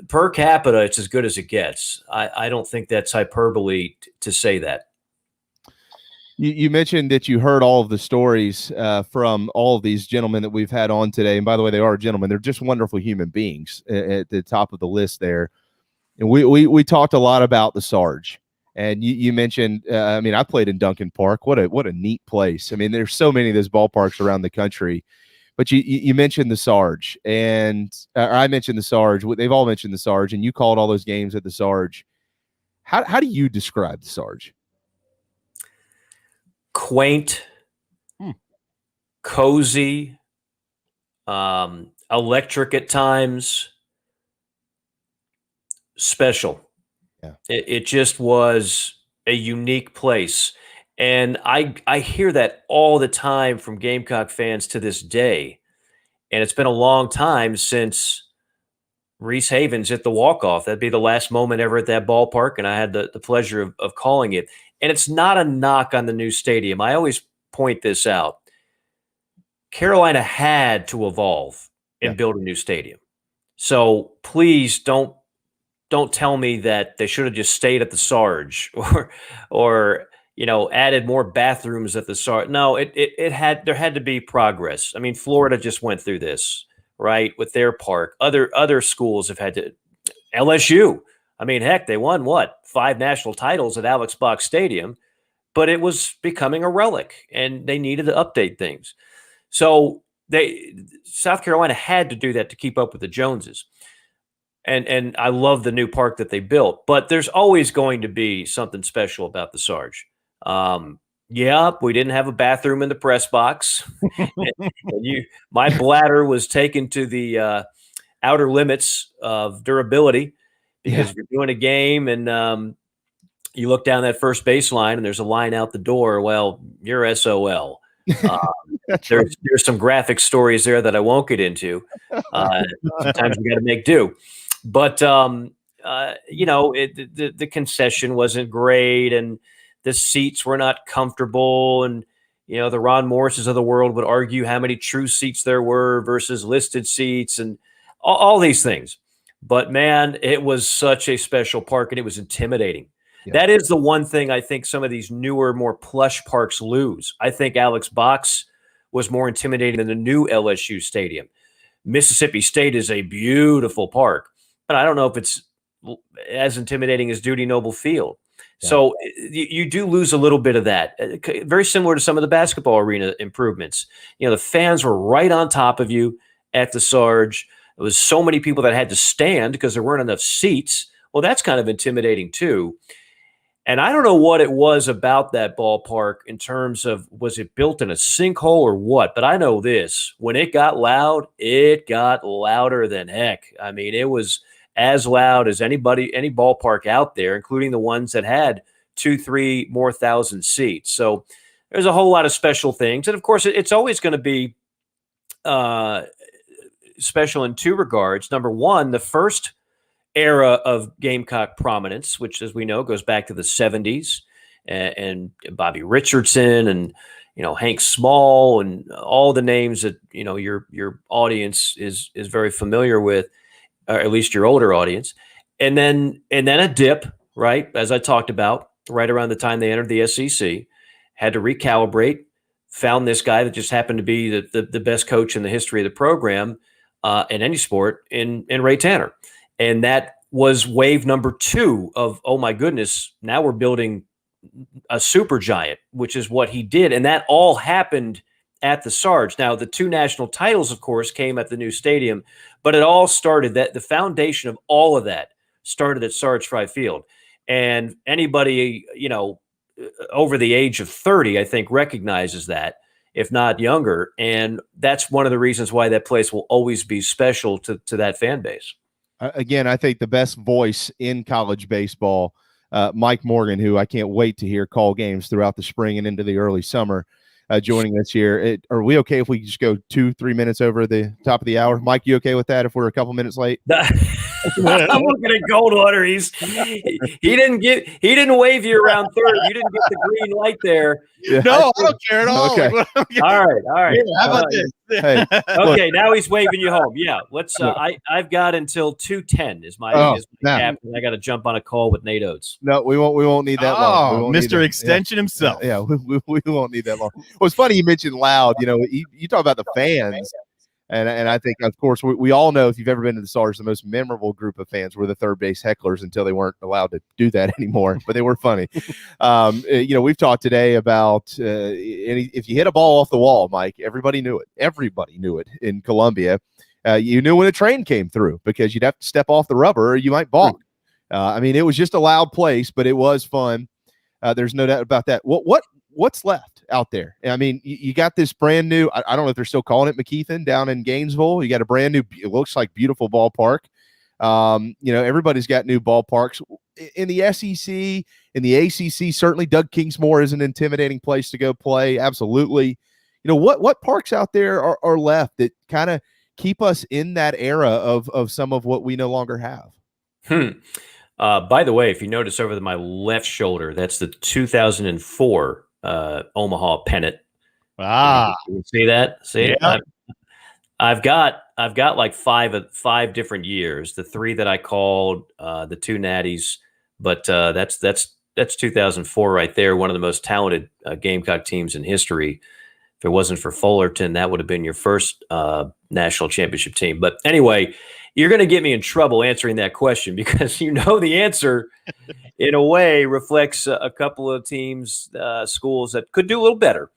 Per capita, it's as good as it gets. I don't think that's hyperbole to say that. You mentioned that you heard all of the stories from all of these gentlemen that we've had on today. And by the way, they are gentlemen. They're just wonderful human beings at the top of the list there. And we talked a lot about the Sarge. And you mentioned, I played in Duncan Park. What a neat place. I mean, there's so many of those ballparks around the country. But you mentioned the Sarge, and I mentioned the Sarge. They've all mentioned the Sarge, and you called all those games at the Sarge. How do you describe the Sarge? Quaint, cozy, electric at times, special. Yeah. It just was a unique place. And I hear that all the time from Gamecock fans to this day. And it's been a long time since Reese Havens hit the walk-off. That'd be the last moment ever at that ballpark, and I had the pleasure of calling it. And it's not a knock on the new stadium. I always point this out. Carolina had to evolve and build a new stadium. So please don't tell me that they should have just stayed at the Sarge or added more bathrooms at the Sarge. No, there had to be progress. I mean, Florida just went through this, right, with their park. Other schools have had to. LSU. I mean, heck, they won 5 national titles at Alex Box Stadium, but it was becoming a relic, and they needed to update things. So South Carolina had to do that to keep up with the Joneses. And I love the new park that they built, but there's always going to be something special about the Sarge. Yeah, we didn't have a bathroom in the press box. My bladder was taken to the outer limits of durability because you're doing a game and you look down that first baseline and there's a line out the door. Well, you're SOL. There's some graphic stories there that I won't get into. Sometimes we got to make do. But, the concession wasn't great and the seats were not comfortable. And, the Ron Morrises of the world would argue how many true seats there were versus listed seats and all these things. But, man, it was such a special park and it was intimidating. Yeah. That is the one thing I think some of these newer, more plush parks lose. I think Alex Box was more intimidating than the new LSU stadium. Mississippi State is a beautiful park, but I don't know if it's as intimidating as Dudy Noble Field. Yeah. So you do lose a little bit of that. Very similar to some of the basketball arena improvements. The fans were right on top of you at the Sarge. There was so many people that had to stand because there weren't enough seats. Well, that's kind of intimidating too. And I don't know what it was about that ballpark in terms of, was it built in a sinkhole or what? But I know this, when it got loud, it got louder than heck. I mean, it was as loud as any ballpark out there, including the ones that had 2,000-3,000 more seats. So there's a whole lot of special things. And of course, it's always going to be special in two regards. Number one, the first era of Gamecock prominence, which, as we know, goes back to the 70s, and Bobby Richardson and Hank Small and all the names that your audience is very familiar with, or at least your older audience, and then a dip, right, as I talked about, right around the time they entered the SEC, had to recalibrate, found this guy that just happened to be the best coach in the history of the program in any sport, in Ray Tanner. And that was wave number 2 of, oh my goodness, now we're building a super giant, which is what he did. And that all happened at the Sarge. Now, the 2 national titles, of course, came at the new stadium, but it all started, that the foundation of all of that started at Sarge Fry Field. And anybody, over the age of 30, I think, recognizes that, if not younger. And that's one of the reasons why that place will always be special to that fan base. Again, I think the best voice in college baseball, Mike Morgan, who I can't wait to hear call games throughout the spring and into the early summer, joining us here. Are we okay if we just go 2-3 minutes over the top of the hour? Mike, you okay with that if we're a couple minutes late? I'm looking at Goldwater. He didn't wave you around third. You didn't get the green light there. Yeah. No, I don't care at all. Okay. All right. Yeah, how about this? Hey, okay, now he's waving you home. Yeah, let's. I've got until 2:10 is my cap, and I got to jump on a call with Nate Oates. No, we won't need that long. Mr. Extension himself. Yeah, we won't need that long. Well, it's funny you mentioned loud. You talk about the fans. And I think, of course, we all know, if you've ever been to the Sarge, the most memorable group of fans were the third base hecklers, until they weren't allowed to do that anymore. But they were funny. We've talked today about if you hit a ball off the wall, Mike, everybody knew it. Everybody knew it in Columbia. You knew when a train came through, because you'd have to step off the rubber or you might balk. It was just a loud place, but it was fun. There's no doubt about that. What's left out there? You got this brand new, I don't know if they're still calling it Mcfadden down in Gainesville. You got a brand new, it looks like beautiful ballpark. Everybody's got new ballparks in the SEC, in the ACC. Certainly Doug Kingsmore is an intimidating place to go play. Absolutely. What parks out there are left that kind of keep us in that era of some of what we no longer have? By the way, if you notice over my left shoulder, that's the 2004 Omaha pennant. You see that? See, yeah. I've got like five different years. The 3 that I called, the 2 natties, but that's 2004 right there. One of the most talented Gamecock teams in history. If it wasn't for Fullerton, that would have been your first national championship team. But anyway, you're going to get me in trouble answering that question, because the answer in a way reflects a couple of teams, schools that could do a little better.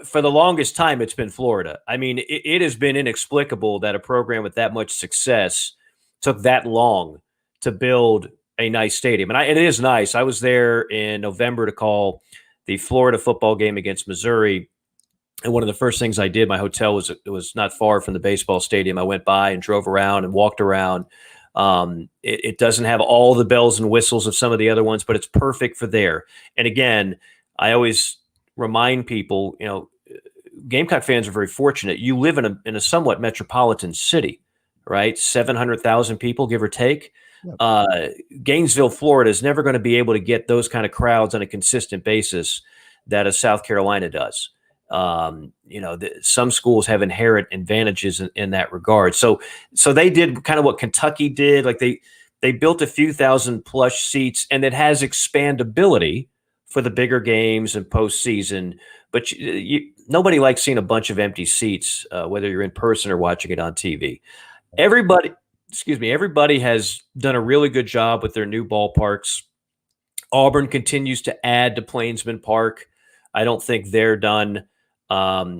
for the longest time, it's been Florida. I mean, it has been inexplicable that a program with that much success took that long to build a nice stadium. And it is nice. I was there in November to call the Florida football game against Missouri. And one of the first things I did, my hotel was not far from the baseball stadium. I went by and drove around and walked around. It doesn't have all the bells and whistles of some of the other ones, but it's perfect for there. And again, I always remind people, Gamecock fans are very fortunate. You live in a somewhat metropolitan city, right? 700,000 people, give or take. Gainesville, Florida is never going to be able to get those kind of crowds on a consistent basis that a South Carolina does. Some schools have inherent advantages in that regard. So they did kind of what Kentucky did. Like they built a few thousand plush seats, and it has expandability for the bigger games and postseason. But nobody likes seeing a bunch of empty seats, whether you're in person or watching it on TV. Everybody has done a really good job with their new ballparks. Auburn continues to add to Plainsman Park. I don't think they're done.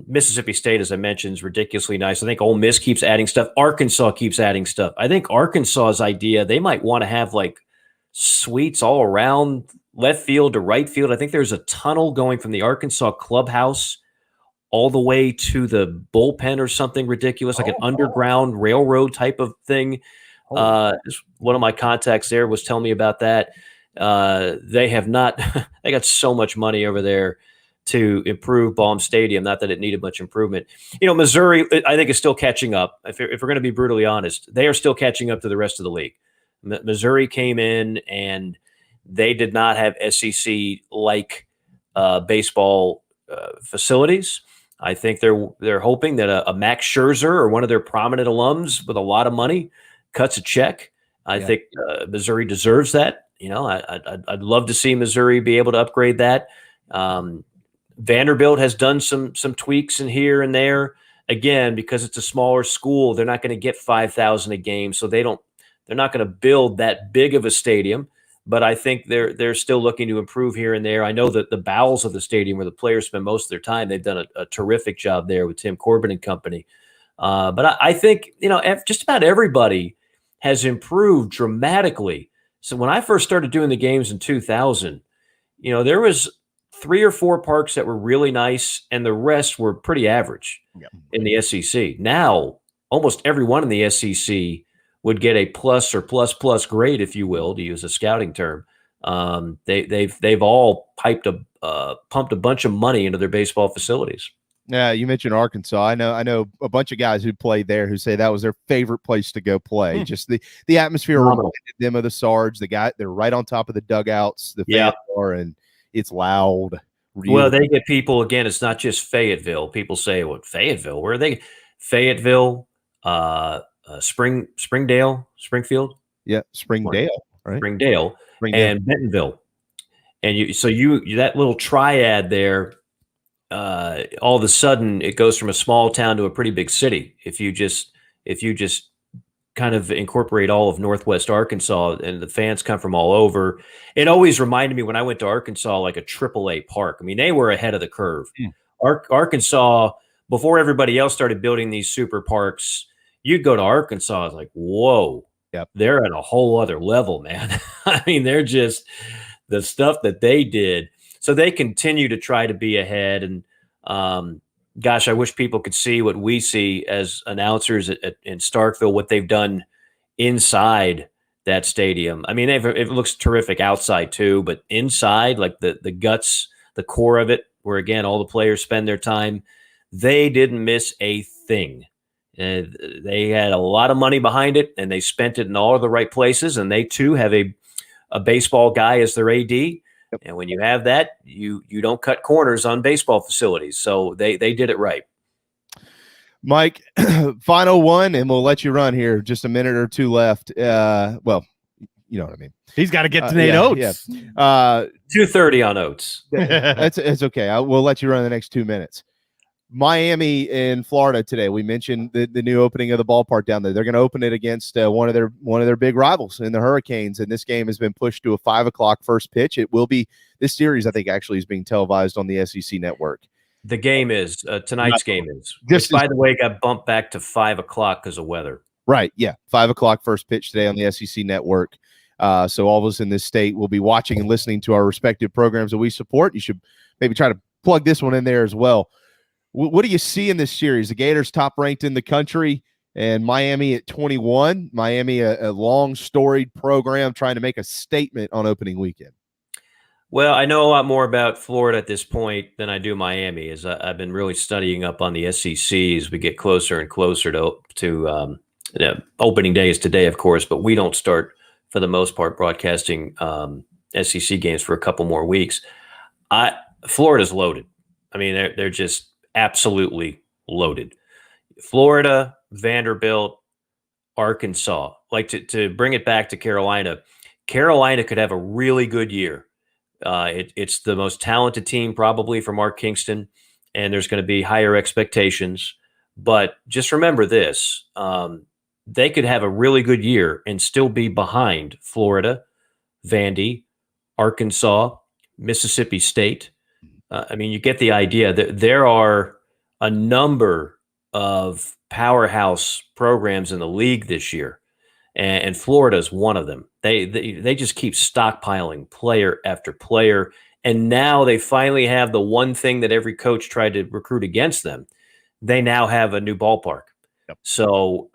Mississippi State, as I mentioned, is ridiculously nice. I think Ole Miss keeps adding stuff. Arkansas keeps adding stuff. I think Arkansas's idea, they might want to have like suites all around left field to right field. I think there's a tunnel going from the Arkansas clubhouse all the way to the bullpen or something ridiculous, like an underground railroad type of thing. One of my contacts there was telling me about that. They got so much money over there to improve Baum Stadium. Not that it needed much improvement. Missouri, I think, is still catching up. If we're going to be brutally honest, they are still catching up to the rest of the league. Missouri came in and they did not have SEC-like baseball facilities. I think they're hoping that a Max Scherzer or one of their prominent alums with a lot of money cuts a check. I think Missouri deserves that. I'd love to see Missouri be able to upgrade that. Vanderbilt has done some tweaks in here and there. Again, because it's a smaller school, they're not going to get 5,000 a game, so they're not going to build that big of a stadium. But I think they're still looking to improve here and there. I know that the bowels of the stadium where the players spend most of their time, they've done a terrific job there with Tim Corbin and company. But I think just about everybody has improved dramatically. So when I first started doing the games in 2000, there was 3 or 4 parks that were really nice, and the rest were pretty average in the SEC. Now, almost everyone in the SEC would get a plus or plus plus grade, if you will, to use a scouting term. They've all pumped a bunch of money into their baseball facilities. Yeah, you mentioned Arkansas. I know a bunch of guys who played there who say that was their favorite place to go play. Just the atmosphere reminded them of the Sarge. They're right on top of the dugouts. The fans are, and it's loud. Really. Well, they get people, again, it's not just Fayetteville. People say, what, Fayetteville? Where are they? Fayetteville, Springfield? Yeah, Springdale, right? Springdale. And Bentonville. And you that little triad there, all of a sudden it goes from a small town to a pretty big city. If you just kind of incorporate all of Northwest Arkansas, and the fans come from all over. It always reminded me when I went to Arkansas, like a AAA park. I mean, they were ahead of the curve. Arkansas, before everybody else started building these super parks, you'd go to Arkansas, it's like, whoa, they're at a whole other level, man. I mean, they're just the stuff that they did. So they continue to try to be ahead. And gosh, I wish people could see what we see as announcers in Starkville, what they've done inside that stadium. I mean, it looks terrific outside too, but inside, like the guts, the core of it, where again, all the players spend their time, they didn't miss a thing. They had a lot of money behind it, and they spent it in all of the right places. And they too have a baseball guy as their AD. And when you have that, you don't cut corners on baseball facilities. So they did it right. Mike, final one, and we'll let you run here. Just a minute or two left. Well, you know what I mean. He's got to get to Nate Oates. 2:30 on Oates. It's okay. We'll let you run the next 2 minutes. Miami in Florida today. We mentioned the new opening of the ballpark down there. They're going to open it against one of their big rivals in the Hurricanes, and this game has been pushed to a 5:00 first pitch. It will be this series. I think actually is being televised on the SEC network. The game is tonight's game is. Just Which, by the way, got bumped back to 5 o'clock because of weather. Right. Yeah. 5 o'clock first pitch today on the SEC network. So all of us in this state will be watching and listening to our respective programs that we support. You should maybe try to plug this one in there as well. What do you see in this series? The Gators top ranked in the country and Miami at 21. Miami, a long storied program trying to make a statement on opening weekend. Well, I know a lot more about Florida at this point than I do Miami, as I've been really studying up on the SEC as we get closer and closer to opening day is today, of course, but we don't start, for the most part, broadcasting SEC games for a couple more weeks. Florida's loaded. I mean, they're just absolutely loaded. Florida, Vanderbilt, Arkansas. Like to bring it back to Carolina, Carolina could have a really good year. It's the most talented team probably for Mark Kingston, and there's going to be higher expectations. But just remember this, they could have a really good year and still be behind Florida, Vandy, Arkansas, Mississippi State. I mean, you get the idea that there are a number of powerhouse programs in the league this year. And Florida is one of them. They just keep stockpiling player after player. And now they finally have the one thing that every coach tried to recruit against them. They now have a new ballpark. Yep. So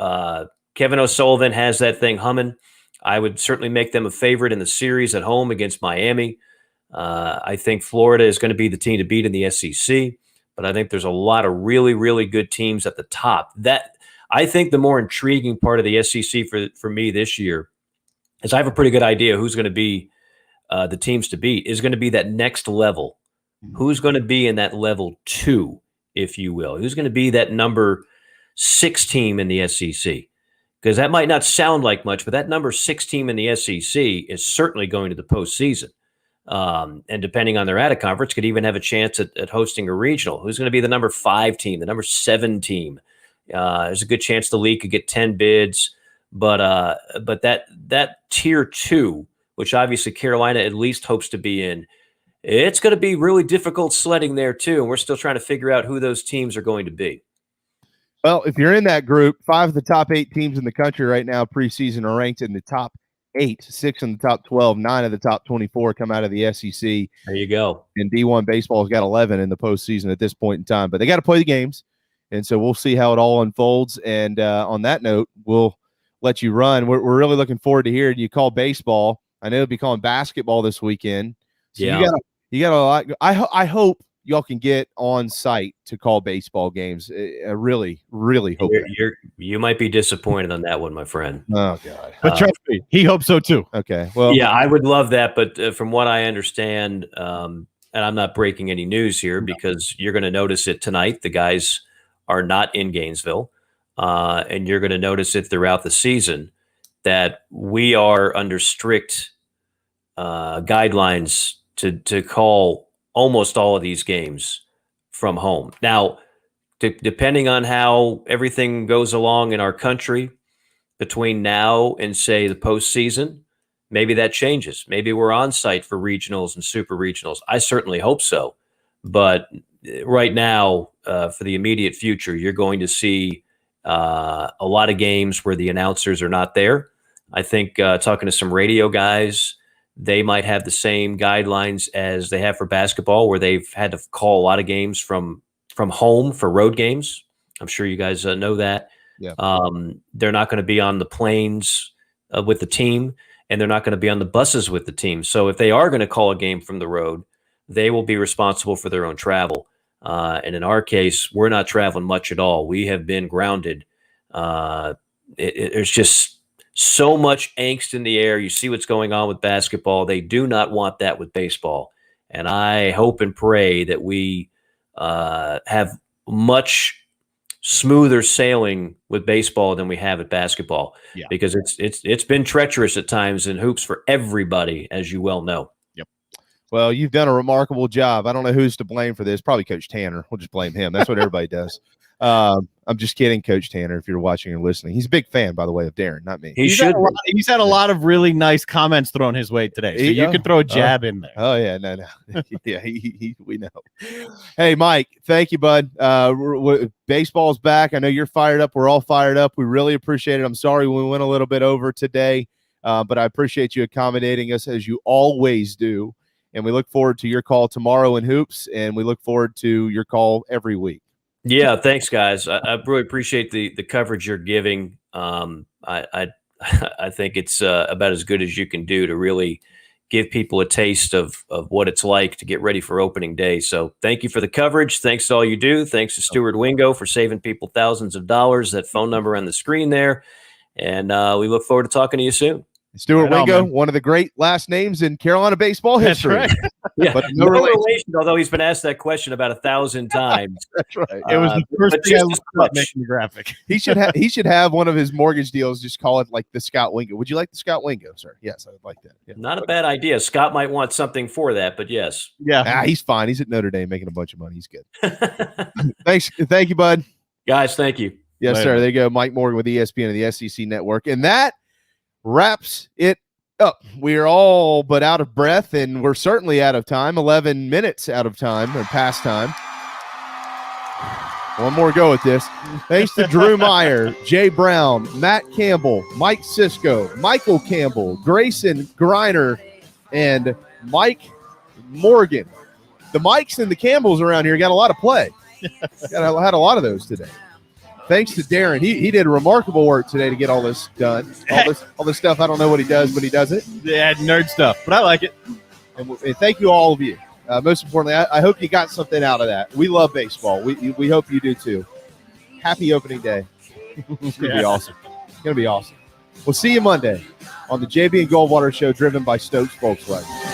Kevin O'Sullivan has that thing humming. I would certainly make them a favorite in the series at home against Miami. I think Florida is going to be the team to beat in the SEC. But I think there's a lot of really, really good teams at the top. I think the more intriguing part of the SEC for me this year is I have a pretty good idea who's going to be the teams to beat is going to be that next level. Who's going to be in that level 2, if you will? Who's going to be that number 6 team in the SEC? Because that might not sound like much, but that number 6 team in the SEC is certainly going to the postseason. And depending on their out of conference, could even have a chance at hosting a regional. Who's going to be the number 5 team, the number 7 team? There's a good chance the league could get 10 bids, but that tier 2, which obviously Carolina at least hopes to be in, it's going to be really difficult sledding there too. And we're still trying to figure out who those teams are going to be. Well, if you're in that group, 5 of the top 8 teams in the country right now preseason are ranked in the top 8, 6 in the top 12, 9 of the top 24 come out of the SEC. There you go. And D1 baseball's got 11 in the postseason at this point in time, but they got to play the games. And so we'll see how it all unfolds. And on that note, we'll let you run. We're really looking forward to hearing you call baseball. I know you'll be calling basketball this weekend. So yeah. You got a lot. I hope y'all can get on site to call baseball games. I really, really hope you might be disappointed on that one, my friend. Oh, God. But trust me, he hopes so too. Okay. Well, yeah, I would love that. But from what I understand, and I'm not breaking any news here because you're going to notice it tonight. The guys are not in Gainesville, and you're going to notice it throughout the season that we are under strict guidelines to call almost all of these games from home. Now, depending on how everything goes along in our country between now and, say, the postseason, maybe that changes. Maybe we're on site for regionals and super regionals. I certainly hope so. But right now, for the immediate future, you're going to see a lot of games where the announcers are not there. I think talking to some radio guys, they might have the same guidelines as they have for basketball, where they've had to call a lot of games from home for road games. I'm sure you guys know that. Yeah. They're not going to be on the planes with the team, and they're not going to be on the buses with the team. So if they are going to call a game from the road, they will be responsible for their own travel. And in our case, we're not traveling much at all. We have been grounded. There's just so much angst in the air. You see what's going on with basketball. They do not want that with baseball. And I hope and pray that we have much smoother sailing with baseball than we have at basketball. Yeah. Because it's been treacherous at times in hoops for everybody, as you well know. Yep. Well, you've done a remarkable job. I don't know who's to blame for this. Probably Coach Tanner. We'll just blame him. That's what everybody does. I'm just kidding, Coach Tanner, if you're watching or listening. He's a big fan, by the way, of Darren, not me. He's had a lot of really nice comments thrown his way today, so you can throw a jab in there. Oh, yeah, no. Yeah, we know. Hey, Mike, thank you, bud. Baseball's back. I know you're fired up. We're all fired up. We really appreciate it. I'm sorry we went a little bit over today, but I appreciate you accommodating us as you always do, and we look forward to your call tomorrow in Hoops, and we look forward to your call every week. Yeah, thanks, guys. I really appreciate the coverage you're giving. I think it's about as good as you can do to really give people a taste of what it's like to get ready for opening day. So thank you for the coverage. Thanks to all you do. Thanks to Stuart Wingo for saving people thousands of dollars. That phone number on the screen there. And we look forward to talking to you soon. Stuart Wingo, one of the great last names in Carolina baseball history. That's right. Yeah, but no relation, although he's been asked that question about 1,000 times. That's right. It was the first thing I looked up making the graphic. He should have one of his mortgage deals. Just call it like the Scott Wingo. Would you like the Scott Wingo, sir? Yes, I would like that. Yeah. Not a bad idea. Scott might want something for that, but yes. Yeah, he's fine. He's at Notre Dame making a bunch of money. He's good. Thanks, thank you, bud. Guys, thank you. Yes, sir. There you go, Mike Morgan with ESPN and the SEC Network, and that wraps it up. We are all but out of breath, and we're certainly out of time. 11 minutes out of time, or past time. One more go at this. Thanks to Drew Meyer, Jay Brown, Matt Campbell, Mike Cisco, Michael Campbell, Grayson Griner, and Mike Morgan. The Mikes and the Campbells around here got a lot of play. Had a lot of those today. Thanks to Darren. He did remarkable work today to get all this done. All this stuff. I don't know what he does, but he does it. Yeah, nerd stuff, but I like it. And thank you, all of you. Most importantly, I hope you got something out of that. We love baseball. We hope you do too. Happy opening day. It's going to be awesome. It's going to be awesome. We'll see you Monday on the JB and Goldwater Show, driven by Stokes Volkswagen.